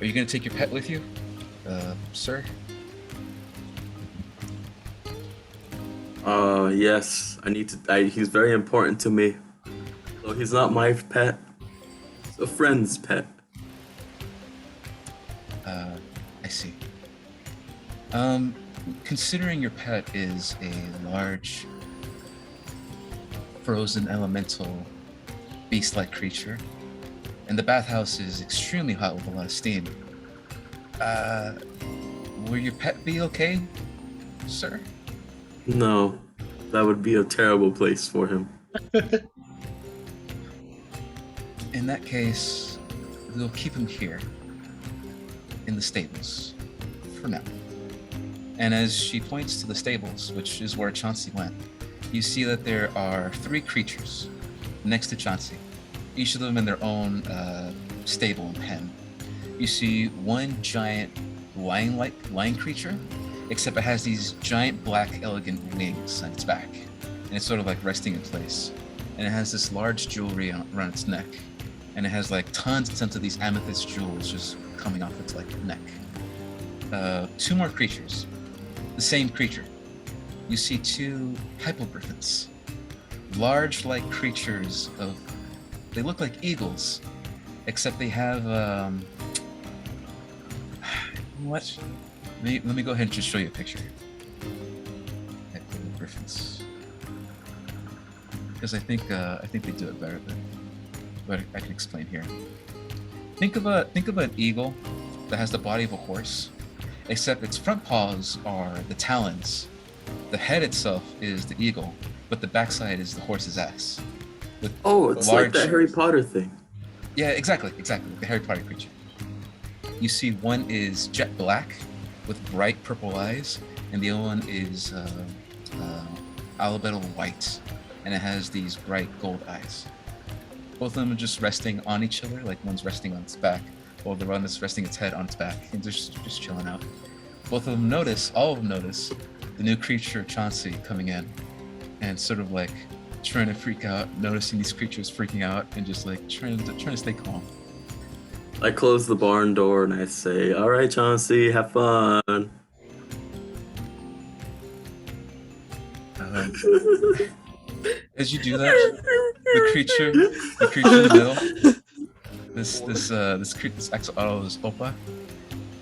S2: you gonna take your pet with you, sir?"
S1: Yes. I need to. He's very important to me. So he's not my pet. It's a friend's pet.
S2: I see. Considering your pet is a large, frozen elemental, beast-like creature, and the bathhouse is extremely hot with a lot of steam, will your pet be okay, sir?
S1: No, that would be a terrible place for him.
S2: In that case, we'll keep him here in the stables for now. And as she points to the stables, which is where Chauncey went, you see that there are 3 creatures next to Chauncey, each of them in their own stable and pen. You see one giant lion creature, except it has these giant black elegant wings on its back, and it's sort of like resting in place. And it has this large jewelry around its neck, and it has like tons and tons of these amethyst jewels just coming off its like neck. 2 more creatures, the same creature. You see 2 hypogryphins, large like creatures they look like eagles, except they have what? Let me go ahead and just show you a picture. Hypogryphins, because I think they do it better than what I can explain here. Think of an eagle that has the body of a horse, except its front paws are the talons. The head itself is the eagle, but the backside is the horse's ass.
S1: Oh, it's like that Harry Potter thing.
S2: Yeah, exactly, the Harry Potter creature. You see one is jet black with bright purple eyes, and the other one is albedo white, and it has these bright gold eyes. Both of them are just resting on each other, like one's resting on its back, while the one that's resting its head on its back, and they're just chilling out. All of them notice the new creature Chauncey coming in, and sort of like trying to freak out, noticing these creatures freaking out, and just like trying to stay calm.
S1: I close the barn door and I say, "All right, Chauncey, have fun."
S2: As you do that, the creature in the middle, this axolotl is Opa.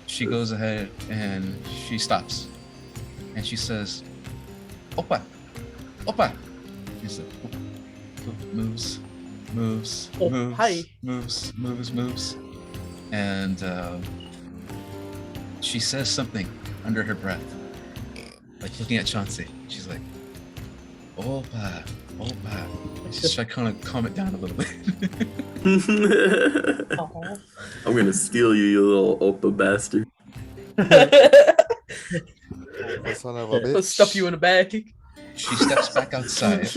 S2: She goes ahead and she stops, and she says, "Opa, Opa." He's like, moves,
S5: Oh, hi.
S2: moves, and she says something under her breath, like looking at Chauncey. She's like, "Opa, Opa." She's trying to kind of calm it down a little bit.
S1: I'm gonna steal you, you little Opa bastard.
S4: Son of a
S5: Let's
S4: bitch.
S5: stuff you in a bag.
S2: She steps back outside.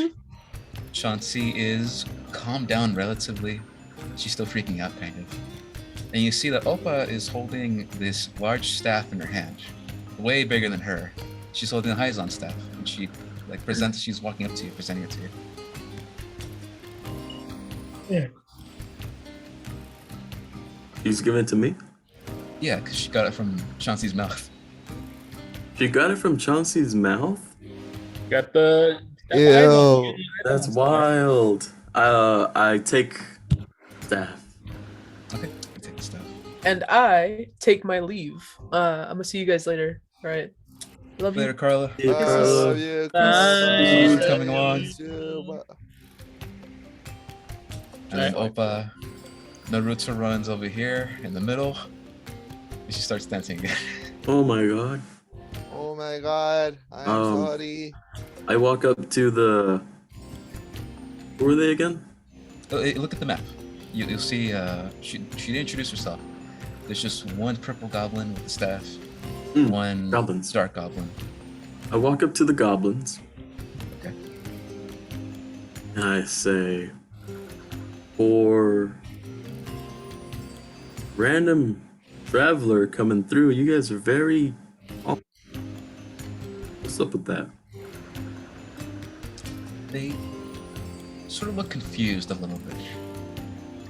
S2: Chauncey is calmed down relatively. She's still freaking out, kind of. And you see that Opa is holding this large staff in her hand, way bigger than her. She's holding the Hyzon staff, and she presents. She's walking up to you, presenting it to you.
S1: She's giving it to me?
S2: Yeah, because she got it from Chauncey's mouth.
S1: She got it from Chauncey's mouth?
S3: Got the
S4: Ew.
S1: That's wild. I take staff.
S2: Okay, you take the staff.
S5: And I take my leave. I'm gonna see you guys later. All right. Love
S2: Later,
S5: you.
S2: Carla.
S1: Yeah,
S4: I
S1: Carla.
S4: love you,
S3: Bye.
S2: She's coming along. And then Opa, Naruto runs over here in the middle. And she starts dancing again.
S1: Oh my god.
S4: Oh my god. I'm sorry.
S1: I walk up to the. Who were they again?
S2: Oh, hey, look at the map. You'll see. She didn't introduce herself. There's just one purple goblin with the staff, one
S1: Goblins.
S2: dark goblin.
S1: I walk up to the goblins.
S2: Okay.
S1: And I say, for random traveler coming through, you guys are very. What's up with that?
S2: They sort of look confused a little bit.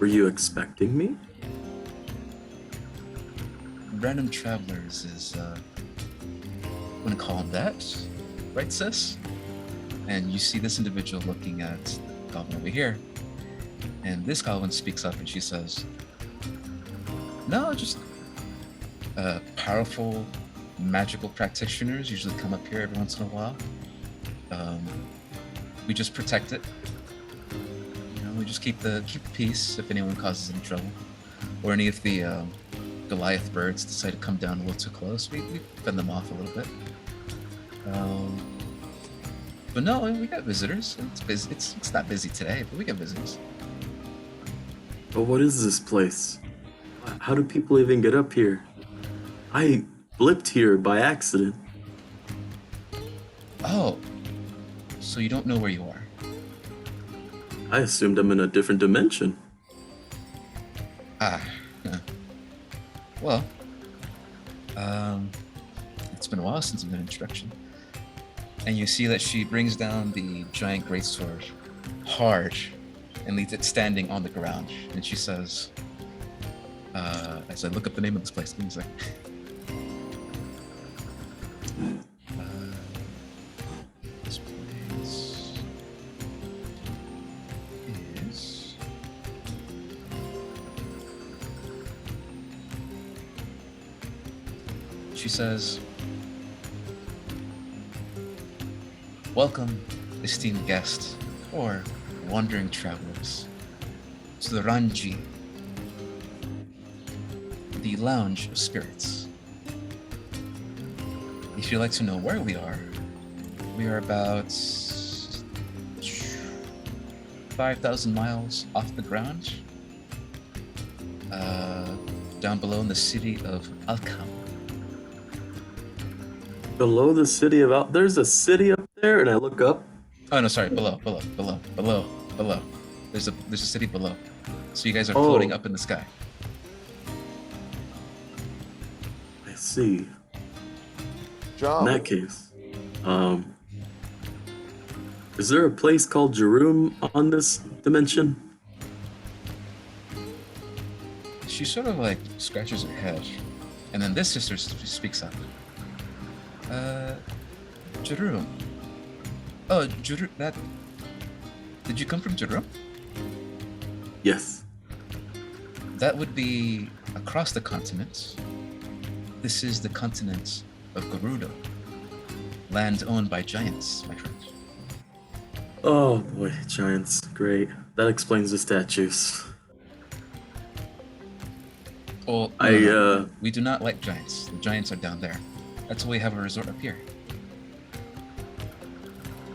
S1: Were you expecting me?
S2: Random travelers is, I'm gonna call them that, right, sis? And you see this individual looking at the goblin over here, and this goblin speaks up and she says, "No, just powerful magical practitioners usually come up here every once in a while. We just protect it. You know, we just keep the peace if anyone causes any trouble, or any of the Goliath birds decide to come down a little too close. We fend them off a little bit. But no, we got visitors. It's busy. It's not busy today, but we got visitors.
S1: But what is this place? How do people even get up here? I blipped here by accident.
S2: Oh, so you don't know where you are?
S1: I assumed I'm in a different dimension.
S2: Ah, well, it's been a while since I've done introduction. And you see that she brings down the giant greatsword hard and leaves it standing on the ground. And she says, as I look up the name of this place, give me a second. This place is... She says, "Welcome, esteemed guests, or wandering travelers, to the Ranji, the Lounge of Spirits. If you'd like to know where we are about 5,000 miles off the ground, down below in the city of Alcam."
S1: Below the city of there's a city up there, and I look up.
S2: Oh no, sorry, below. There's a city below. So you guys are floating up in the sky.
S1: I see.
S4: Jump.
S1: In that case, is there a place called Jerum on this dimension?
S2: She sort of like scratches her head, and then this sister speaks up. Jerome, Oh, that. Did you come from Juru?
S1: Yes.
S2: That would be across the continent. This is the continent of Gerudo, land owned by giants, my friend.
S1: Oh boy, giants. Great. That explains the statues.
S2: Well, we do not like giants. The giants are down there. That's why we have a resort up here.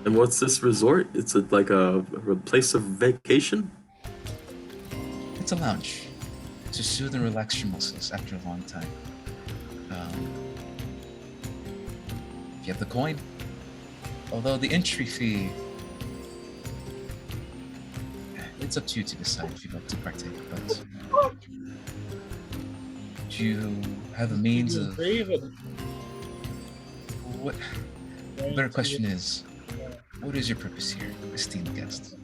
S1: And what's this resort? It's like a place of vacation?
S2: It's a lounge to soothe and relax your muscles after a long time. If you have the coin, although the entry fee, it's up to you to decide if you'd like to partake. But do you have a means of? What? The better question is, what is your purpose here, esteemed guest?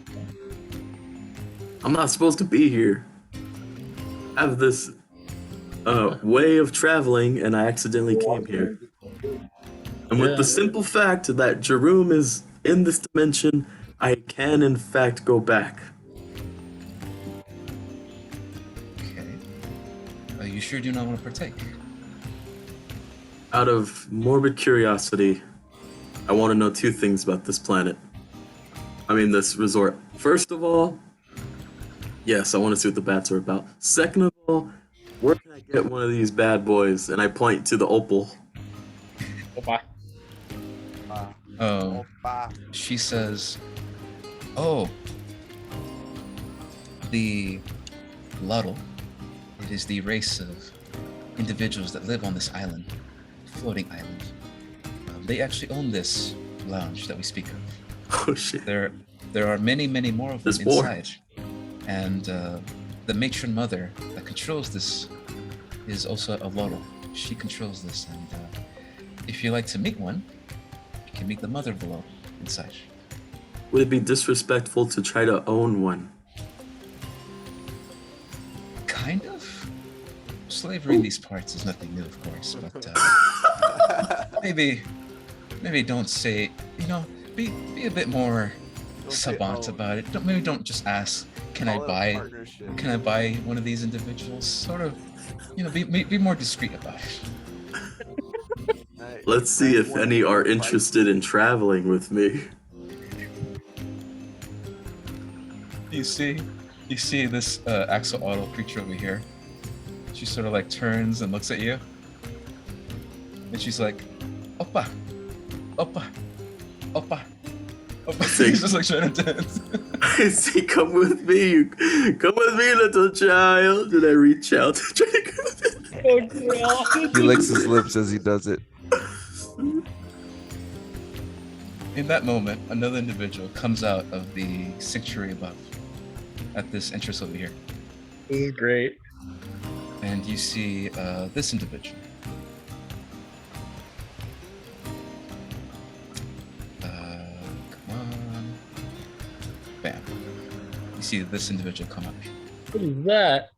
S1: I'm not supposed to be here. I have this way of traveling, and I accidentally came here. And with the simple fact that Jerome is in this dimension, I can in fact go back.
S2: Okay. Are you sure you do not want to partake?
S1: Out of morbid curiosity, I want to know two things about this planet. I mean, this resort. First of all, yes, I want to see what the bats are about. Second of all, where can I get one of these bad boys? And I point to the opal.
S3: Goodbye.
S2: Oh, she says, oh, the Luddle. It is the race of individuals that live on this island, floating island. They actually own this lounge that we speak of.
S1: Oh shit.
S2: There are many, many more of them
S1: There's more.
S2: inside. And the matron mother that controls this is also a Luddle. She controls this, and if you like to meet one, you can meet the mother below inside.
S1: Would it be disrespectful to try to own one?
S2: Kind of. Slavery in these parts is nothing new, of course, but maybe don't say, be a bit more savant about it. Don't just ask, can I buy one of these individuals? Sort of, be more discreet about it.
S1: Let's see if any are interested in traveling with me.
S2: You see this axolotl creature over here. She sort of like turns and looks at you, and she's like, "Oppa, oppa, oppa, oppa." She's just like trying to dance.
S1: I say, come with me, little child. And I reach out to try to grab it.
S4: He licks his lips as he does it.
S2: In that moment, another individual comes out of the sanctuary above, at this entrance over here,
S3: This is great.
S2: and you see this individual. Come on. Bam. You see this individual come up.
S3: What is that?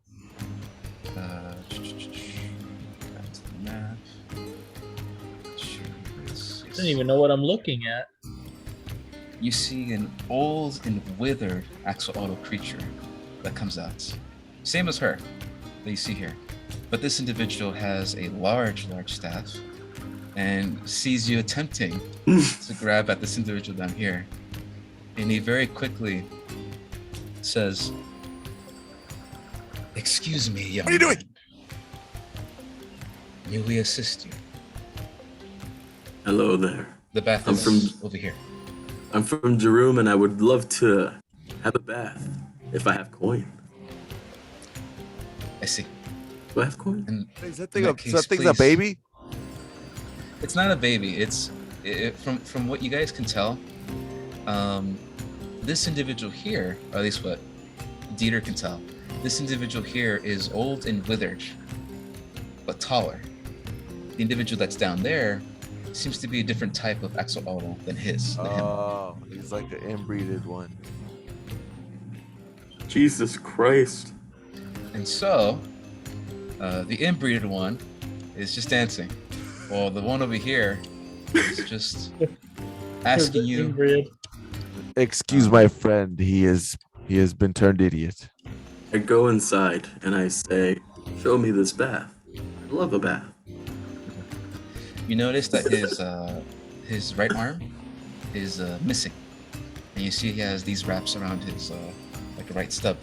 S2: Back to the map.
S3: I don't even know what I'm looking at.
S2: You see an old and withered axolotl creature that comes out. Same as her that you see here. But this individual has a large staff and sees you attempting to grab at this individual down here. And he very quickly says, "Excuse me, young
S4: What are you doing?
S2: man. May we assist you?"
S1: Hello there.
S2: The bath
S1: I'm
S2: is
S1: from-
S2: over here.
S1: I'm from Jerome, and I would love to have a bath if I have coin.
S2: I see.
S1: Do I have coin?
S2: And
S4: Is that
S2: In
S4: thing,
S2: that
S4: a,
S2: case,
S4: that thing's a
S2: please.
S4: baby?
S2: it's not a baby. It's from what you guys can tell. This individual here, or at least what Dieter can tell, this individual here is old and withered, but taller. The individual that's down there seems to be a different type of axolotl than him.
S4: Oh, he's like an inbreeded one.
S1: Jesus Christ.
S2: And so, the inbreeded one is just dancing, while the one over here is just asking you,
S3: Inbred.
S4: Excuse my friend. He has been turned idiot.
S1: I go inside and I say, "Show me this bath. I love a bath."
S2: You notice that his right arm is missing, and you see he has these wraps around his like right stub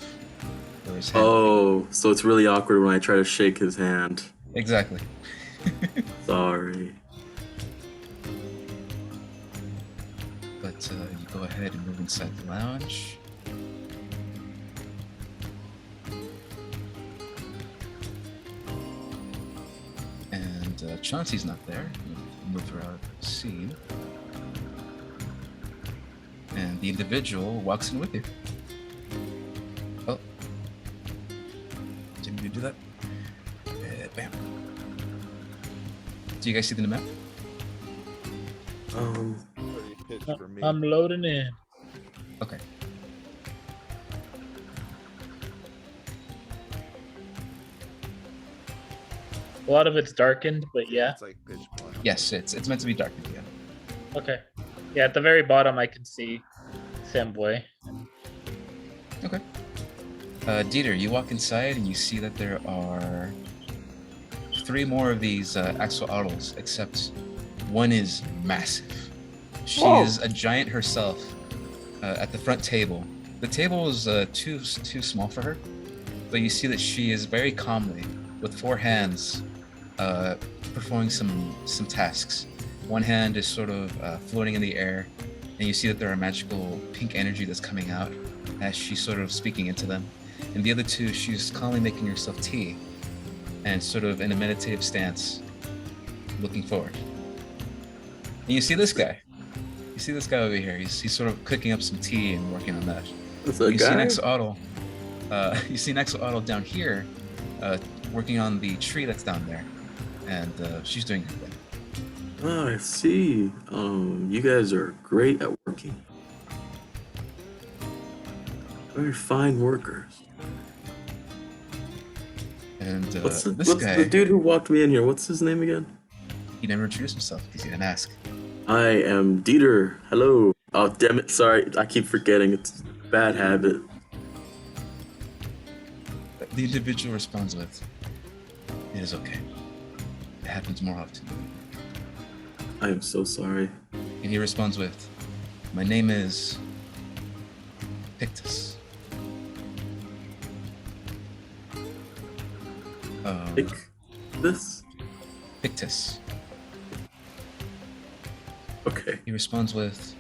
S2: or his hand.
S1: Oh, so it's really awkward when I try to shake his hand.
S2: Exactly.
S1: Sorry.
S2: But you go ahead and move inside the lounge. And Chauncey's not there. You move her out of the scene. And the individual walks in with you. Oh. Didn't you do that? Bam. Do you guys see the map?
S3: I'm loading in.
S2: Okay.
S3: A lot of it's darkened, but yeah.
S4: It's like pitch black.
S2: Yes, it's meant to be darkened, yeah.
S3: Okay. Yeah, at the very bottom, I can see Samboy.
S2: Okay. Dieter, you walk inside and you see that there are 3 more of these axolotls, except one is massive. She is a giant herself at the front table. The table is too small for her, but you see that she is very calmly, with 4 hands, performing some tasks. One hand is sort of floating in the air, and you see that there are magical pink energy that's coming out as she's sort of speaking into them. And the other 2, she's calmly making herself tea, and sort of in a meditative stance, looking forward. And you see this guy. You see this guy over here. He's sort of cooking up some tea and working on that.
S1: What's that
S2: You
S1: guy?
S2: see an axolotl. You see an axolotl down here, working on the tree that's down there, and she's doing her thing.
S1: Oh, I see. You guys are great at working. Very fine workers.
S2: And
S1: What's
S2: this guy,
S1: the dude who walked me in here? What's his name again?
S2: he never introduced himself because he didn't ask.
S1: I am Dieter. Hello. Oh, damn it. Sorry. I keep forgetting. It's a bad habit.
S2: The individual responds with, "It is okay. It happens more often."
S1: I am so sorry.
S2: And he responds with, "My name is Pictus."
S1: Pick this?
S2: Pictus.
S1: Okay.
S2: He responds with,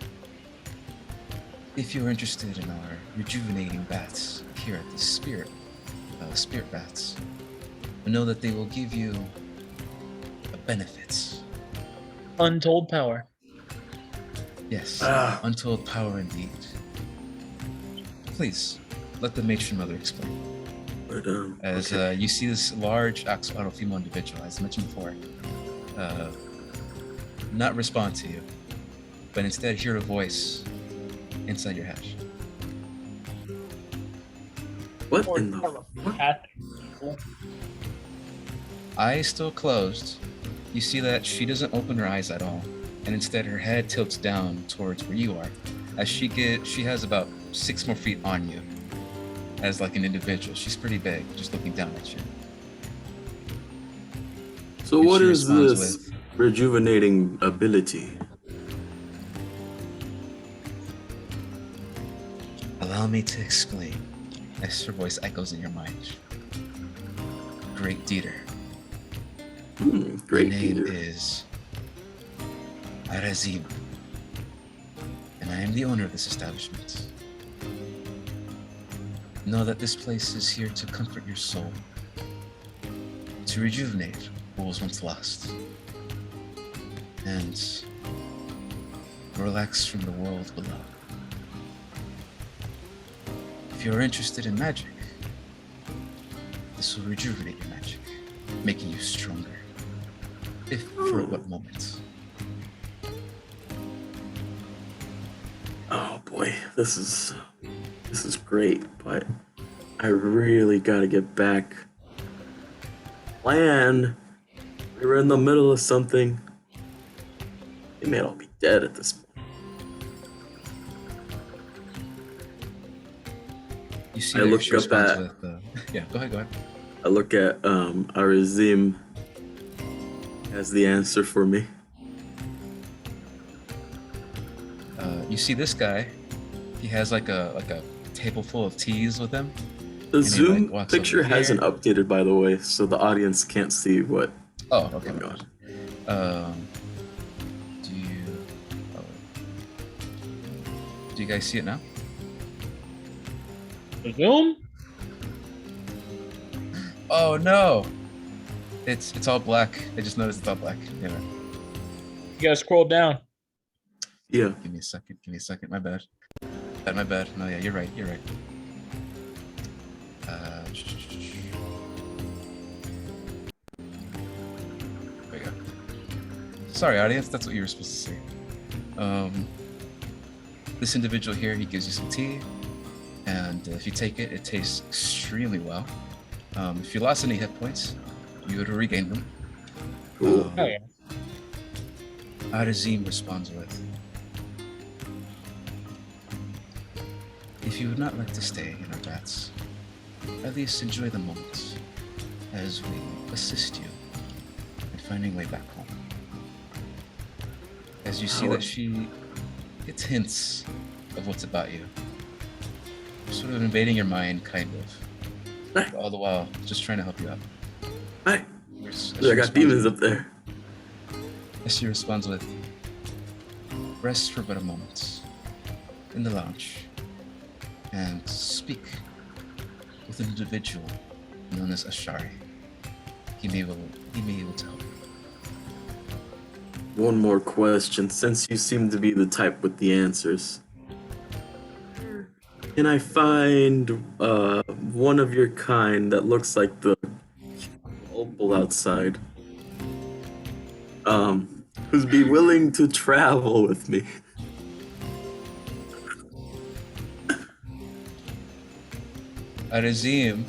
S2: "If you're interested in our rejuvenating baths here at the spirit baths, know that they will give you benefits."
S3: Untold power.
S2: Yes,
S1: Ah.
S2: untold power indeed. Please, let the matron mother explain.
S1: But,
S2: As
S1: okay.
S2: you see this large axolotl female individual, as I mentioned before, not respond to you, but instead hear a voice inside your head.
S1: What
S3: Or
S1: in the fuck?
S3: cat.
S2: Eyes still closed, you see that she doesn't open her eyes at all, and instead her head tilts down towards where you are, as she has about 6 more feet on you. As like an individual, she's pretty big, just looking down at you.
S1: So
S2: And
S1: what
S2: she
S1: is
S2: responds
S1: this rejuvenating ability?
S2: "Allow me to explain," as her voice echoes in your mind. "Great Dieter,
S1: Great
S2: my name
S1: Dieter.
S2: is Arazim, and I am the owner of this establishment. Know that this place is here to comfort your soul, to rejuvenate what was once lost, and relax from the world below. If you're interested in magic, this will rejuvenate your magic, making you stronger. If for what moment?"
S1: Oh boy, this is great, but I really gotta get back. Plan. We were in the middle of something. They may all be dead at this point.
S2: You see
S1: I
S2: that
S1: look
S2: she
S1: up
S2: responds
S1: at-
S2: with, yeah, go ahead.
S1: I look at Arazim as the answer for me.
S2: You see this guy. He has like a table full of teas with him.
S1: The
S2: And he,
S1: Zoom
S2: like, walks over
S1: picture
S2: here.
S1: hasn't updated, by the way, so the audience can't see what.
S2: Oh, okay.
S1: Oh my God.
S2: Do you? Oh, do you guys see it now?
S3: Zoom?
S2: Oh no! It's all black. I just noticed it's all black. Yeah.
S3: You gotta scroll down.
S1: Yeah.
S2: Give me a second. My bad. My bad. No, yeah, you're right. There you go. Sorry, audience. That's what you were supposed to say. This individual here, he gives you some tea, and if you take it, it tastes extremely well. If you lost any hit points, you would regain them.
S1: Cool.
S3: Oh, yeah.
S2: Arazim responds with, if you would not like to stay in our vats, at least enjoy the moments as we assist you in finding way back home. As you see that she gets hints of what's about you, sort of invading your mind, kind of. But all the while, just trying to help you out.
S1: Hi.
S2: As
S1: I
S2: she
S1: got
S2: responds
S1: demons
S2: with-
S1: up there.
S2: As she responds with, rest for but a moment in the lounge and speak with an individual known as Ashari. He may be able to help you.
S1: One more question, since you seem to be the type with the answers. Can I find one of your kind that looks like the opal outside? Who's be willing to travel with me?
S2: Arazim,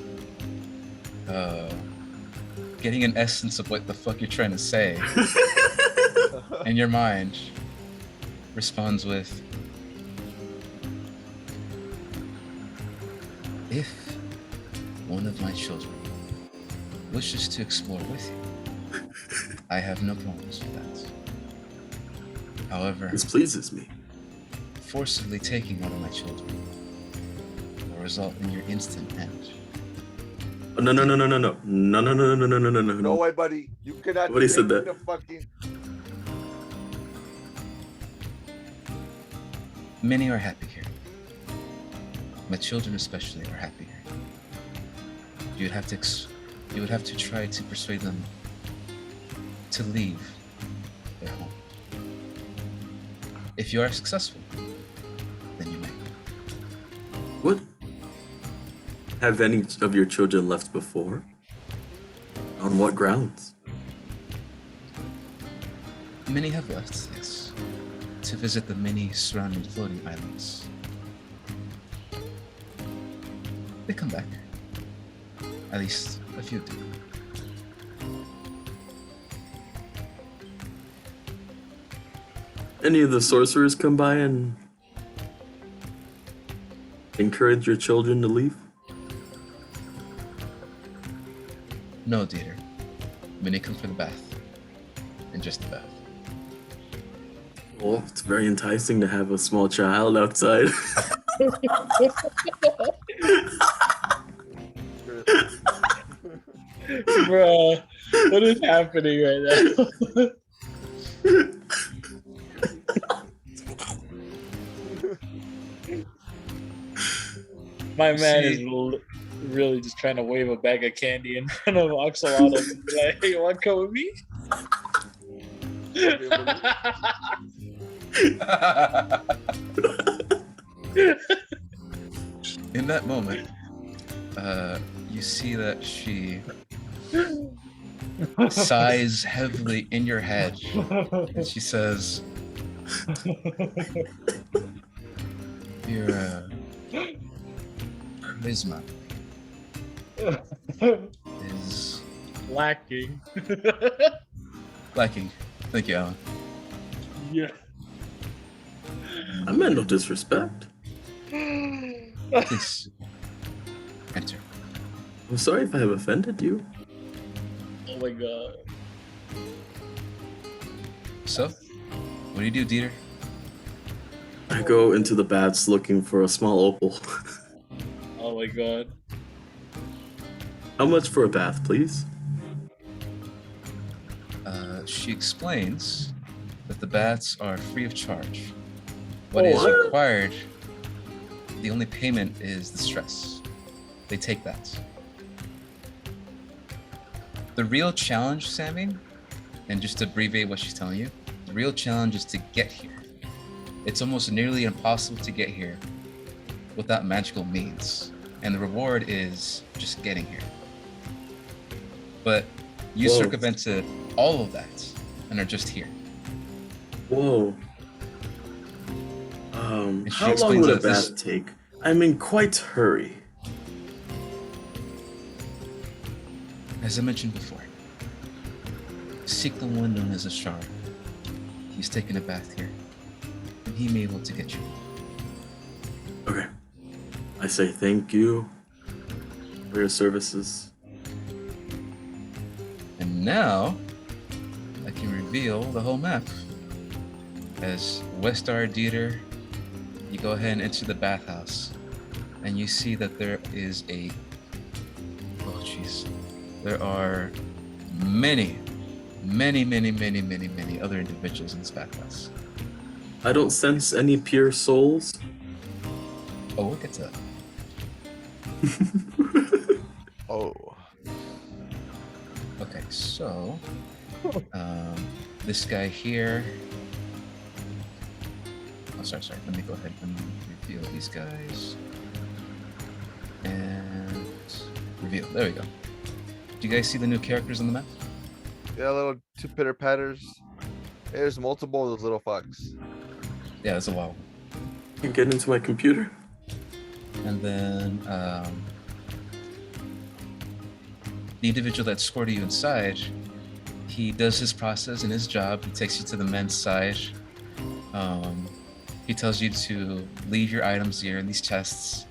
S2: getting an essence of what the fuck you're trying to say in your mind, responds with, if one of my children wishes to explore with you, I have no problems with that. However,
S1: This pleases me.
S2: forcibly taking one of my children will result in your instant end.
S1: Oh, no.
S7: No way, buddy. You cannot.
S1: Nobody said
S7: take
S1: that.
S7: the fucking.
S2: Many are happy here. My children especially are happy here. You would have to try to persuade them to leave their home. If you are successful, then you may.
S1: What? Have any of your children left before? On what grounds?
S2: Many have left, yes, to visit the many surrounding floating islands. They come back. At least a few do.
S1: Any of the sorcerers come by and encourage your children to leave?
S2: No, Dieter. Many come for the bath. And just the bath.
S1: Well, it's very enticing to have a small child outside.
S3: Bro, what is happening right now? My man is really just trying to wave a bag of candy in front of Oxalado and be like, hey, you want to come with me?
S2: In that moment, you see that she sighs heavily in your head, and she says, "Your charisma is
S3: Lacking.
S2: lacking." Thank you, Alan.
S3: Yeah.
S1: I meant no disrespect.
S2: Please, Enter.
S1: I'm sorry if I have offended you.
S3: Oh my god.
S2: So, what do you do, Dieter?
S1: I go into the baths looking for a small opal.
S3: Oh my god.
S1: How much for a bath, please?
S2: She explains that the baths are free of charge. What is
S1: What?
S2: required, the only payment is the stress. They take that. The real challenge, Sammy, and just to abbreviate what she's telling you, the real challenge is to get here. It's almost nearly impossible to get here without magical means. And the reward is just getting here. But you
S1: Whoa.
S2: circumvented all of that and are just here.
S1: Whoa.
S2: And she
S1: How long
S2: explains
S1: would a
S2: that this-
S1: bath take? I'm in quite hurry.
S2: As I mentioned before, seek the one known as a shard. He's taken a bath here, and he may be able to get you.
S1: Okay. I say thank you for your services.
S2: And now, I can reveal the whole map. As Westar Dieter, you go ahead and enter the bathhouse, and you see that there is a... Oh, jeez. There are many other individuals in this bathhouse.
S1: I don't sense any pure souls.
S2: Oh, we'll get to that.
S4: Oh.
S2: Okay, so this guy here. Oh, sorry. Let me go ahead and reveal these guys. And reveal. There we go. Do you guys see the new characters on the map?
S4: Yeah, little two pitter patters. There's multiple of those little fucks.
S2: Yeah, that's a while.
S1: Can get into my computer.
S2: And then the individual that escorted you inside, he does his process and his job. He takes you to the men's side. He tells you to leave your items here in these chests.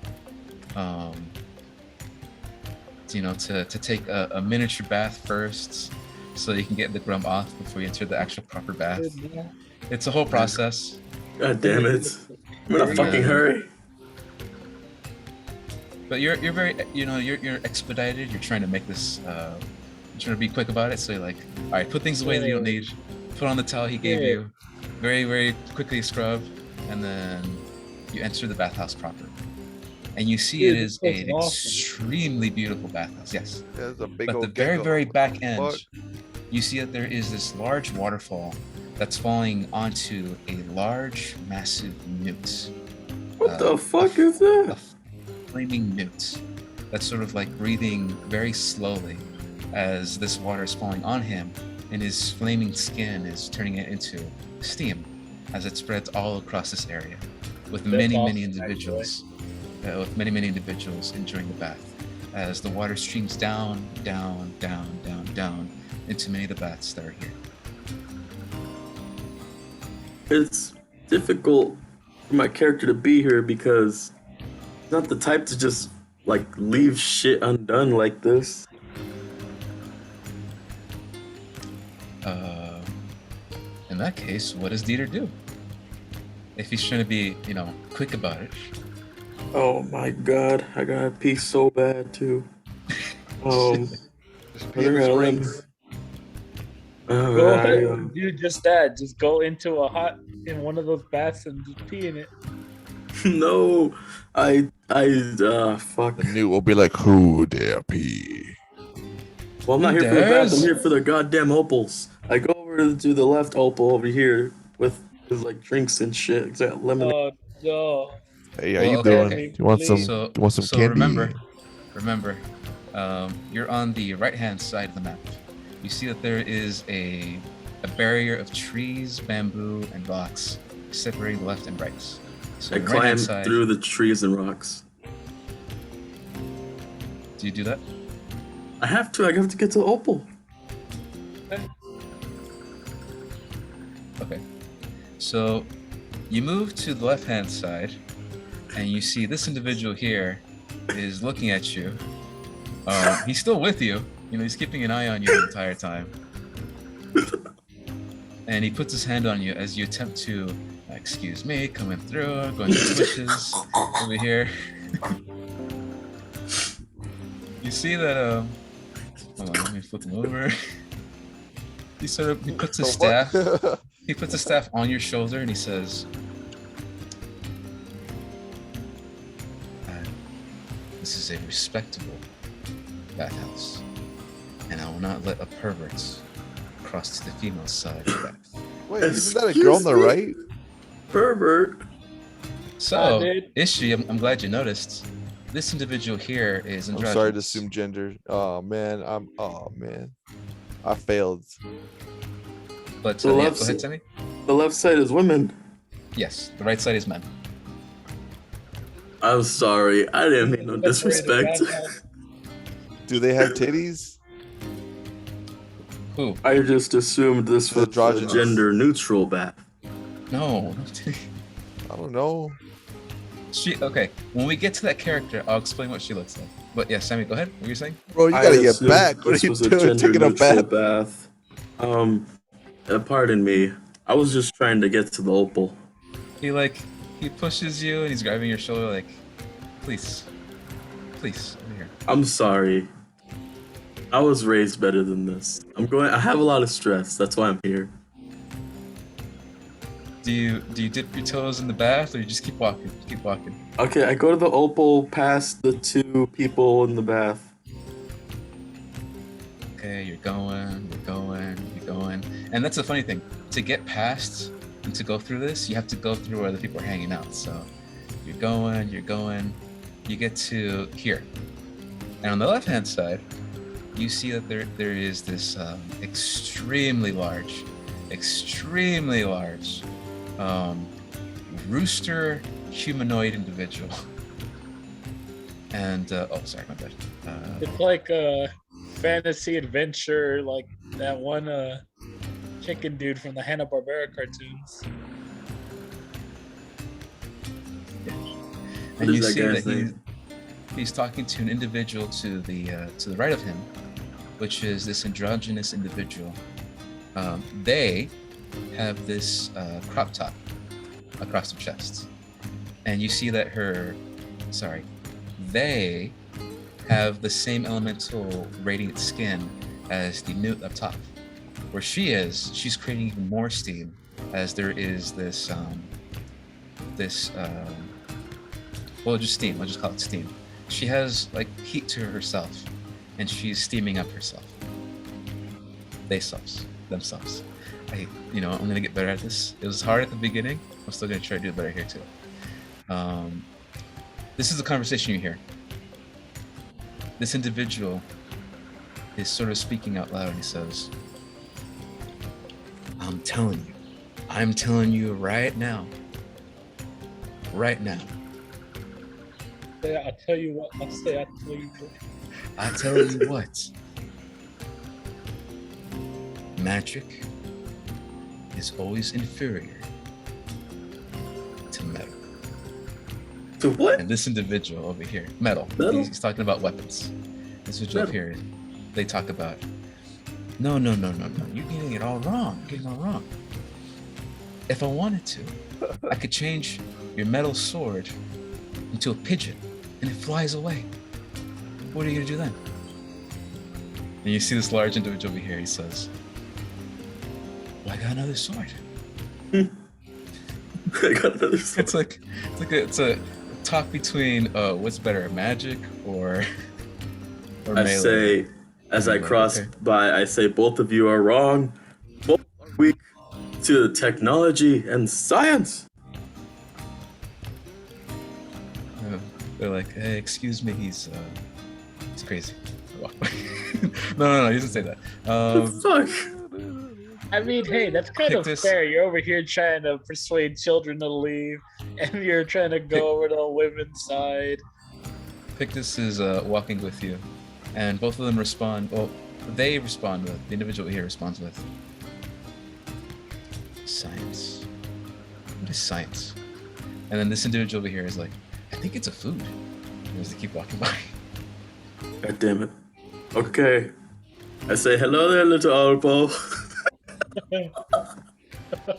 S2: To take a miniature bath first, so you can get the grump off before you enter the actual proper bath. It's a whole process.
S1: God damn it. I'm in a fucking hurry.
S2: But you're very you're expedited. You're trying to make this you're trying to be quick about it. So you're like, all right, put things away that you don't need. Put on the towel he gave you. Very, very quickly scrub, and then you enter the bathhouse proper. And you see it is an extremely beautiful bathhouse. Yes.
S4: There's a big
S2: But
S4: old
S2: the very,
S4: gecko.
S2: very back end,
S4: Fuck.
S2: you see that there is this large waterfall that's falling onto a large, massive newt.
S1: What the fuck is that?
S2: A flaming newt that's sort of like breathing very slowly as this water is falling on him, and his flaming skin is turning it into steam as it spreads all across this area, with many individuals. With many individuals enjoying the bath, as the water streams down into many of the baths that are here.
S1: It's difficult for my character to be here because he's not the type to just like leave shit undone like this.
S2: In that case, what does Dieter do? If he's trying to be, quick about it.
S1: Oh my god, I gotta pee so bad too.
S4: Just pee in the springs.
S3: Go ahead, do just that. Just go into in one of those baths and just pee in it.
S1: No, fuck.
S4: The new will be like, who dare pee?
S1: Well, I'm not
S2: Who
S1: here for the bath.
S2: dares?
S1: I'm here for the goddamn opals. I go over to the left opal over here with like drinks and shit. It's got lemonade.
S3: Oh no.
S4: Hey, how
S2: Well,
S4: you
S2: okay,
S4: doing?
S2: okay.
S4: Do you want some?
S2: So,
S4: do you want some
S2: so
S4: candy?
S2: remember, you're on the right-hand side of the map. You see that there is a barrier of trees, bamboo, and rocks separating the left and right. So
S1: I
S2: the
S1: climb
S2: right-hand side,
S1: through the trees and rocks.
S2: do you do that?
S1: I have to get to the opal.
S2: Okay. So you move to the left-hand side, and you see this individual here is looking at you. He's still with you. You know, he's keeping an eye on you the entire time. And he puts his hand on you as you attempt to, excuse me, coming through, going through the bushes over here. You see that, hold on, let me flip him over. He puts his staff, he puts his staff on your shoulder and he says, this is a respectable bathhouse, and I will not let a pervert cross to the female side of that.
S4: Wait, isn't that a girl on the right?
S1: Pervert.
S2: So,
S3: dude.
S2: Ishi, I'm glad you noticed. This individual here is
S4: I'm
S2: androgynous.
S4: sorry to assume gender. Oh man, I failed.
S2: But
S1: The
S2: yeah,
S1: left
S2: go ahead,
S1: s-
S2: Sammy.
S1: The left side is women.
S2: Yes, the right side is men.
S1: I'm sorry. I didn't mean no disrespect.
S4: Do they have titties?
S2: Who?
S1: I just assumed this was a
S4: Androgynous.
S1: gender neutral bath.
S2: No.
S4: I don't know.
S2: Okay, when we get to that character, I'll explain what she looks like. But yeah, Sammy, go ahead. What were you saying?
S4: Bro, you
S1: I
S4: gotta get
S1: assumed
S4: back. What
S1: this
S4: are you
S1: was a
S4: doing? Taking a
S1: gender-neutral
S4: bath?
S1: Pardon me. I was just trying to get to the opal.
S2: He pushes you and he's grabbing your shoulder like, please, over here.
S1: I'm sorry. I was raised better than this. I have a lot of stress. That's why I'm here.
S2: Do you dip your toes in the bath or you just keep walking? Keep walking.
S1: Okay, I go to the opal past the two people in the bath.
S2: Okay, you're going. And that's the funny thing. To get past and to go through this, you have to go through where the people are hanging out. So you're going, you get to here. And on the left-hand side, you see that there is this extremely large rooster humanoid individual. And oh, sorry, my bad.
S3: It's like a fantasy adventure, like that one chicken dude from the Hanna-Barbera cartoons.
S2: And you
S1: is that
S2: see that
S1: guy's name?
S2: he's talking to an individual to the right of him, which is this androgynous individual. They have this crop top across their chests, and you see that they have the same elemental radiant skin as the newt up top. Where she's creating even more steam, as there is this well, just steam. I'll just call it steam. She has like heat to herself, and she's steaming up herself. Themselves. I'm gonna get better at this. It was hard at the beginning. I'm still gonna try to do better here too. This is the conversation you hear. This individual is sort of speaking out loud, and he says, I'm telling you right now.
S3: I'll tell you what.
S2: I tell you what. Magic is always inferior to metal.
S1: To what?
S2: And this individual over here, metal.
S1: Metal?
S2: He's talking about weapons. This individual up here, they talk about, no. You're getting it all wrong. If I wanted to, I could change your metal sword into a pigeon and it flies away. What are you gonna do then? And you see this large individual over here, he says, well, I got another sword.
S1: I got another sword.
S2: It's a talk between what's better, magic or
S1: I
S2: melee.
S1: say, as I
S2: Melee,
S1: cross
S2: okay.
S1: by, I say both of you are wrong. Both are weak to technology and science.
S2: They're like, hey, excuse me, he's crazy. No, he doesn't say that.
S1: The fuck?
S3: I mean, hey, that's kind of
S2: Pictus.
S3: fair. You're over here trying to persuade children to leave, and you're trying to go over to the women's side.
S2: Pictus is walking with you, and both of them respond. Well, they respond with the individual here responds with science. What is science? And then this individual over here is like, I think it's a food. As they keep walking by.
S1: God damn it. Okay. I say, hello there, little Alpo.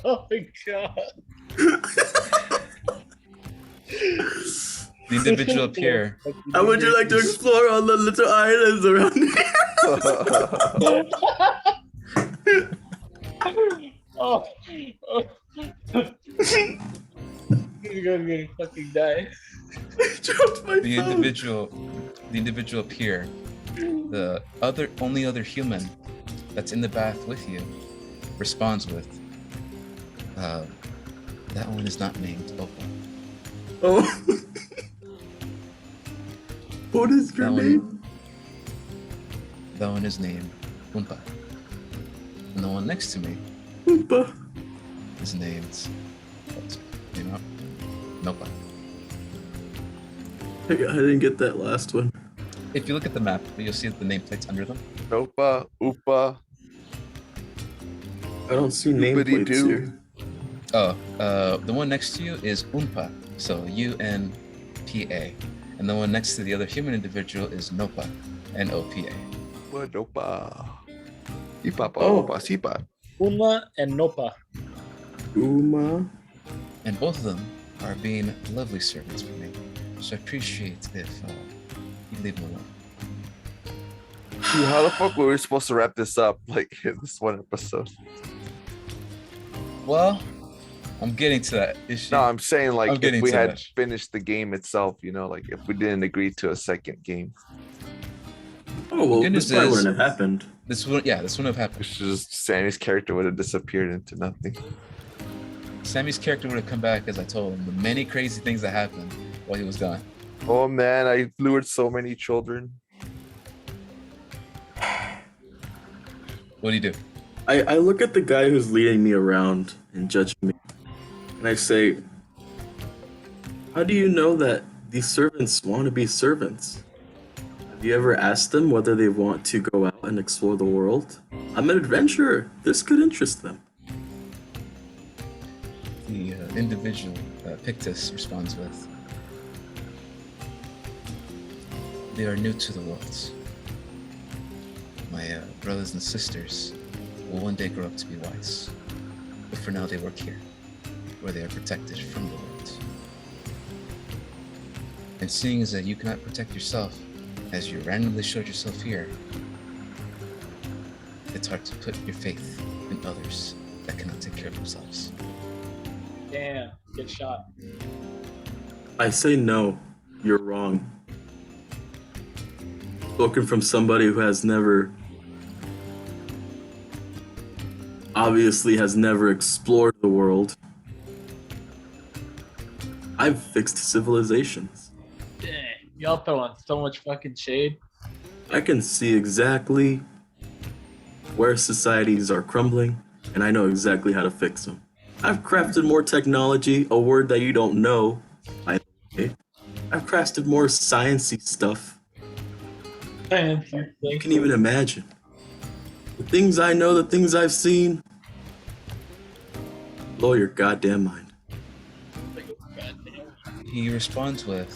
S3: Oh my god.
S2: The individual up here.
S1: How would you like to explore all the little islands around here?
S3: Oh. He's gonna fucking die.
S1: Dropped my
S2: The
S1: phone.
S2: individual up here, the only other human that's in the bath with you, responds with, that one is not named Opal.
S1: Oh. What is your
S2: That
S1: name?
S2: one, that one is named Oompa. And the one next to me
S1: Oompa.
S2: is named, you know, Nopa.
S1: I didn't get that last one.
S2: If you look at the map, you'll see the nameplates under them.
S4: Nopa, Oopa,
S1: I don't see nameplates
S4: Oopity-doo.
S1: here.
S2: Oh, the one next to you is Oompa, so UNPA. And the one next to the other human individual is Nopa, NOPA.
S4: What Nopa? Ipapa,
S1: Oh.
S4: Opa, Sipa.
S3: Uma and Nopa.
S1: Uma.
S2: And both of them are being lovely servants for me. So I appreciate if you leave them alone.
S4: Dude, how the fuck were we supposed to wrap this up like in this one episode?
S2: Well, I'm getting to that issue.
S4: No, I'm saying
S2: I'm
S4: like
S2: getting
S4: if we
S2: to
S4: had
S2: that.
S4: finished the game itself, you know, like if we didn't agree to a second game,
S1: Oh, well,
S2: goodness
S1: this probably
S2: is-
S1: wouldn't have happened.
S2: This wouldn't have happened.
S4: it's just Sammy's character would have disappeared into nothing.
S2: Sammy's character would have come back, as I told him, the many crazy things that happened while he was gone.
S4: Oh man, I lured so many children.
S2: What do you do?
S1: I look at the guy who's leading me around and judging me, and I say, how do you know that these servants want to be servants? Have you ever asked them whether they want to go out and explore the world? I'm an adventurer. This could interest them.
S2: The individual, Pictus, responds with, they are new to the world. My brothers and sisters will one day grow up to be wise. But for now, they work here, where they are protected from the world. And seeing as that you cannot protect yourself, as you randomly showed yourself here, it's hard to put your faith in others that cannot take care of themselves.
S3: Damn, get shot.
S1: I say no. You're wrong. Spoken from somebody who has never, obviously has never explored the world. I've fixed civilizations.
S3: Dang, y'all throwing so much fucking shade.
S1: I can see exactly where societies are crumbling, and I know exactly how to fix them. I've crafted more technology, a word that you don't know, by the way. I've crafted more sciencey stuff you can even imagine. The things I know, the things I've seen, blow your goddamn mind.
S2: He responds with,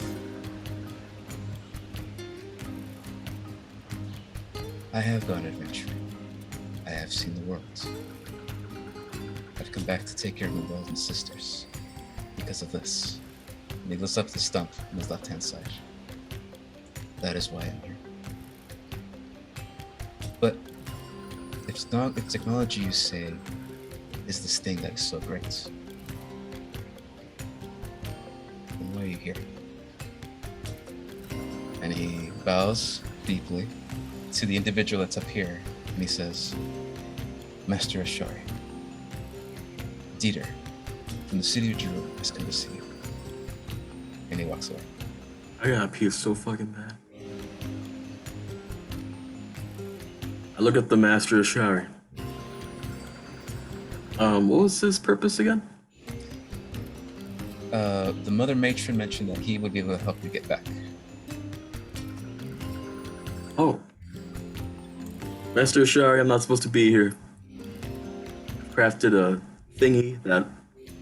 S2: I have gone adventuring. I have seen the world. I've come back to take care of my brothers and sisters because of this. And he lifts up the stump on his left-hand side. That is why I'm here. But if technology, you say, is this thing that is so great, then why are you here? And he bows deeply to the individual that's up here, and he says, Master Ashari, Dieter from the city of Jerusalem has come to see you. And he walks away.
S1: I gotta pee so fucking bad. I look at the Master of Shari. What was his purpose again?
S2: The mother matron mentioned that he would be able to help you get back.
S1: Oh. Master Shari, I'm not supposed to be here. I've crafted a thingy that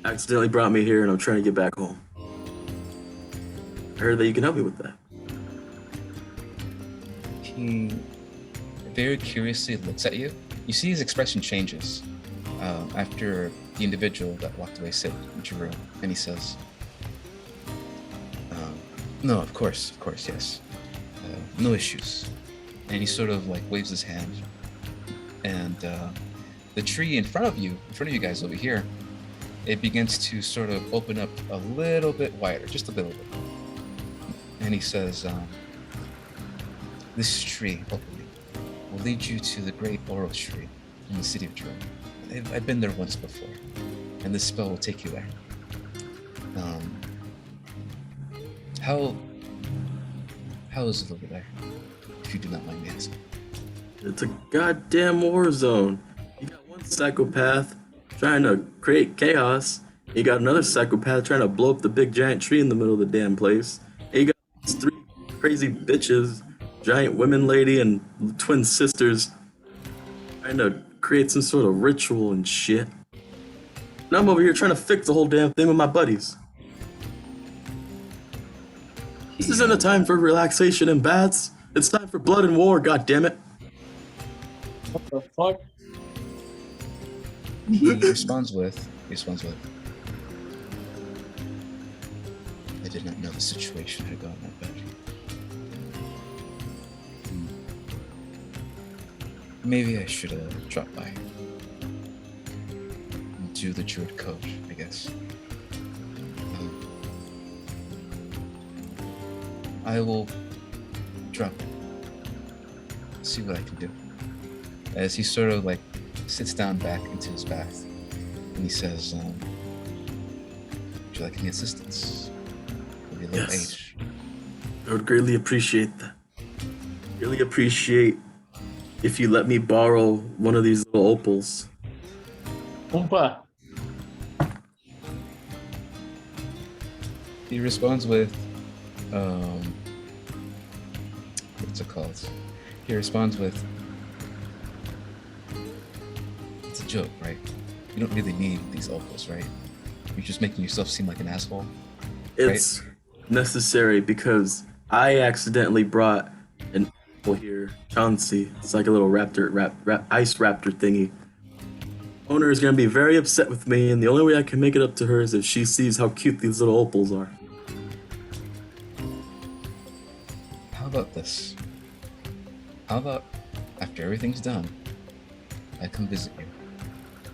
S1: accidentally brought me here and I'm trying to get back home. I heard that you can help me with that.
S2: He very curiously looks at you. You see his expression changes after the individual that walked away said Drew, and he says, "No, of course, yes, no issues." And he sort of like waves his hand, and the tree in front of you guys over here, it begins to sort of open up a little bit wider, just a little bit. And he says, "This tree opening will lead you to the great Immoral tree in the city of Drew. I've been there once before, and this spell will take you there. How is it over there, if you do not mind me asking?"
S1: It's a goddamn war zone. You got one psychopath trying to create chaos. You got another psychopath trying to blow up the big giant tree in the middle of the damn place. And you got these 3 crazy bitches, giant women lady and twin sisters, trying to create some sort of ritual and shit. And I'm over here trying to fix the whole damn thing with my buddies. This isn't a time for relaxation and baths. It's time for blood and war, goddammit.
S3: What the fuck?
S2: He responds with, "I did not know the situation had gotten that bad. Maybe I should drop by and do the druid code, I guess. I will drop in, see what I can do." As he sort of like sits down back into his bath, and he says, "Would you like any assistance? Maybe a little
S1: Yes.
S2: aid?"
S1: I would greatly appreciate that. Really appreciate if you let me borrow one of these little opals.
S3: Oompa.
S2: He responds with, what's it called? He responds with, "It's a joke, right? You don't really need these opals, right? You're just making yourself seem like an asshole."
S1: It's necessary because I accidentally brought an opal here, Chauncey. It's like a little ice raptor thingy. Owner is gonna be very upset with me, and the only way I can make it up to her is if she sees how cute these little opals are.
S2: How about this? How about after everything's done, I come visit you,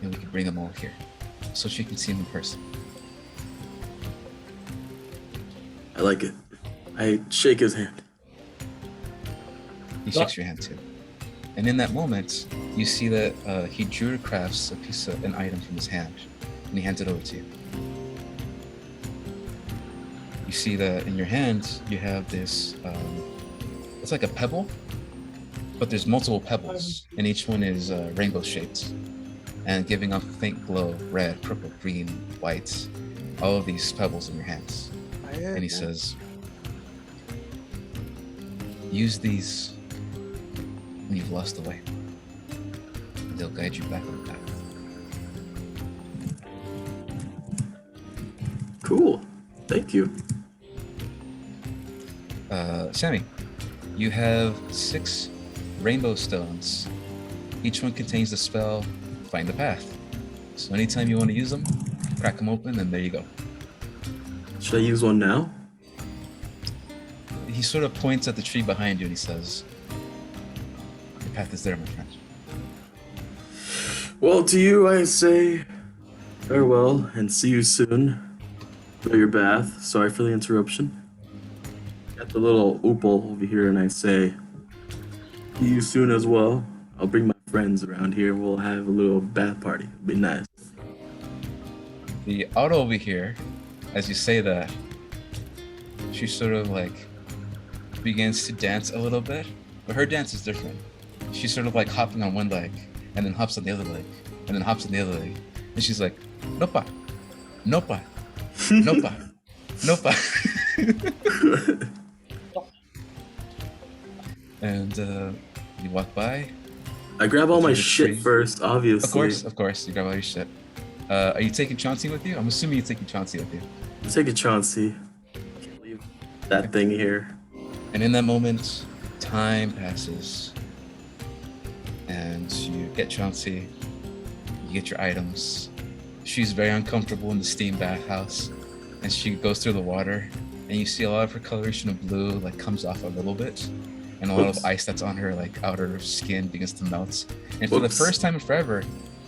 S2: and we can bring them all here, so she can see them in person.
S1: I like it. I shake his hand.
S2: He shakes your hand too. And in that moment, you see that he druid crafts an item from his hand, and he hands it over to you. You see that in your hand, you have this, it's like a pebble, but there's multiple pebbles, and each one is rainbow shaped, and giving off a faint glow of red, purple, green, white, all of these pebbles in your hands. And he says, "Use these when you've lost the way, and they'll guide you back on the path."
S1: Cool. Thank you.
S2: Sammy, you have 6 rainbow stones. Each one contains the spell Find the Path. So anytime you want to use them, crack them open, and there you go.
S1: Should I use one now?
S2: He sort of points at the tree behind you and he says, "Your path is there, my friend."
S1: Well, to you I say farewell and see you soon. Enjoy your bath. Sorry for the interruption. Got the little opal over here, and I say, see you soon as well. I'll bring my friends around here. We'll have a little bath party. It'll be nice.
S2: The auto over here, as you say that, she sort of like begins to dance a little bit, but her dance is different. She's sort of like hopping on one leg, and then hops on the other leg, and then hops on the other leg, and she's like, "Nopa, nopa, nopa, nopa." And you walk by.
S1: I grab all my
S2: Through the
S1: shit
S2: tree.
S1: first, obviously.
S2: Of course, you grab all your shit. Are you taking Chauncey with you? I'm assuming you're taking Chauncey with you.
S1: Take a Chauncey. Can't leave that thing here.
S2: And in that moment, Time passes, and you get Chauncey. You get your items. She's very uncomfortable in the steam bathhouse, and she goes through the water, and you see a lot of her coloration of blue like comes off a little bit, and a lot of
S1: Whoops.
S2: ice that's on her like outer skin begins to melt. And for the
S1: Whoops.
S2: first time in forever,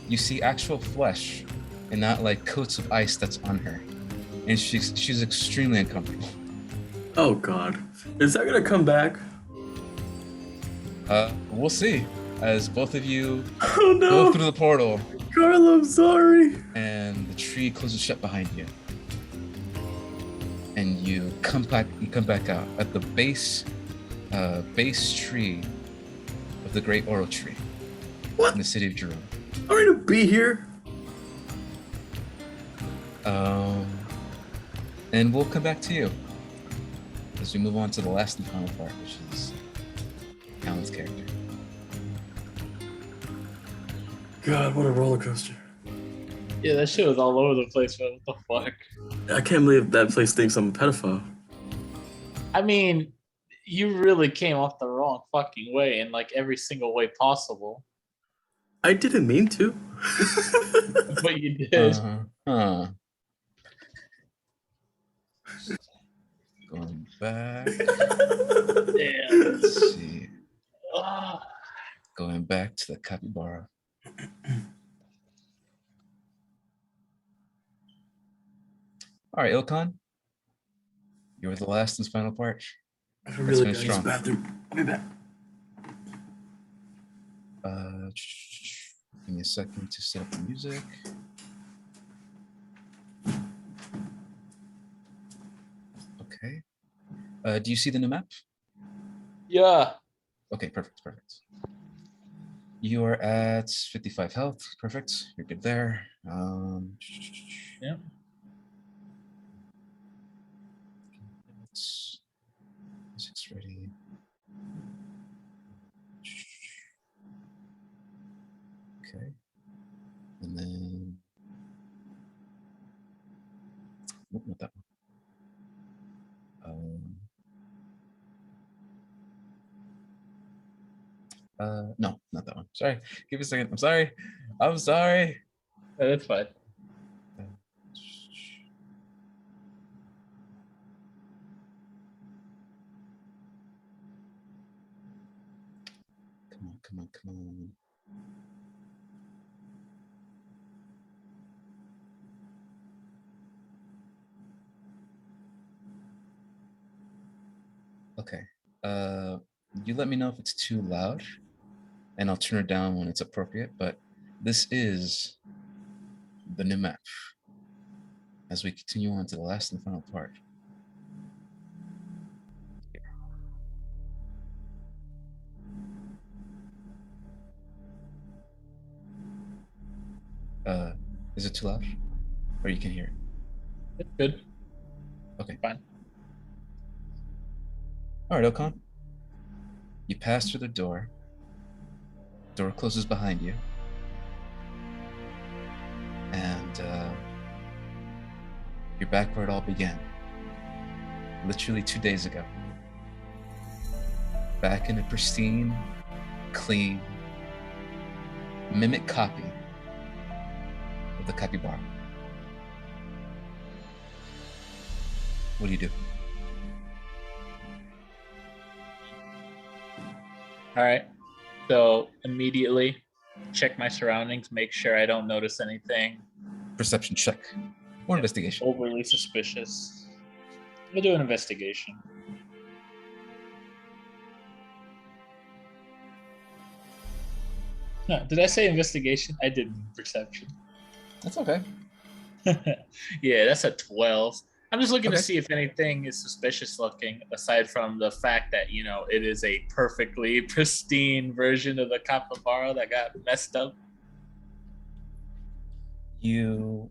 S2: you see actual flesh, and not like coats of ice that's on her, and she's extremely uncomfortable.
S1: Oh God, is that gonna come back?
S2: We'll see as both of you
S1: Oh
S2: go
S1: no,
S2: through the portal,
S1: Carl, I'm sorry.
S2: and the tree closes shut behind you. And you come back out at the base tree of the great Oro tree
S1: What?
S2: in the city of Jerome.
S1: I'm ready to be here.
S2: And we'll come back to you as we move on to the last and final part, which is Alan's character.
S1: God, what a roller coaster.
S3: Yeah, that shit was all over the place, man. What the fuck?
S1: I can't believe that place thinks I'm a pedophile.
S3: I mean, you really came off the wrong fucking way in like every single way possible.
S1: I didn't mean to.
S3: But you did.
S2: Going back.
S3: Damn.
S2: Let's see.
S3: Ah.
S2: Going back to the capybara. All right, Ilkan. You were the last and final part.
S1: I really gotta use the
S2: strong.
S1: bathroom. I'll be back.
S2: Give me a second to set up the music. Okay. Do you see the new map?
S3: Yeah.
S2: Okay, perfect. You are at 55 health. Perfect. You're good there.
S3: Yeah.
S2: Music's ready. Okay. And then nope, not that one. No, not that one. Sorry. Give me a second. I'm sorry.
S3: Yeah, that's fine.
S2: Come on. Okay. You let me know if it's too loud, and I'll turn it down when it's appropriate, but this is the new map as we continue on to the last and final part. Is it too loud? Or you can hear it?
S3: It's good.
S2: Okay.
S3: Fine.
S2: All right, Okan. You pass through the door. Door closes behind you. And you're back where it all began. Literally 2 days ago. Back in a pristine, clean, mimic copy of the capybara. What do you do?
S3: All right. So immediately check my surroundings, make sure I don't notice anything
S2: Perception check or investigation.
S3: overly suspicious. We'll do an investigation. No, did I say investigation? I did perception.
S2: That's okay.
S3: Yeah, that's a 12. I'm just looking
S2: Okay.
S3: to see if anything is suspicious looking, aside from the fact that, you know, it is a perfectly pristine version of the capybara that got messed up.
S2: You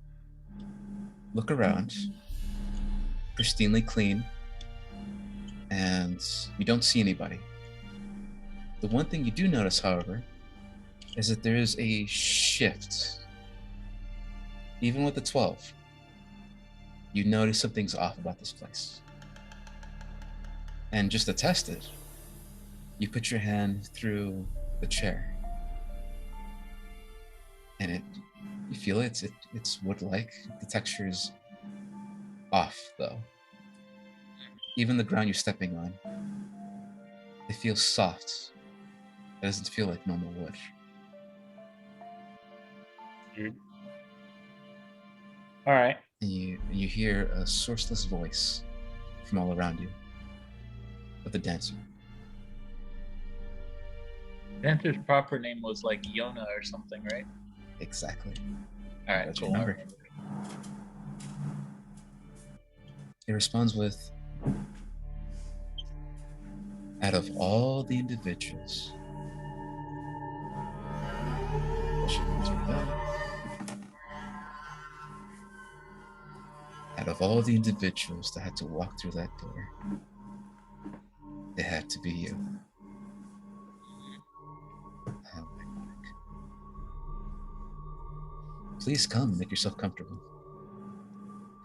S2: look around, pristinely clean, and you don't see anybody. The one thing you do notice, however, is that there is a shift. Even with the 12, you notice something's off about this place. And just to test it, You put your hand through the chair, and you feel it's wood-like. The texture is off, though. Even the ground you're stepping on, it feels soft. It doesn't feel like normal wood.
S3: All right.
S2: And you hear a sourceless voice from all around you of the dancer.
S3: Dancer's proper name was like Yona or something, right?
S2: Exactly.
S3: All right,
S2: That's
S3: cool.
S2: your number. It responds with, out of all the individuals, out of all the individuals that had to walk through that door, it had to be you. Oh my God. Please come and make yourself comfortable.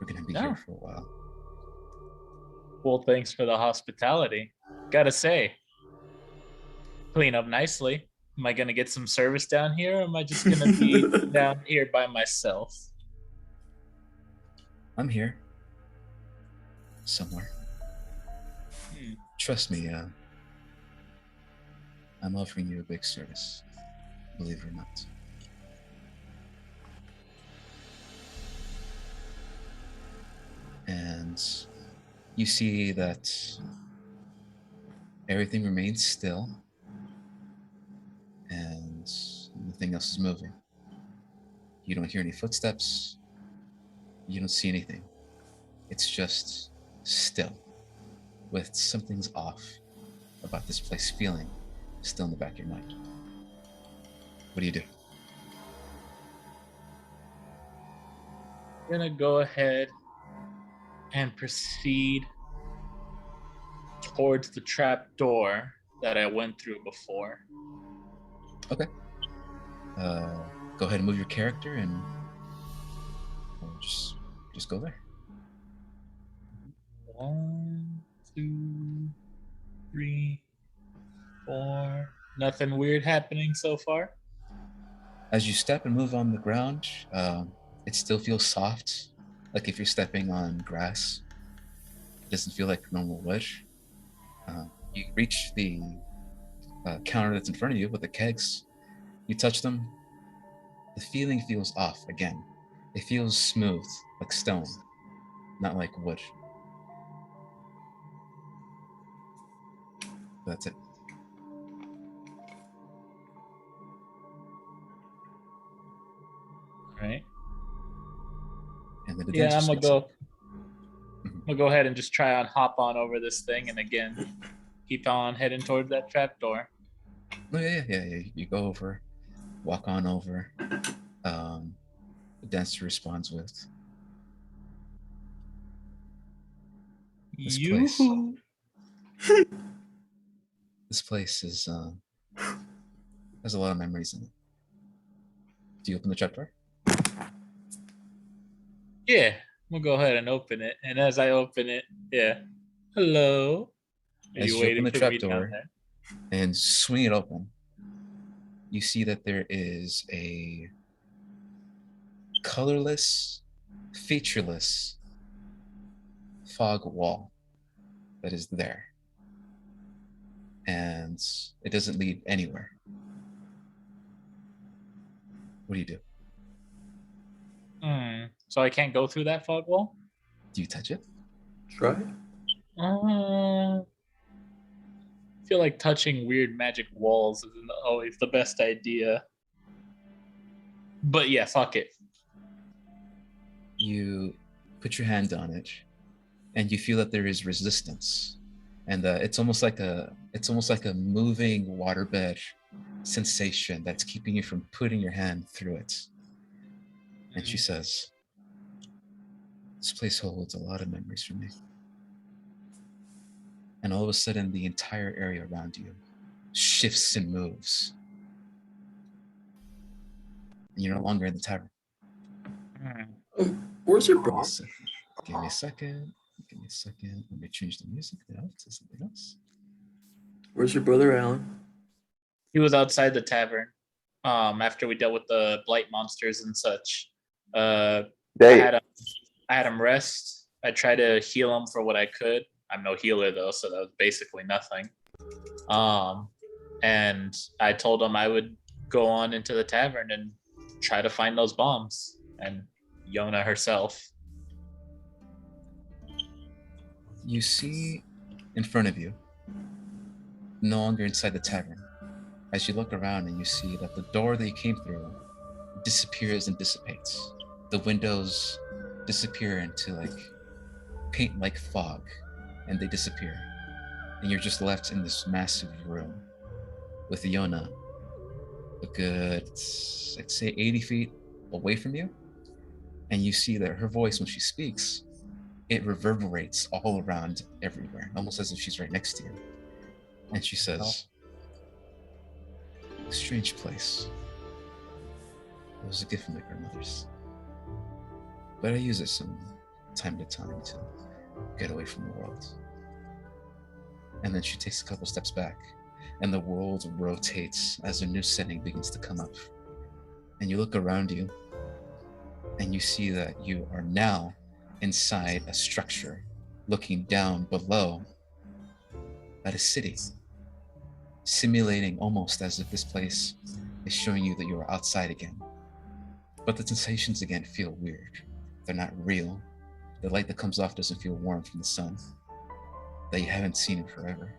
S2: We're gonna be here for a while.
S3: Well, thanks for the hospitality. Gotta say, clean up nicely. Am I gonna get some service down here, or am I just gonna be down here by myself?
S2: I'm here. Somewhere. Trust me, I'm offering you a big service, believe it or not. And you see that everything remains still and nothing else is moving. You don't hear any footsteps. You don't see anything. It's just still, with something's off about this place feeling still in the back of your mind. What do you do?
S3: I'm gonna go ahead and proceed towards the trap door that I went through before.
S2: Okay. Go ahead and move your character and just go there.
S3: 1, 2, 3, 4. Nothing weird happening so far.
S2: As you step and move on the ground, it still feels soft, like if you're stepping on grass. It doesn't feel like normal wood. You reach the counter that's in front of you with the kegs. You touch them. The feeling feels off again. It feels smooth, like stone, not like wood. That's it.
S3: All right.
S2: And then the
S3: Yeah,
S2: dancer
S3: I'm gonna
S2: speaks.
S3: go. I'm gonna go ahead and just try on hop on over this thing, and again, keep on heading towards that trap door.
S2: Oh, yeah. You go over, walk on over. The dancer responds with, This place.
S3: Yoo-hoo.
S2: This place is has a lot of memories in it. Do you open the trapdoor?
S3: Yeah, I'm gonna go ahead and open it, and as I open it, yeah, hello. Are
S2: As
S3: you
S2: you open
S3: waiting
S2: the
S3: for me down
S2: trapdoor
S3: there?
S2: and swing it open, you see that there is a colorless, featureless fog wall that is there. And it doesn't lead anywhere. What do you do?
S3: So I can't go through that fog wall?
S2: Do you touch it?
S1: Try.
S3: I feel like touching weird magic walls isn't always the best idea. But yeah, fuck it.
S2: You put your hand on it, and you feel that there is resistance, and it's almost like a moving waterbed sensation that's keeping you from putting your hand through it. And she says, "This place holds a lot of memories for me." And all of a sudden, the entire area around you shifts and moves. And you're no longer in the tavern.
S1: Where's your bar?
S2: Give me a second. Let me change the music now to something else.
S1: Where's your brother Alan?
S3: He was outside the tavern. After we dealt with the blight monsters and such. I had him rest. I tried to heal him for what I could. I'm no healer though, so that was basically nothing. And I told him I would go on into the tavern and try to find those bombs. And Yona herself.
S2: You see in front of you, no longer inside the tavern, as you look around and you see that the door that you came through disappears and dissipates. The windows disappear into like paint like fog, and they disappear. And you're just left in this massive room with Yona a good, I'd say 80 feet away from you. And you see that her voice, when she speaks, it reverberates all around everywhere, almost as if she's right next to you. And she says, "A strange place. It was a gift from my grandmother's. But I use it some time to time to get away from the world." And then she takes a couple steps back, and the world rotates as a new setting begins to come up. And you look around you, and you see that you are now inside a structure, looking down below at a city, simulating almost as if this place is showing you that you are outside again. But the sensations again feel weird. They're not real. The light that comes off doesn't feel warm from the sun that you haven't seen in forever.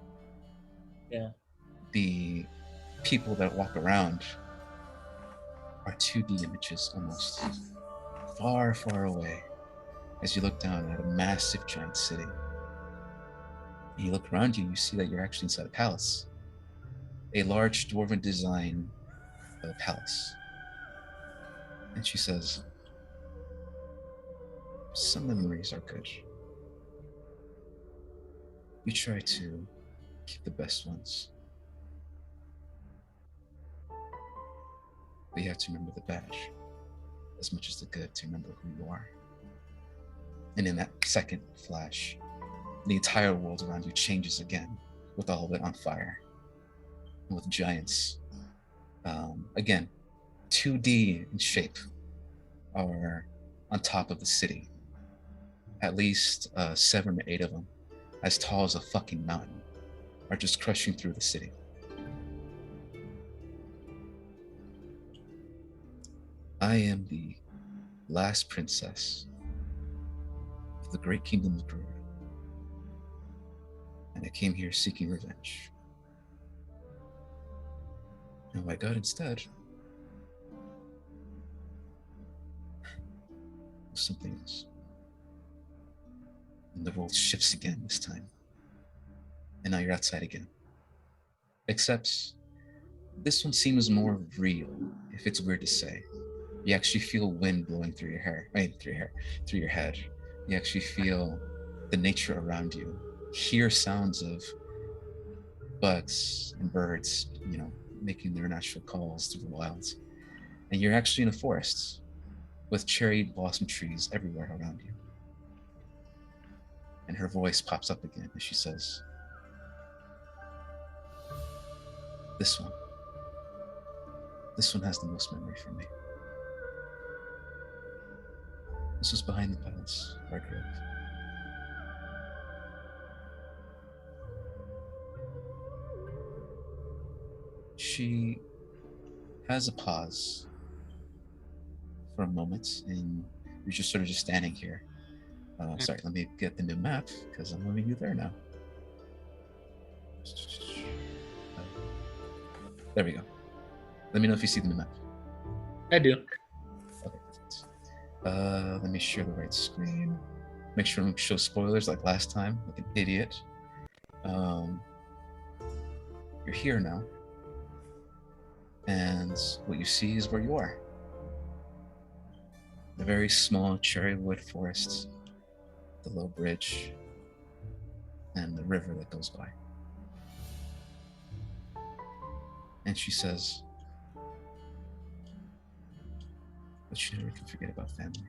S3: Yeah.
S2: The people that walk around are 2D images almost, far, far away, as you look down at a massive giant city. And you look around you, you see that you're actually inside a palace, a large dwarven design palace. And she says, "Some memories are good. You try to keep the best ones. But you have to remember the bad as much as the good to remember who you are." And in that second flash, the entire world around you changes again, with all of it on fire, and with giants. Again, 2D in shape, are on top of the city. At least 7 or 8 of them, as tall as a fucking mountain, are just crushing through the city. I am the last princess of the great kingdom of Peru, and I came here seeking revenge. And what I got instead was something else. And the world shifts again this time. And now you're outside again. Except this one seems more real, if it's weird to say. You actually feel wind blowing through your hair. Through your head. You actually feel the nature around you. Hear sounds of bugs and birds, making their natural calls through the wilds. And you're actually in a forest with cherry blossom trees everywhere around you. And her voice pops up again as she says, This one has the most memory for me. This was behind the palace where I grew up. She has a pause for a moment, and you're just sort of just standing here. Sorry, let me get the new map, because I'm moving you there now. There we go. Let me know if you see the new map.
S3: I do.
S2: Okay, perfect. Let me share the right screen. Make sure I don't show spoilers like last time, like an idiot. You're here now. And what you see is where you are. The very small cherry wood forest, the low bridge, and the river that goes by. And she says, but you never can forget about family.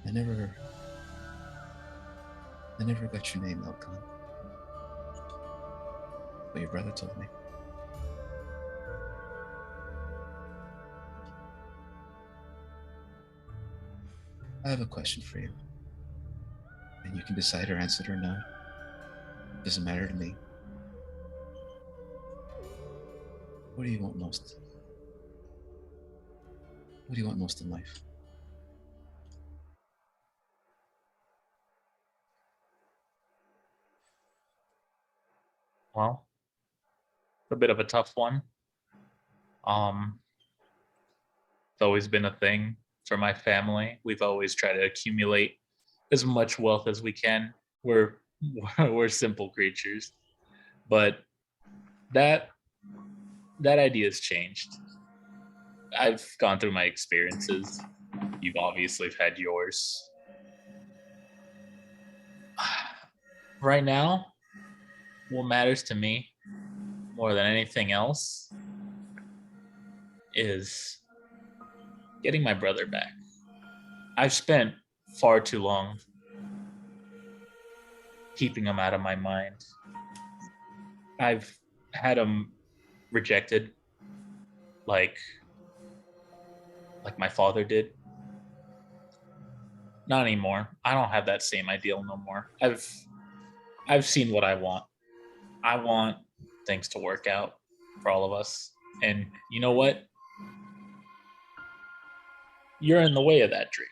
S2: I never I never got your name, Elkon. But your brother told me. I have a question for you. And you can decide or answer it or not. Doesn't matter to me. What do you want most? What do you want most in life?
S3: Well, a bit of a tough one. It's always been a thing for my family. We've always tried to accumulate as much wealth as we can. We're we're simple creatures, but that that idea has changed. I've gone through my experiences. You've obviously had yours. Right now, what matters to me more than anything else is getting my brother back. I've spent far too long keeping him out of my mind. I've had him rejected like my father did. Not anymore. I don't have that same ideal no more. I've seen what I want. I want things to work out for all of us. And you know what? You're in the way of that dream.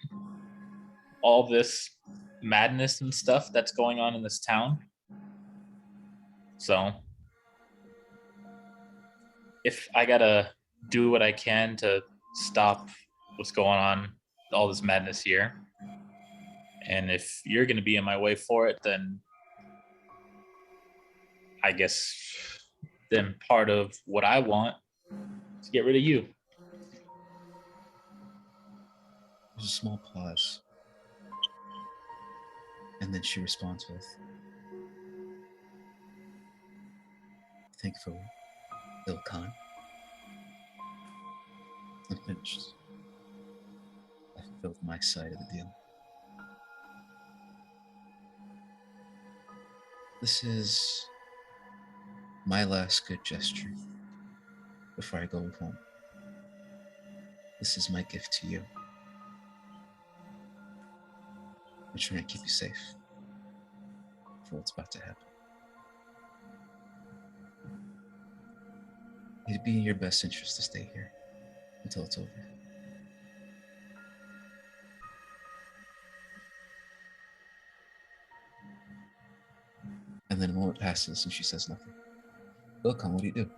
S3: All this madness and stuff that's going on in this town. So if I gotta do what I can to stop what's going on, all this madness here, and if you're gonna be in my way for it, then I guess then part of what I want is to get rid of you.
S2: There's a small pause. And then she responds with, thankfully, Ilkhan. I'm finished. I fulfilled my side of the deal. This is my last good gesture before I go home. This is my gift to you. I'm trying to keep you safe for what's about to happen. It'd be in your best interest to stay here until it's over. And then a moment passes and she says nothing. Ilkhan, what do you do?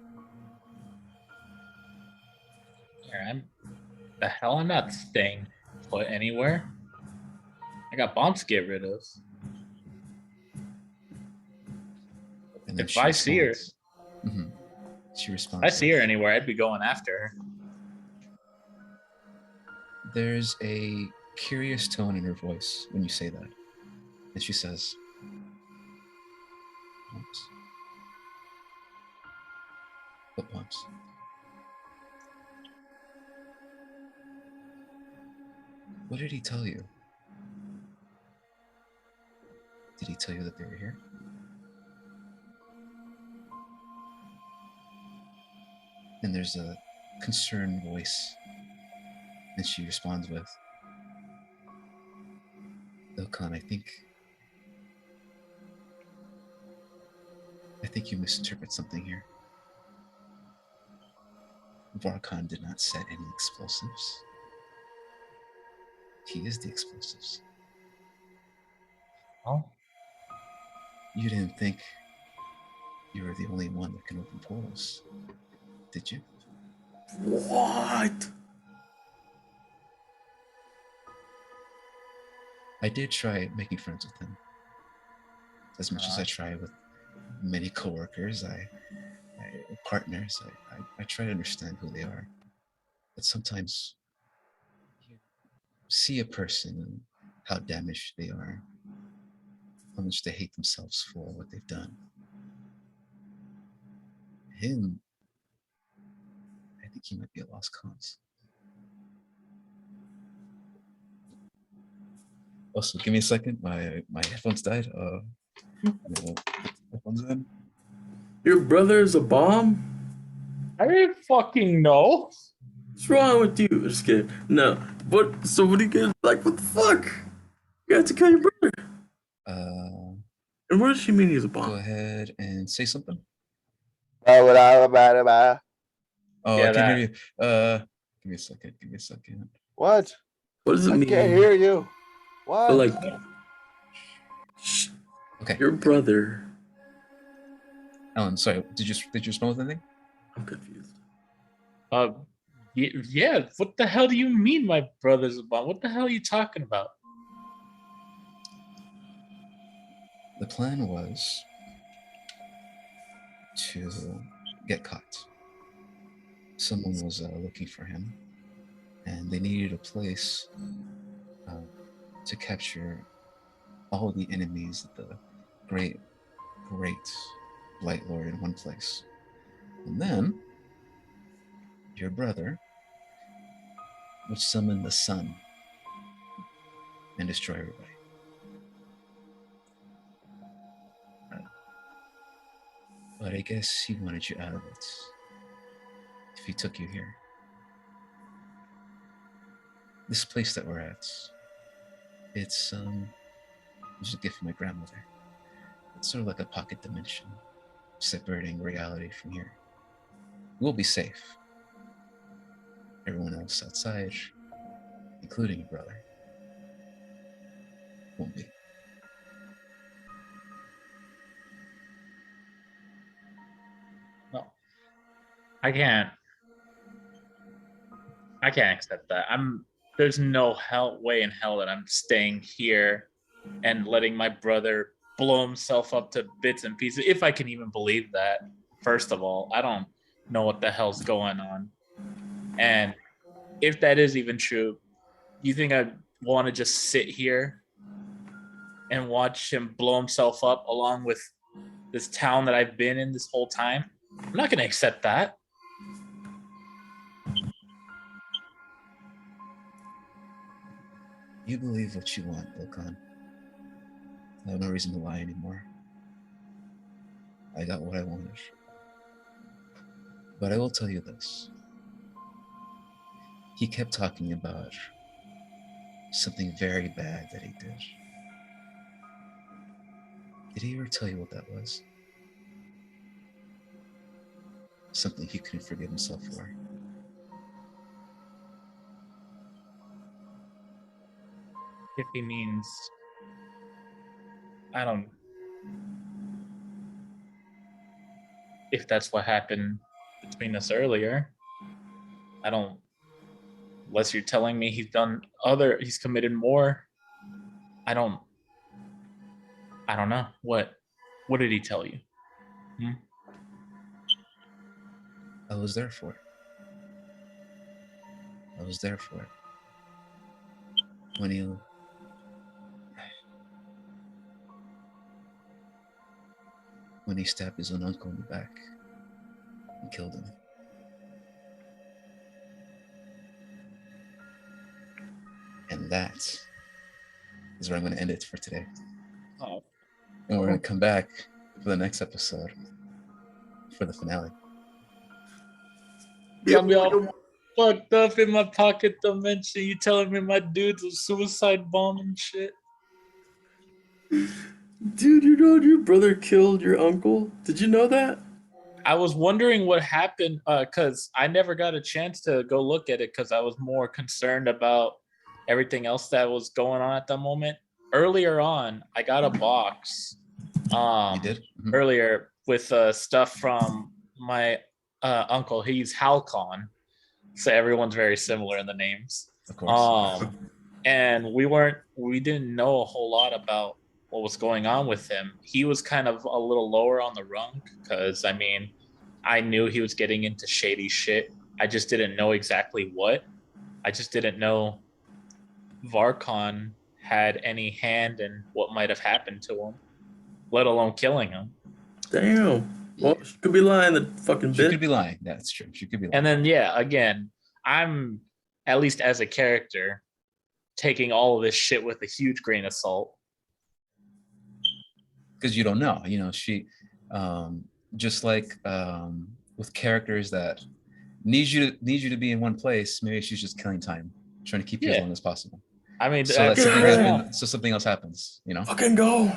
S3: The hell, I'm not staying put anywhere. I got bombs to get rid of.
S2: And then
S3: If I see her,
S2: mm-hmm. She responds.
S3: if I see her anywhere, I'd be going after her.
S2: There's a curious tone in her voice when you say that. And she says, Bumps. What bumps? What did he tell you? Did he tell you that they were here? And there's a concerned voice. And she responds with, Ilkhan, I think you misinterpret something here. Varkhan did not set any explosives. He is the explosives.
S3: Oh?
S2: You didn't think you were the only one that can open portals, did you?
S1: What?
S2: I did try making friends with him. As much as I try with many coworkers, partners, I try to understand who they are. But sometimes you see a person and how damaged they are, how much they hate themselves for what they've done. Him, I think he might be a lost cause. Also, give me a second. My headphones died. Put the headphones in.
S1: Your brother is a bomb?
S3: I didn't fucking know.
S1: What's wrong with you? Just kidding. No. What? So what do you get? Like, what the fuck? You got to kill your brother. And what does she mean he's a bomb?
S2: Go ahead and say something.
S7: What?
S2: Oh,
S3: Yeah,
S2: I can't hear
S3: that.
S2: you. Give me a second. Give me a second.
S1: What does it
S7: I
S1: mean?
S7: can't hear you. What?
S1: But like,
S2: Okay.
S1: your brother.
S2: Alan, sorry. Did you respond with anything?
S1: I'm confused.
S3: Yeah. What the hell do you mean, my brother's a bomb? What the hell are you talking about?
S2: The plan was to get caught. Someone was looking for him, and they needed a place to capture all the enemies of the great Blight Lord in one place. And then your brother would summon the sun and destroy everybody. But I guess he wanted you out of it if he took you here. This place that we're at, it's a gift from my grandmother. It's sort of like a pocket dimension, separating reality from here. We'll be safe. Everyone else outside, including your brother, won't be.
S3: No. I can't accept that. There's no way in hell that I'm staying here and letting my brother blow himself up to bits and pieces. If I can even believe that. First of all, I don't know what the hell's going on. And if that is even true, you think I want to just sit here and watch him blow himself up along with this town that I've been in this whole time? I'm not going to accept that.
S2: You believe what you want, Ilkan. I have no reason to lie anymore. I got what I wanted. But I will tell you this. He kept talking about something very bad that he did. Did he ever tell you what that was? Something he couldn't forgive himself for.
S3: If he means, I don't, if that's what happened between us earlier, I don't, unless you're telling me he's committed more, I don't know. What did he tell you?
S2: I was there for it. I was there for it. When he stabbed his own uncle in the back and killed him. And that is where I'm going to end it for today.
S3: Oh.
S2: And we're going to come back for the next episode for the finale.
S3: Got me all fucked up in my pocket dimension. You telling me my dude's a suicide bomb and shit?
S1: Dude, you know your brother killed your uncle? Did you know that?
S3: I was wondering what happened because I never got a chance to go look at it because I was more concerned about everything else that was going on at the moment. Earlier on, I got a box.
S2: You did? Mm-hmm.
S3: Earlier with stuff from my uncle. He's Halcon, so everyone's very similar in the names.
S2: Of course.
S3: And we didn't know a whole lot about what was going on with him. He was kind of a little lower on the rung because, I mean, I knew he was getting into shady shit. I just didn't know exactly what. I just didn't know Varkon had any hand in what might have happened to him, let alone killing him.
S1: Damn. Well, she could be lying, the fucking bitch.
S2: She could be lying. That's true. She could be lying.
S3: And then, yeah, again, I'm, at least as a character, taking all of this shit with a huge grain of salt.
S2: Because you don't know. You know, she just like with characters that need you to be in one place, maybe she's just killing time, trying to keep you as
S3: Yeah.
S2: long as possible.
S3: I mean,
S2: So that
S3: right
S2: something else happens, you know.
S1: Fucking go.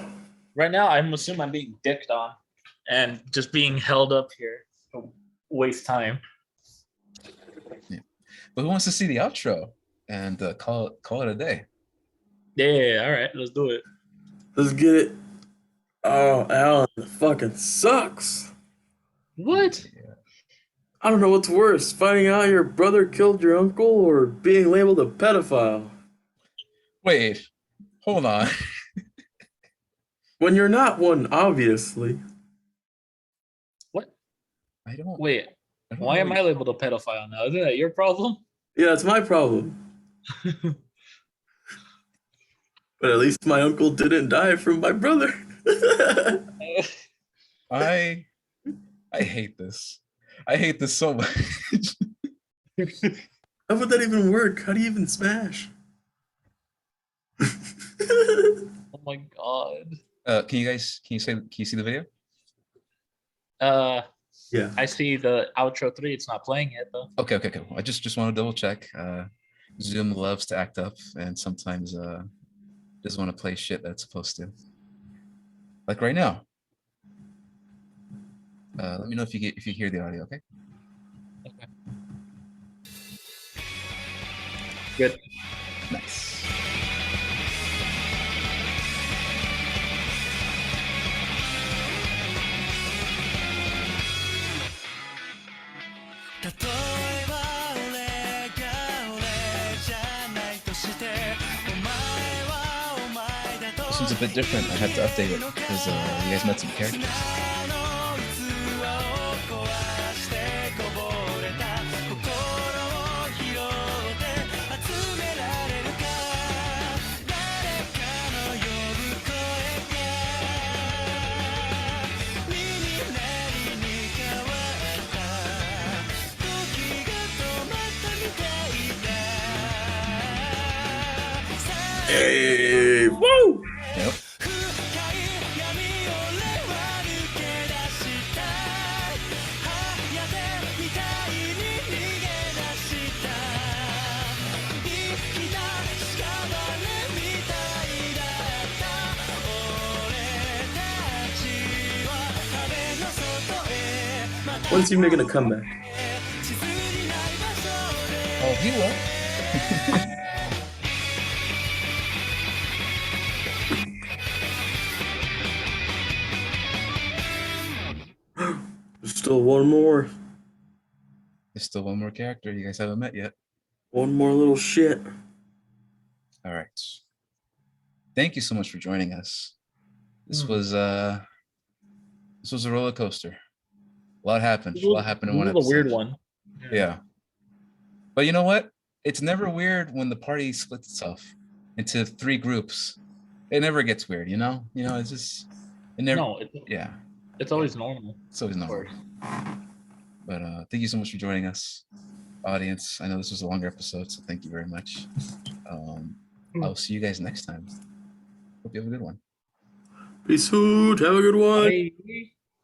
S3: now, I'm assuming I'm being dicked on and just being held up here to waste time.
S2: But who wants to see the outro and call it a day?
S3: Yeah, all right, let's do it.
S1: Let's get it. Oh, Alan, it fucking sucks.
S3: What?
S1: I don't know what's worse, finding out your brother killed your uncle or being labeled a pedophile.
S2: Wait, hold on.
S1: When you're not one, obviously.
S3: What?
S2: I don't.
S3: Wait,
S2: I don't
S3: why
S2: know
S3: am I labeled a pedophile now? Isn't that your problem?
S1: Yeah, it's my problem. But at least my uncle didn't die from my brother.
S2: I hate this. I hate this so much.
S1: How would that even work? How do you even smash?
S3: Oh my god.
S2: Can you see the video?
S1: Yeah.
S3: I see the outro 3. It's not playing yet though.
S2: Okay. I just want to double check. Zoom loves to act up and sometimes doesn't want to play shit that's supposed to. Like right now. Let me know if you hear the audio, okay?
S3: Okay. Good.
S2: Nice. This one's a bit different. I had to update it because you guys met some characters.
S1: Hey, woo!
S2: Yep.
S1: When's he making a comeback?
S2: Oh, he will.
S1: There's still one more.
S2: There's still one more character you guys haven't met yet.
S1: One more little shit.
S2: All right. Thank you so much for joining us. This was a roller coaster. A lot happened. A lot happened in one episode.
S3: A weird one.
S2: Yeah. But you know what? It's never weird when the party splits itself into 3 groups. It never gets weird, you know? You know, it's just it never yeah.
S3: It's always normal.
S2: It's always normal. But thank you so much for joining us, audience. I know this was a longer episode, so thank you very much. I'll see you guys next time. Hope you have a good one.
S1: Peace out. Have a good one.
S3: Bye.